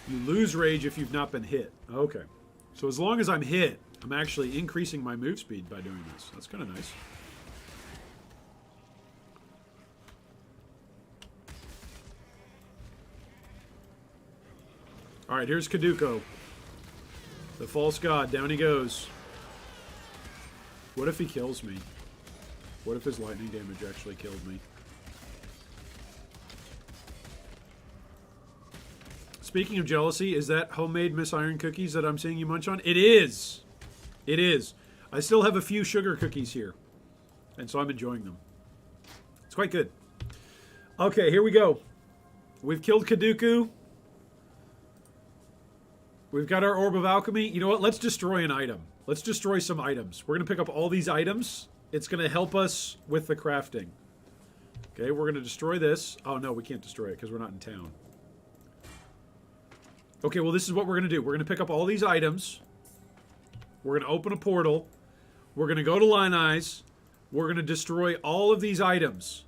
A: You lose rage if you've not been hit. Okay. So as long as I'm hit, I'm actually increasing my move speed by doing this. That's kind of nice. Alright, here's Kaduko. The false god. Down he goes. What if he kills me? What if his lightning damage actually killed me? Speaking of jealousy, is that homemade Miss Iron cookies that I'm seeing you munch on? It is! It is. I still have a few sugar cookies here. And so I'm enjoying them. It's quite good. Okay, here we go. We've killed Kaduku. We've got our Orb of Alchemy. You know what? Let's destroy an item. Let's destroy some items. We're going to pick up all these items. It's going to help us with the crafting. Okay, we're going to destroy this. Oh, no, we can't destroy it because we're not in town. Okay, well, this is what we're going to do. We're going to pick up all these items. We're going to open a portal. We're going to go to Line Eyes. We're going to destroy all of these items.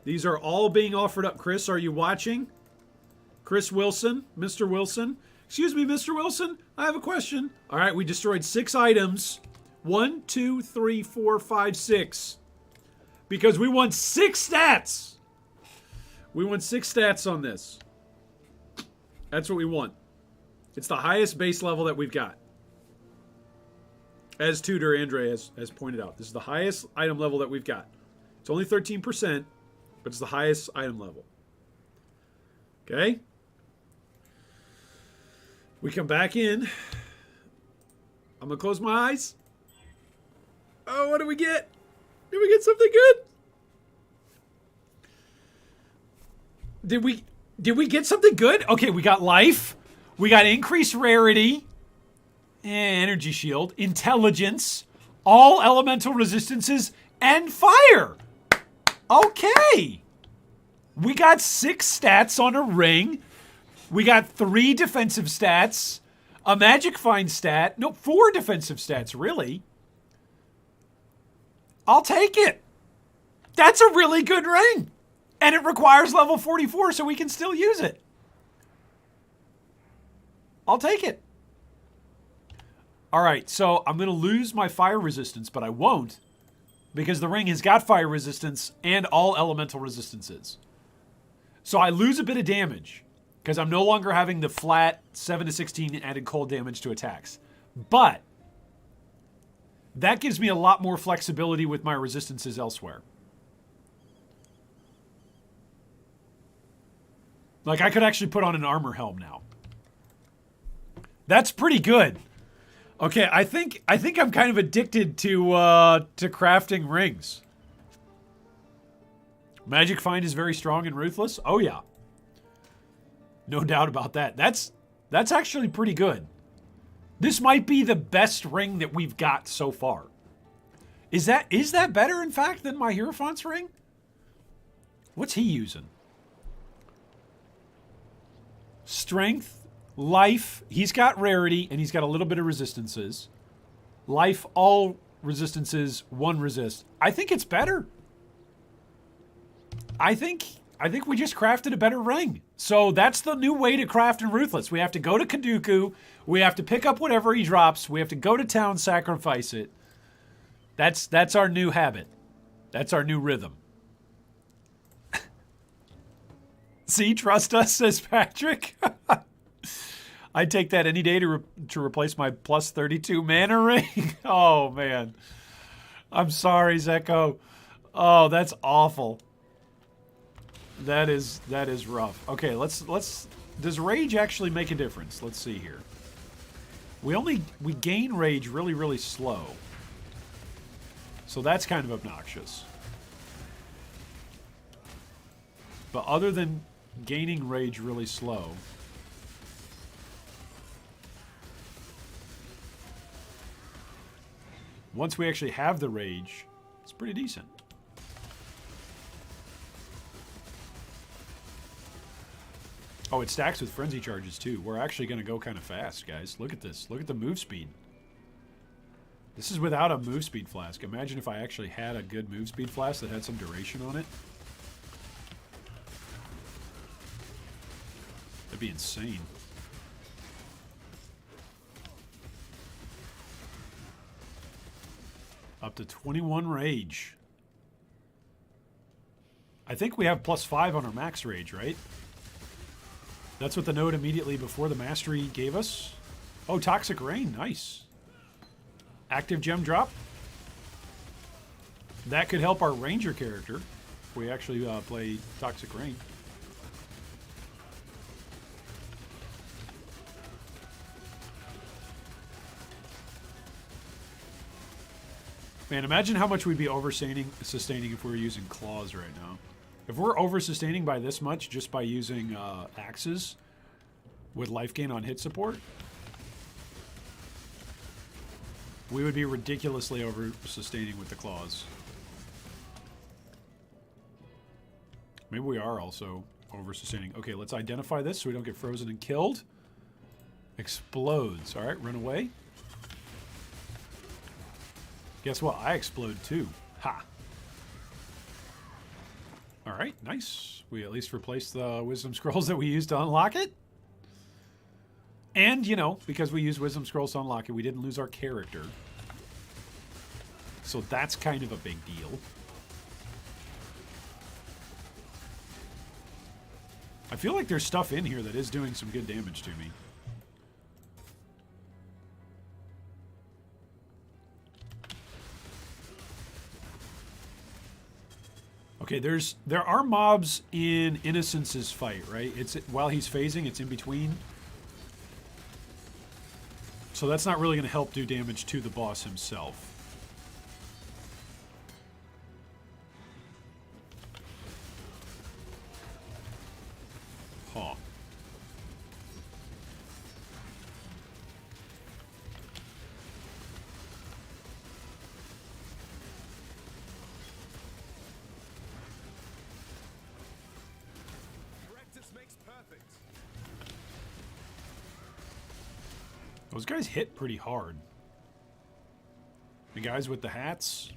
A: These are all being offered up. Chris, are you watching? Chris Wilson, Mr. Wilson. Excuse me, Mr. Wilson, I have a question. All right, we destroyed 6 items. 1, 2, 3, 4, 5, 6. Because we want 6 stats. We want 6 stats on this. That's what we want. It's the highest base level that we've got. As Tutor Andre has pointed out, this is the highest item level that we've got. It's only 13%, but it's the highest item level. Okay? We come back in. I'm going to close my eyes. Oh, what do we get? Did we get something good? Did we get something good? Okay, we got life. We got increased rarity. Energy shield. Intelligence. All elemental resistances. And fire. Okay. We got 6 stats on a ring. We got 3 defensive stats, a magic find stat. No, 4 defensive stats, really. I'll take it. That's a really good ring. And it requires level 44, so we can still use it. I'll take it. All right, so I'm going to lose my fire resistance, but I won't, because the ring has got fire resistance and all elemental resistances. So I lose a bit of damage, because I'm no longer having the flat 7 to 16 added cold damage to attacks. But that gives me a lot more flexibility with my resistances elsewhere. Like, I could actually put on an armor helm now. That's pretty good. Okay, I think I'm kind of addicted to crafting rings. Magic Find is very strong and Ruthless. Oh yeah, no doubt about that. That's actually pretty good. This might be the best ring that we've got so far. Is that better, in fact, than my Hierophant's ring? What's he using? Strength. Life, he's got rarity, and he's got a little bit of resistances. Life, all resistances, 1 resist. I think it's better. I think we just crafted a better ring. So that's the new way to craft in Ruthless. We have to go to Kaduku. We have to pick up whatever he drops. We have to go to town, sacrifice it. That's our new habit. That's our new rhythm. See, trust us, says Patrick. I'd take that any day to replace my plus 32 mana ring. Oh, man. I'm sorry, Zeko. Oh, that's awful. That is rough. Okay, let's does rage actually make a difference? Let's see here. We gain rage really, really slow. So that's kind of obnoxious. But other than gaining rage really slow, once we actually have the rage, it's pretty decent. Oh, it stacks with frenzy charges too. We're actually going to go kind of fast, guys. Look at this. Look at the move speed. This is without a move speed flask. Imagine if I actually had a good move speed flask that had some duration on it. That'd be insane. Up to 21 rage. I think we have +5 on our max rage, right? That's what the node immediately before the mastery gave us. Oh, Toxic Rain. Nice. Active gem drop. That could help our ranger character if we actually play Toxic Rain. Man, imagine how much we'd be sustaining if we were using claws right now. If we're over-sustaining by this much just by using axes with life gain on hit support, we would be ridiculously over-sustaining with the claws. Maybe we are also over-sustaining. Okay, let's identify this so we don't get frozen and killed. Explodes. All right, run away. Guess what? I explode too. Ha! Alright, nice. We at least replaced the Wisdom Scrolls that we used to unlock it. And, you know, because we used Wisdom Scrolls to unlock it, we didn't lose our character. So that's kind of a big deal. I feel like there's stuff in here that is doing some good damage to me. Okay, there are mobs in Innocence's fight, right? It's while he's phasing, it's in between. So that's not really going to help do damage to the boss himself. Huh. Those guys hit pretty hard. The guys with the hats.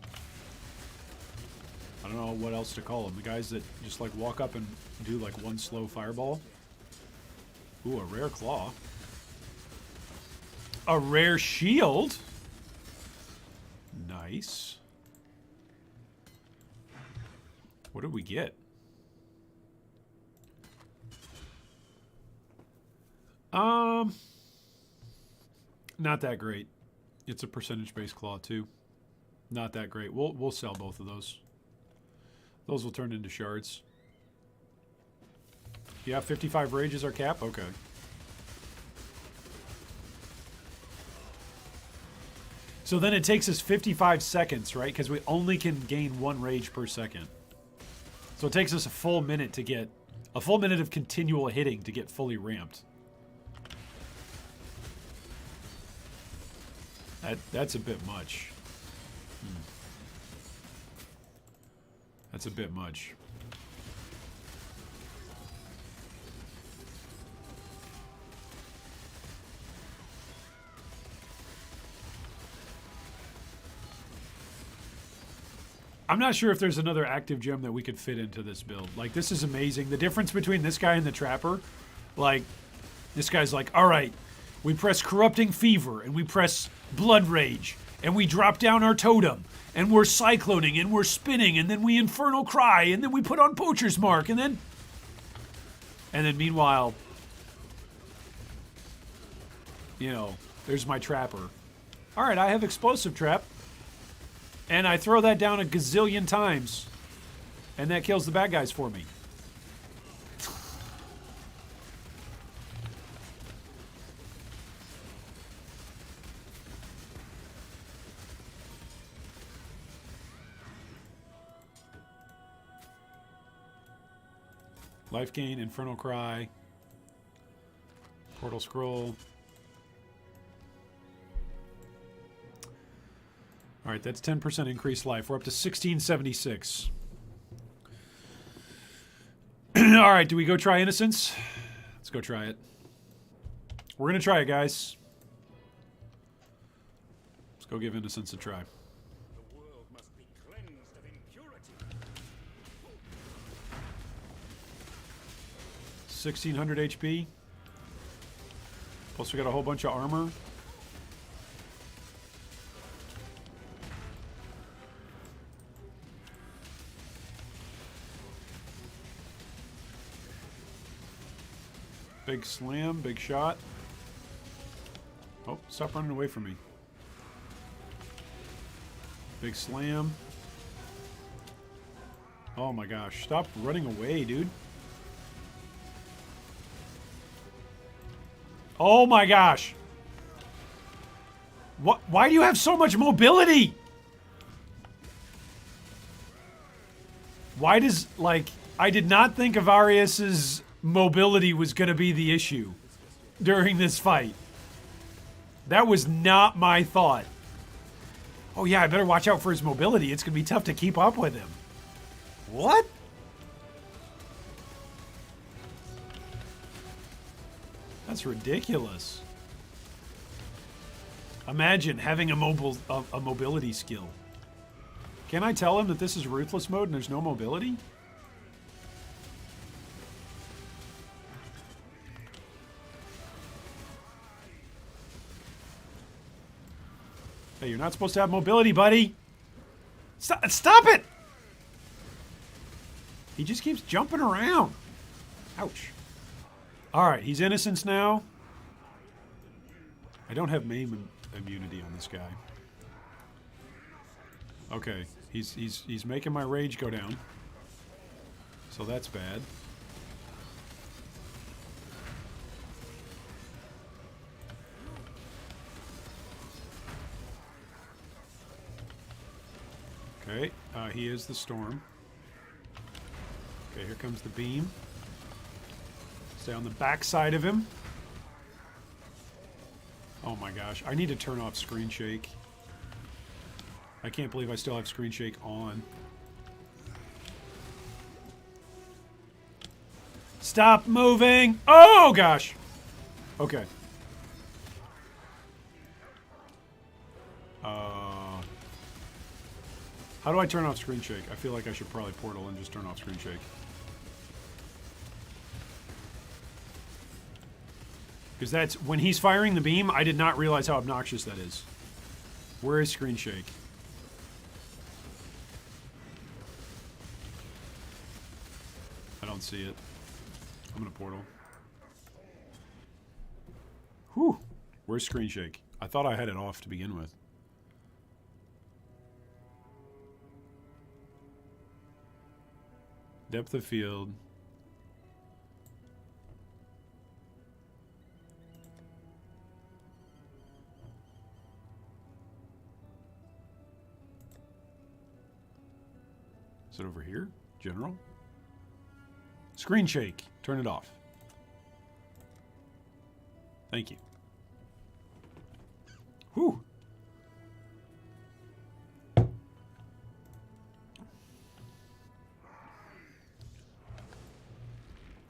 A: I don't know what else to call them. The guys that just like walk up and do like one slow fireball. Ooh, a rare claw. A rare shield. Nice. What did we get? Not that great. It's a percentage-based claw too. Not that great. We'll sell both of those. Those will turn into shards. Yeah, 55 rage is our cap? Okay. So then it takes us 55 seconds, right? Because we only can gain 1 rage per second. So it takes us a full minute to get... a full minute of continual hitting to get fully ramped. That's a bit much. That's a bit much. I'm not sure if there's another active gem that we could fit into this build. Like, this is amazing. The difference between this guy and the Trapper, like, this guy's like, all right, we press Corrupting Fever, and we press Blood Rage, and we drop down our totem, and we're cycloning, and we're spinning, and then we Infernal Cry, and then we put on Poacher's Mark, and then meanwhile, you know, there's my Trapper. All right, I have Explosive Trap, and I throw that down a gazillion times, and that kills the bad guys for me. Life gain, Infernal Cry, Portal Scroll. All right, that's 10% increased life. We're up to 1676. All right, do we go try Innocence? Let's go try it. We're going to try it, guys. Let's go give Innocence a try.
E: The world must be cleansed of impurity.
A: 1600 HP. Plus we got a whole bunch of armor. Big slam, big shot. Oh, stop running away from me. Big slam. Oh my gosh, stop running away, dude. Oh my gosh. What? Why do you have so much mobility? Why does, like, I did not think Avarius's mobility was going to be the issue during this fight. That was not my thought. Oh yeah, I better watch out for his mobility. It's going to be tough to keep up with him. What? That's ridiculous. Imagine having a mobility skill. Can I tell him that this is Ruthless mode and there's no mobility? Hey, you're not supposed to have mobility, buddy. Stop it! He just keeps jumping around. Ouch. Alright, he's Innocence now. I don't have maim immunity on this guy. Okay, he's making my rage go down. So that's bad. Okay, he is the storm. Okay, here comes the beam. Stay on the back side of him. Oh my gosh, I need to turn off screen shake. I can't believe I still have screen shake on. Stop moving! Oh gosh! Okay. How do I turn off screen shake? I feel like I should probably portal and just turn off screen shake. Because that's, when he's firing the beam, I did not realize how obnoxious that is. Where is screen shake? I don't see it. I'm gonna portal. Whew. Where's screen shake? I thought I had it off to begin with. Depth of field. Is it over here? General? Screen shake. Turn it off. Thank you. Whew.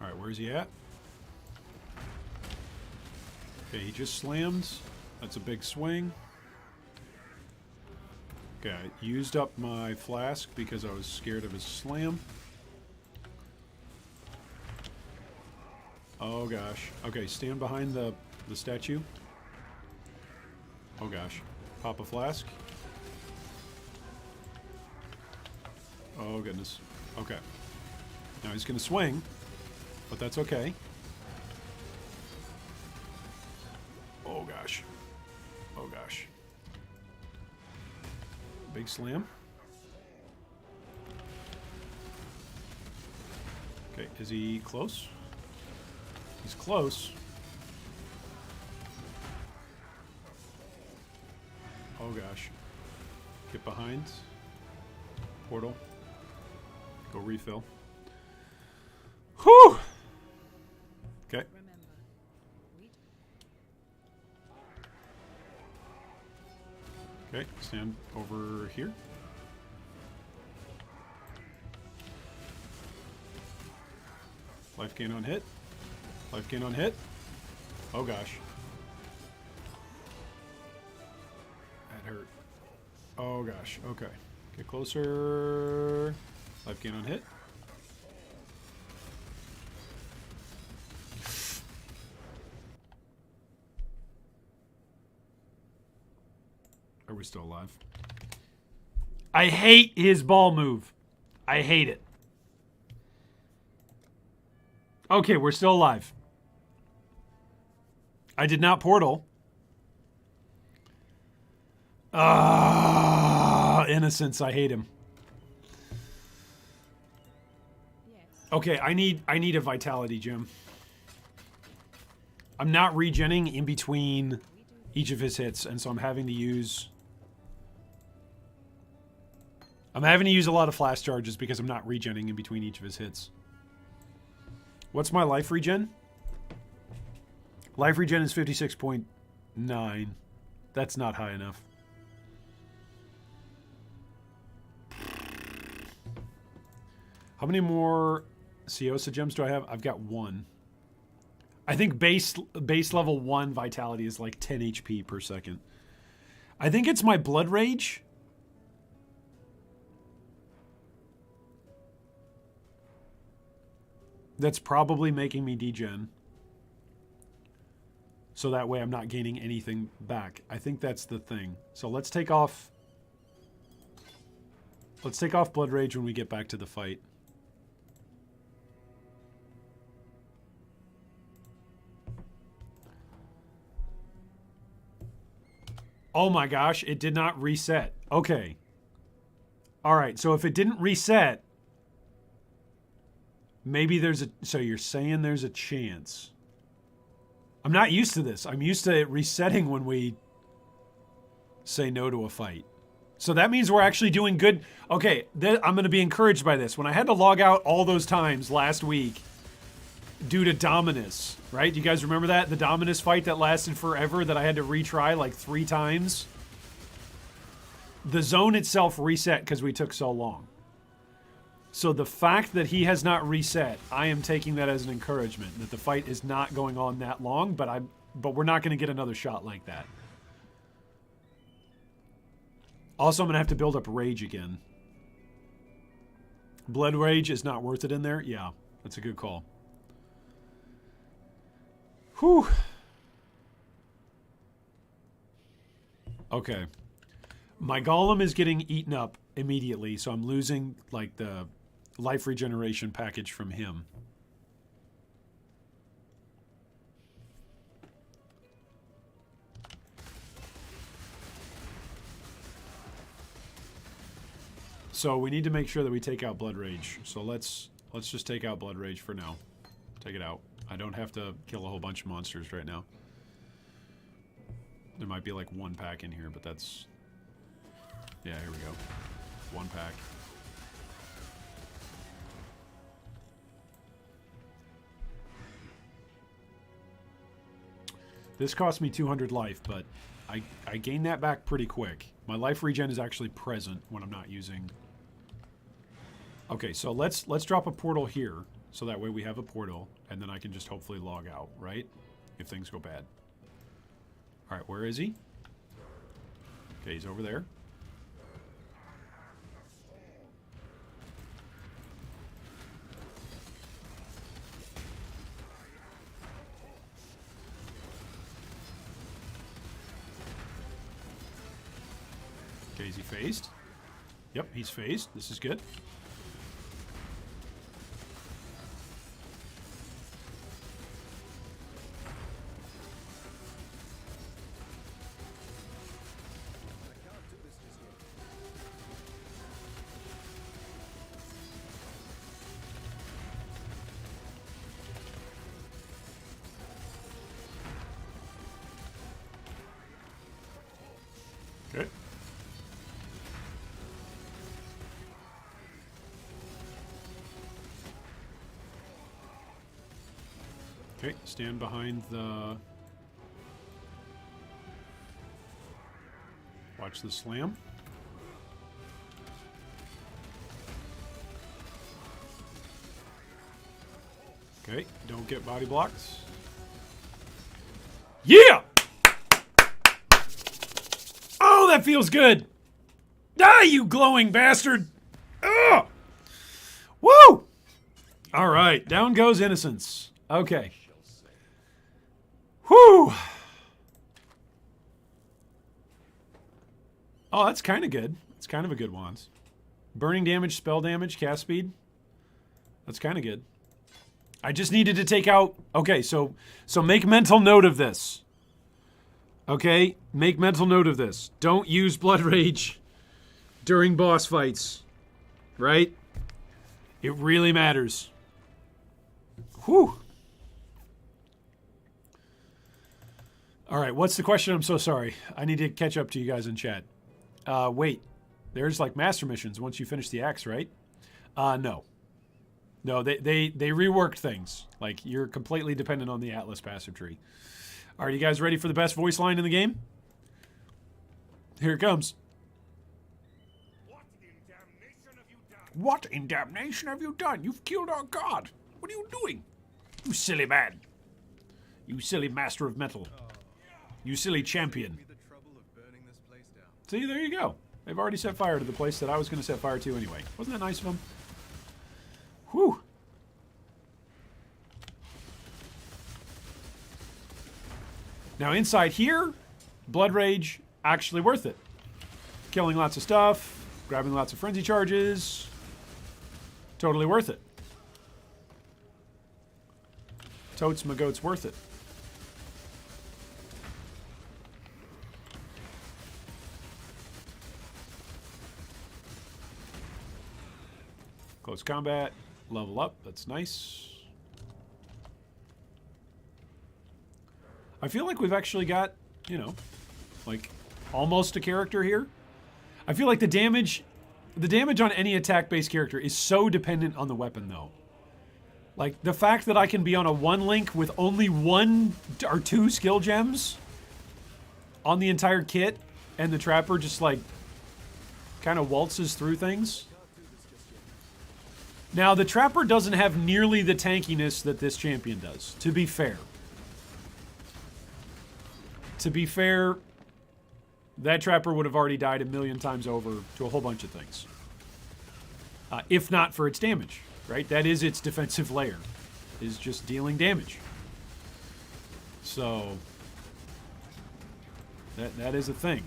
A: Alright, where's he at? Okay, he just slammed. That's a big swing. Okay, I used up my flask because I was scared of his slam. Oh gosh. Okay, stand behind the statue. Oh gosh. Pop a flask. Oh goodness. Okay. Now he's gonna swing, but that's okay. Oh gosh. Oh gosh. Big slam. Okay, is he close? He's close. Oh gosh. Get behind. Portal. Go refill. Whew! Okay.
D: Remember, we
A: Okay, stand over here. Life gain on hit. Life gain on hit. Oh gosh. That hurt. Oh gosh. Okay. Get closer. Life gain on hit. Are we still alive? I hate his ball move. I hate it. Okay, we're still alive. I did not portal. Innocence. I hate him.
D: yes.
A: Okay, I need a vitality gem. I'm not regenning in between each of his hits, and so I'm having to use a lot of flash charges because I'm not regenning in between each of his hits. What's my life regen? Life regen is 56.9. That's not high enough. How many more Ciosa gems do I have? I've got one. I think base level 1 vitality is like 10 HP per second. I think it's my blood rage. That's probably making me degen. So that way I'm not gaining anything back. I think that's the thing. So let's take off blood rage when we get back to the fight. Oh my gosh, it did not reset. Okay. All right, so if it didn't reset, maybe there's a... So you're saying there's a chance. I'm not used to this. I'm used to it resetting when we say no to a fight. So that means we're actually doing good. Okay, I'm going to be encouraged by this. When I had to log out all those times last week due to Dominus, right? Do you guys remember that? The Dominus fight that lasted forever that I had to retry like 3 times? The zone itself reset because we took so long. So the fact that he has not reset, I am taking that as an encouragement that the fight is not going on that long, but we're not going to get another shot like that. Also, I'm going to have to build up rage again. Blood Rage is not worth it in there? Yeah, that's a good call. Whew. Okay. My Golem is getting eaten up immediately, so I'm losing, like, the life regeneration package from him. So we need to make sure that we take out Blood Rage. So let's just take out Blood Rage for now. Take it out. I don't have to kill a whole bunch of monsters right now. There might be like one pack in here, but that's... Yeah, here we go. One pack. This cost me 200 life, but I gained that back pretty quick. My life regen is actually present when I'm not using... Okay, so let's drop a portal here, so that way we have a portal, and then I can just hopefully log out, right? If things go bad. Alright, where is he? Okay, he's over there. Okay, is he phased? Yep, he's phased. This is good. Okay. Okay, stand behind the... Watch the slam. Okay, don't get body blocked. Yeah! Oh, that feels good! Ah, you glowing bastard! Ugh! Woo! All right, down goes Innocence. Okay. Whew! Oh, that's kind of good. It's kind of a good wand. Burning damage, spell damage, cast speed. That's kind of good. I just needed to take out... Okay, so make mental note of this. Okay? Make mental note of this. Don't use Blood Rage during boss fights. Right? It really matters. Whew. Alright, what's the question? I'm so sorry. I need to catch up to you guys in chat. Wait. There's like master missions once you finish the axe, right? No. No, they reworked things. Like, you're completely dependent on the Atlas passive tree. Are you guys ready for the best voice line in the game? Here it comes.
E: What in damnation have you done?
A: What in damnation have you done? You've killed our god. What are you doing? You silly man. You silly master of metal. You silly champion.
B: The trouble of burning this place down.
A: See, there you go. They've already set fire to the place that I was going to set fire to anyway. Wasn't that nice of them? Whew. Now inside here, Blood Rage, actually worth it. Killing lots of stuff, grabbing lots of frenzy charges. Totally worth it. Totes my goats worth it. Close combat, level up, that's nice. I feel like we've actually got, you know, like almost a character here. I feel like the damage on any attack-based character is so dependent on the weapon though. Like the fact that I can be on a one link with only 1 or 2 skill gems on the entire kit and the trapper just like kind of waltzes through things. Now, the Trapper doesn't have nearly the tankiness that this champion does, to be fair. To be fair, that Trapper would have already died a million times over to a whole bunch of things. if not for its damage, right? That is its defensive layer, is just dealing damage. So that is a thing.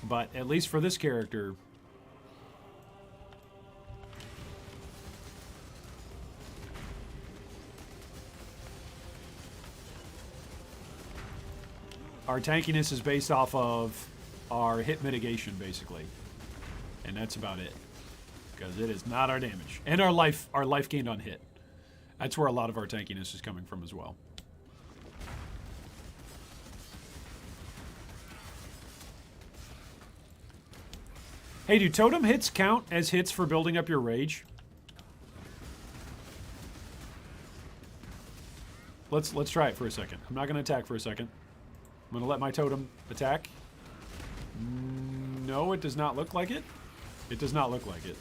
A: But at least for this character, our tankiness is based off of our hit mitigation, basically. And that's about it. Because it is not our damage. And our life gained on hit. That's where a lot of our tankiness is coming from as well. Hey, do totem hits count as hits for building up your rage? Let's try it for a second. I'm not going to attack for a second. I'm going to let my totem attack. No, it does not look like it. It does not look like it.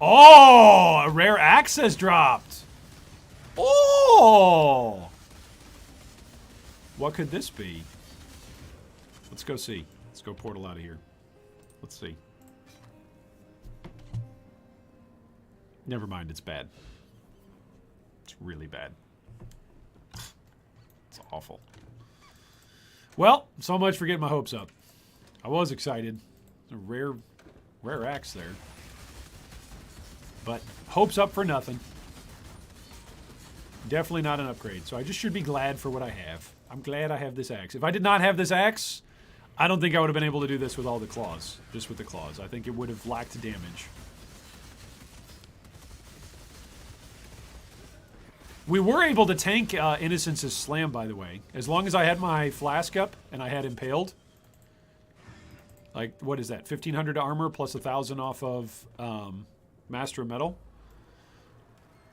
A: Oh, a rare axe has dropped. Oh! What could this be? Let's go see. Let's go portal out of here. Let's see. Never mind, it's bad. It's really bad. It's awful. Well, so much for getting my hopes up. I was excited. A rare axe there. But hopes up for nothing. Definitely not an upgrade. So I just should be glad for what I have. I'm glad I have this axe. If I did not have this axe, I don't think I would have been able to do this with all the claws. Just with the claws. I think it would have lacked damage. We were able to tank Innocence's slam, by the way. As long as I had my flask up and I had impaled. Like, what is that? 1,500 armor plus 1,000 off of Master of Metal.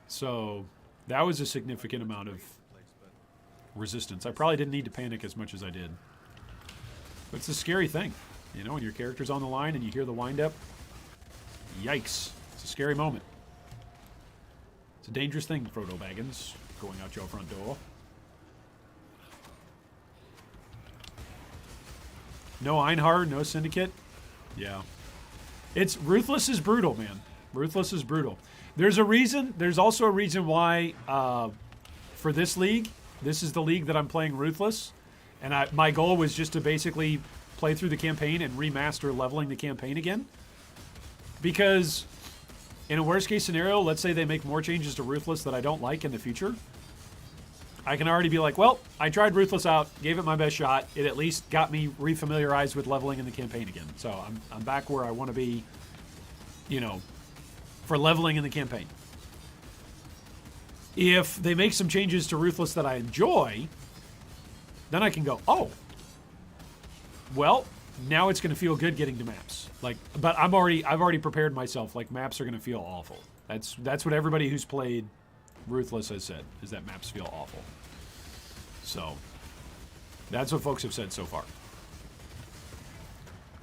A: So that was a significant amount of resistance. I probably didn't need to panic as much as I did. But it's a scary thing. You know, when your character's on the line and you hear the wind-up. Yikes. It's a scary moment. It's a dangerous thing, Frodo Baggins, going out your front door. No Einhard, no Syndicate. Yeah. It's Ruthless is brutal, man. Ruthless is brutal. There's a reason. There's also a reason why for this league, this is the league that I'm playing Ruthless. And my goal was just to basically play through the campaign and remaster leveling the campaign again. Because in a worst case scenario, let's say they make more changes to Ruthless that I don't like in the future. I can already be like, well, I tried Ruthless out, gave it my best shot. It at least got me refamiliarized with leveling in the campaign again. So I'm back where I want to be, you know, for leveling in the campaign. If they make some changes to Ruthless that I enjoy, then I can go, oh, well, now it's going to feel good getting to maps. Like, but I've already prepared myself. Like, maps are going to feel awful. That's what everybody who's played Ruthless has said, is that maps feel awful. So that's what folks have said so far.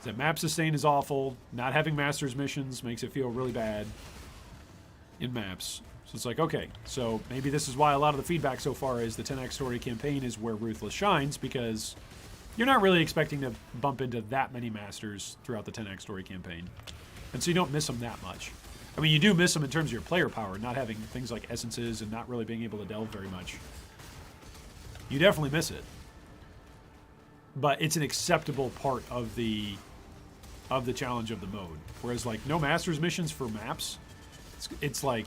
A: That map sustain is awful. Not having Masters missions makes it feel really bad in maps. So it's like, okay, so maybe this is why a lot of the feedback so far is the 10x story campaign is where Ruthless shines, because you're not really expecting to bump into that many Masters throughout the 10x story campaign. And so you don't miss them that much. I mean, you do miss them in terms of your player power, not having things like essences and not really being able to delve very much. You definitely miss it. But it's an acceptable part of the challenge of the mode. Whereas, like, no Masters missions for maps, it's like,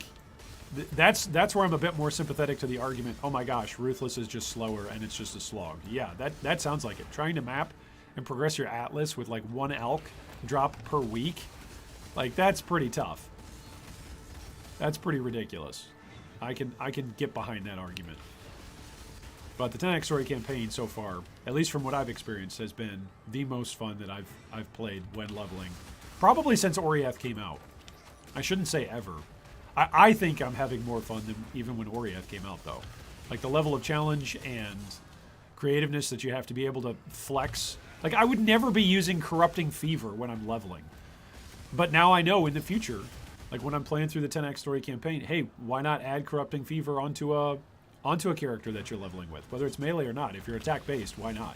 A: that's where I'm a bit more sympathetic to the argument, oh my gosh, Ruthless is just slower and it's just a slog. Yeah, that sounds like it. Trying to map and progress your Atlas with like one elk drop per week, like, that's pretty tough. That's pretty ridiculous. I can get behind that argument. But the 10x story campaign so far, at least from what I've experienced, has been the most fun that I've played when leveling. Probably since Oriath came out. I shouldn't say ever. I think I'm having more fun than even when Oriath came out, though. Like, the level of challenge and creativeness that you have to be able to flex. Like, I would never be using Corrupting Fever when I'm leveling. But now I know in the future, like when I'm playing through the 10x story campaign, hey, why not add Corrupting Fever onto a character that you're leveling with, whether it's melee or not. If you're attack-based, why not?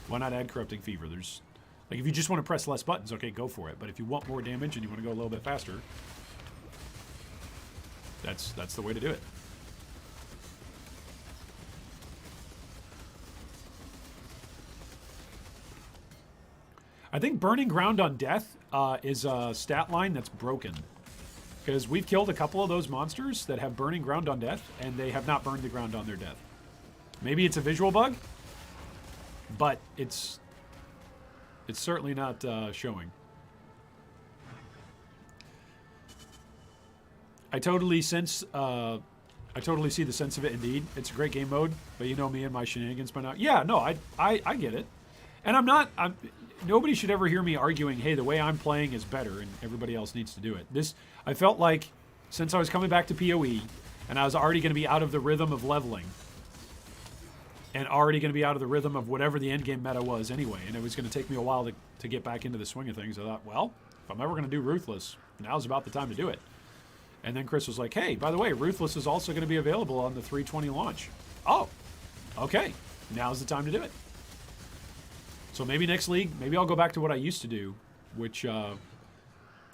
A: Why not add Corrupting Fever? There's, like, if you just want to press less buttons, okay, go for it. But if you want more damage and you want to go a little bit faster, that's the way to do it. I think Burning Ground on Death is a stat line that's broken. Because we've killed a couple of those monsters that have Burning Ground on Death, and they have not burned the ground on their death. Maybe it's a visual bug, but it's certainly not showing. I totally see the sense of it. Indeed, it's a great game mode, but you know me and my shenanigans by now. Yeah, no, I get it, and nobody should ever hear me arguing, hey, the way I'm playing is better and everybody else needs to do it. I felt like since I was coming back to PoE and I was already going to be out of the rhythm of leveling and already going to be out of the rhythm of whatever the endgame meta was anyway, and it was going to take me a while to get back into the swing of things, I thought, well, if I'm ever going to do Ruthless, now's about the time to do it. And then Chris was like, hey, by the way, Ruthless is also going to be available on the 320 launch. Oh, okay. Now's the time to do it. So maybe next league, maybe I'll go back to what I used to do, which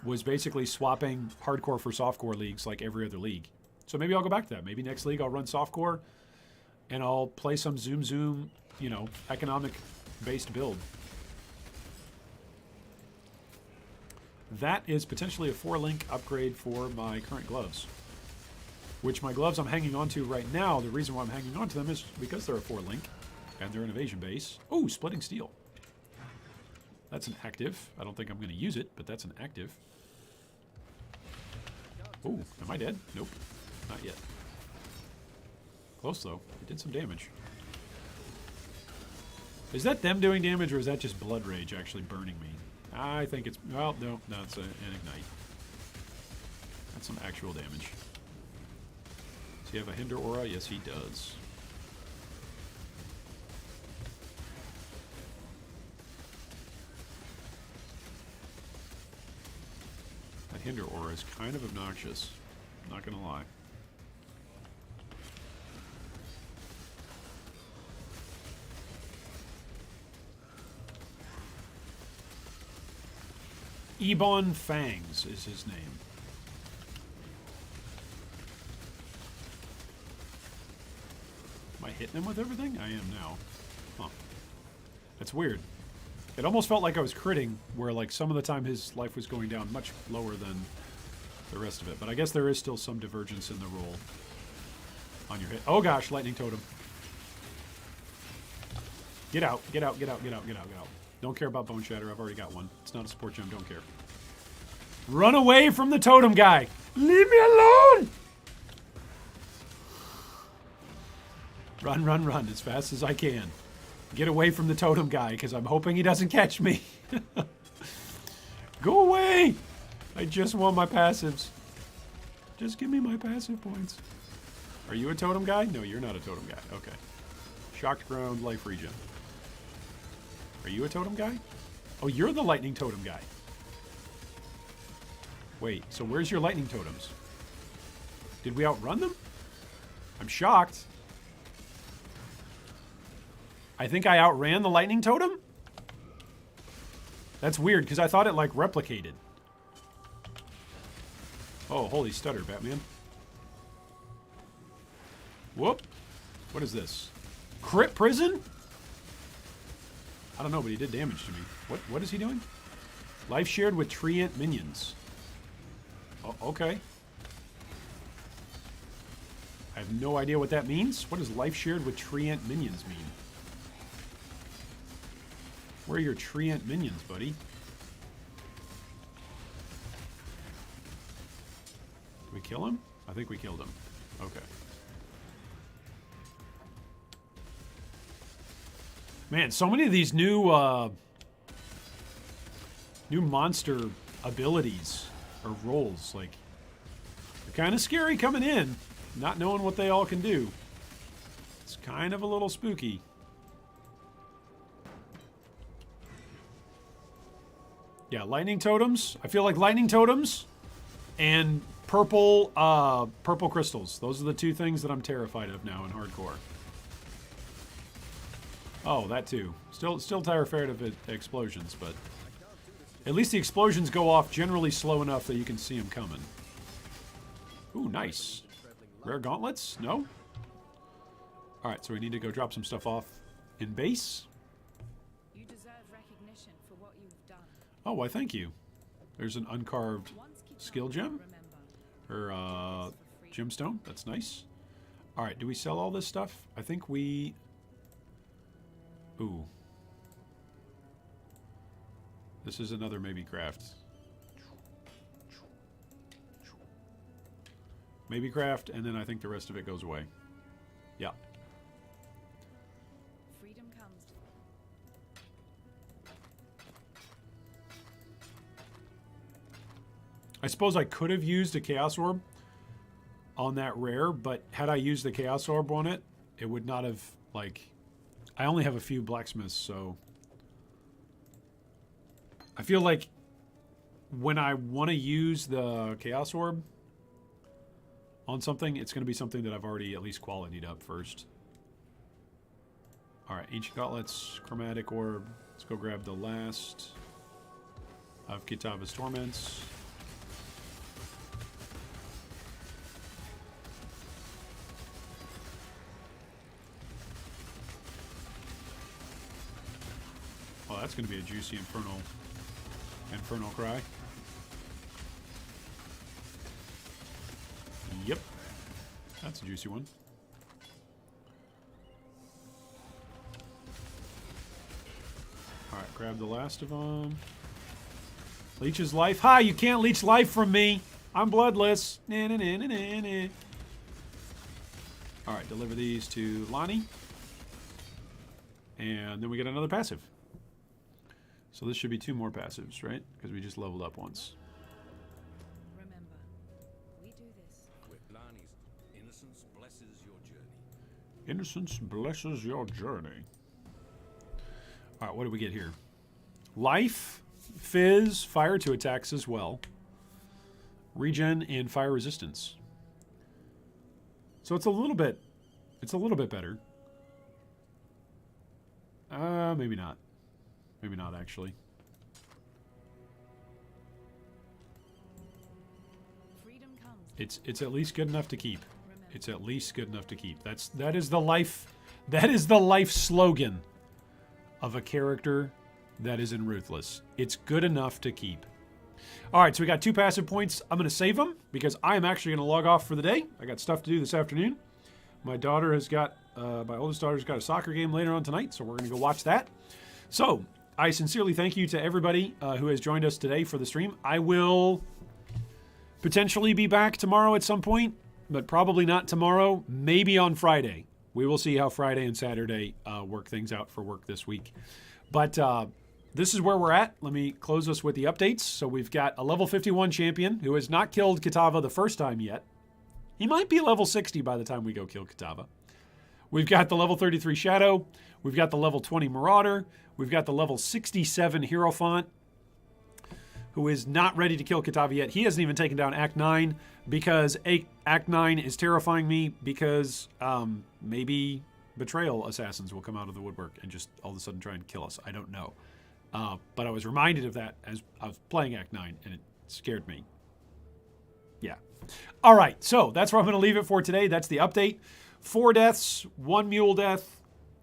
A: was basically swapping hardcore for softcore leagues like every other league. So maybe I'll go back to that. Maybe next league I'll run softcore and I'll play some zoom, you know, economic-based build. That is potentially a 4-link upgrade for my current gloves, which my gloves I'm hanging on to right now, the reason why I'm hanging on to them is because they're a 4-link and they're an evasion base. Oh, Splitting Steel. That's an active. I don't think I'm going to use it, but that's an active. Oh, am I dead? Nope, not yet. Close, though. It did some damage. Is that them doing damage, or is that just Blood Rage actually burning me? I think it's... Well, no, it's an Ignite. That's some actual damage. Does he have a Hinder Aura? Yes, he does. That Hinder Aura is kind of obnoxious. Not gonna lie. Ebon Fangs is his name. Am I hitting him with everything? I am now. Huh. That's weird. It almost felt like I was critting, where like some of the time his life was going down much lower than the rest of it. But I guess there is still some divergence in the roll on your hit. Oh gosh, Lightning Totem. Get out, get out, get out, get out, get out, get out. Don't care about Bone Shatter. I've already got one. It's not a support gem. Don't care. Run away from the totem guy. Leave me alone. Run, run, run as fast as I can. Get away from the totem guy because I'm hoping he doesn't catch me. Go away. I just want my passives. Just give me my passive points. Are you a totem guy? No, you're not a totem guy. Okay. Shocked ground, life regen. Are you a totem guy? Oh, you're the lightning totem guy. Wait, so where's your lightning totems? Did we outrun them? I'm shocked. I think I outran the lightning totem? That's weird, because I thought it, like, replicated. Oh, holy stutter, Batman. Whoop. What is this? Crit prison? I don't know, but he did damage to me. What is he doing? Life shared with treant minions. Oh, okay. I have no idea what that means. What does life shared with treant minions mean? Where are your treant minions, buddy? Did we kill him? I think we killed him. Okay. Man, so many of these new monster abilities or roles, like, they're kind of scary coming in, not knowing what they all can do. It's kind of a little spooky. Yeah, lightning totems. I feel like lightning totems and purple crystals. Those are the two things that I'm terrified of now in hardcore. Oh, that too. Still terrified of explosions, but at least the explosions go off generally slow enough that you can see them coming. Ooh, nice. Rare gauntlets? No? Alright, so we need to go drop some stuff off in base.
D: You deserve recognition for what you've done.
A: Oh, why thank you. There's an uncarved
D: Once Kitana,
A: skill gem.
D: remember,
A: Or, gemstone. That's nice. Alright, do we sell all this stuff? I think we... Ooh. This is another maybe craft. Maybe craft, and then I think the rest of it goes away. Yeah.
D: freedom comes.
A: I suppose I could have used a Chaos Orb on that rare, but had I used the Chaos Orb on it, it would not have, like... I only have a few blacksmiths, so... I feel like when I want to use the Chaos Orb on something, it's going to be something that I've already at least qualityed up first. Alright, Ancient Gauntlets, Chromatic Orb. Let's go grab the last of Kitava's Torments. Oh, that's going to be a juicy Infernal Cry. Yep. That's a juicy one. Alright, grab the last of them. Leech's life. Hi, you can't leech life from me. I'm bloodless. Nah, nah, nah, nah, nah, nah. Alright, deliver these to Lonnie. And then we get another passive. So this should be 2 more passives, right? Because we just leveled up once.
D: Remember, we do this.
E: Quitlani's innocence blesses your journey.
A: Innocence blesses your journey. Alright, what do we get here? Life, Fizz, Fire 2 attacks as well. Regen and Fire Resistance. So it's a little bit better. Maybe not. Maybe not, actually.
D: Freedom comes.
A: It's at least good enough to keep.
D: Remember.
A: It's at least good enough to keep. That is the life slogan of a character that is in Ruthless. It's good enough to keep. All right, so we got 2 passive points. I'm going to save them because I am actually going to log off for the day. I got stuff to do this afternoon. My daughter has got, my oldest daughter's got a soccer game later on tonight, so we're going to go watch that. So, I sincerely thank you to everybody who has joined us today for the stream. I will potentially be back tomorrow at some point, but probably not tomorrow. Maybe on Friday. We will see how Friday and Saturday work things out for work this week. But this is where we're at. Let me close us with the updates. So we've got a level 51 champion who has not killed Kitava the first time yet. He might be level 60 by the time we go kill Kitava. We've got the level 33 Shadow. We've got the level 20 Marauder. We've got the level 67 Hierophant, who is not ready to kill Kitava yet. He hasn't even taken down Act 9 because Act 9 is terrifying me because maybe Betrayal Assassins will come out of the woodwork and just all of a sudden try and kill us. I don't know. But I was reminded of that as I was playing Act 9, and it scared me. Yeah. All right, so that's where I'm going to leave it for today. That's the update. 4 deaths, 1 mule death,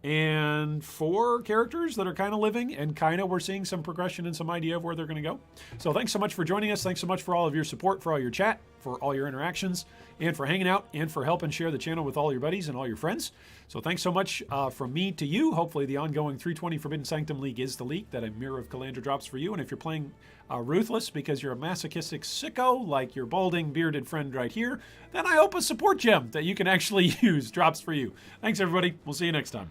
A: and 4 characters that are kind of living, and kind of we're seeing some progression and some idea of where they're going to go. So thanks so much for joining us. Thanks so much for all of your support, for all your chat, for all your interactions, and for hanging out, and for helping share the channel with all your buddies and all your friends. So thanks so much from me to you. Hopefully the ongoing 320 Forbidden Sanctum League is the league that a Mirror of Calandra drops for you. And if you're playing Ruthless because you're a masochistic sicko like your balding, bearded friend right here, then I hope a support gem that you can actually use drops for you. Thanks, everybody. We'll see you next time.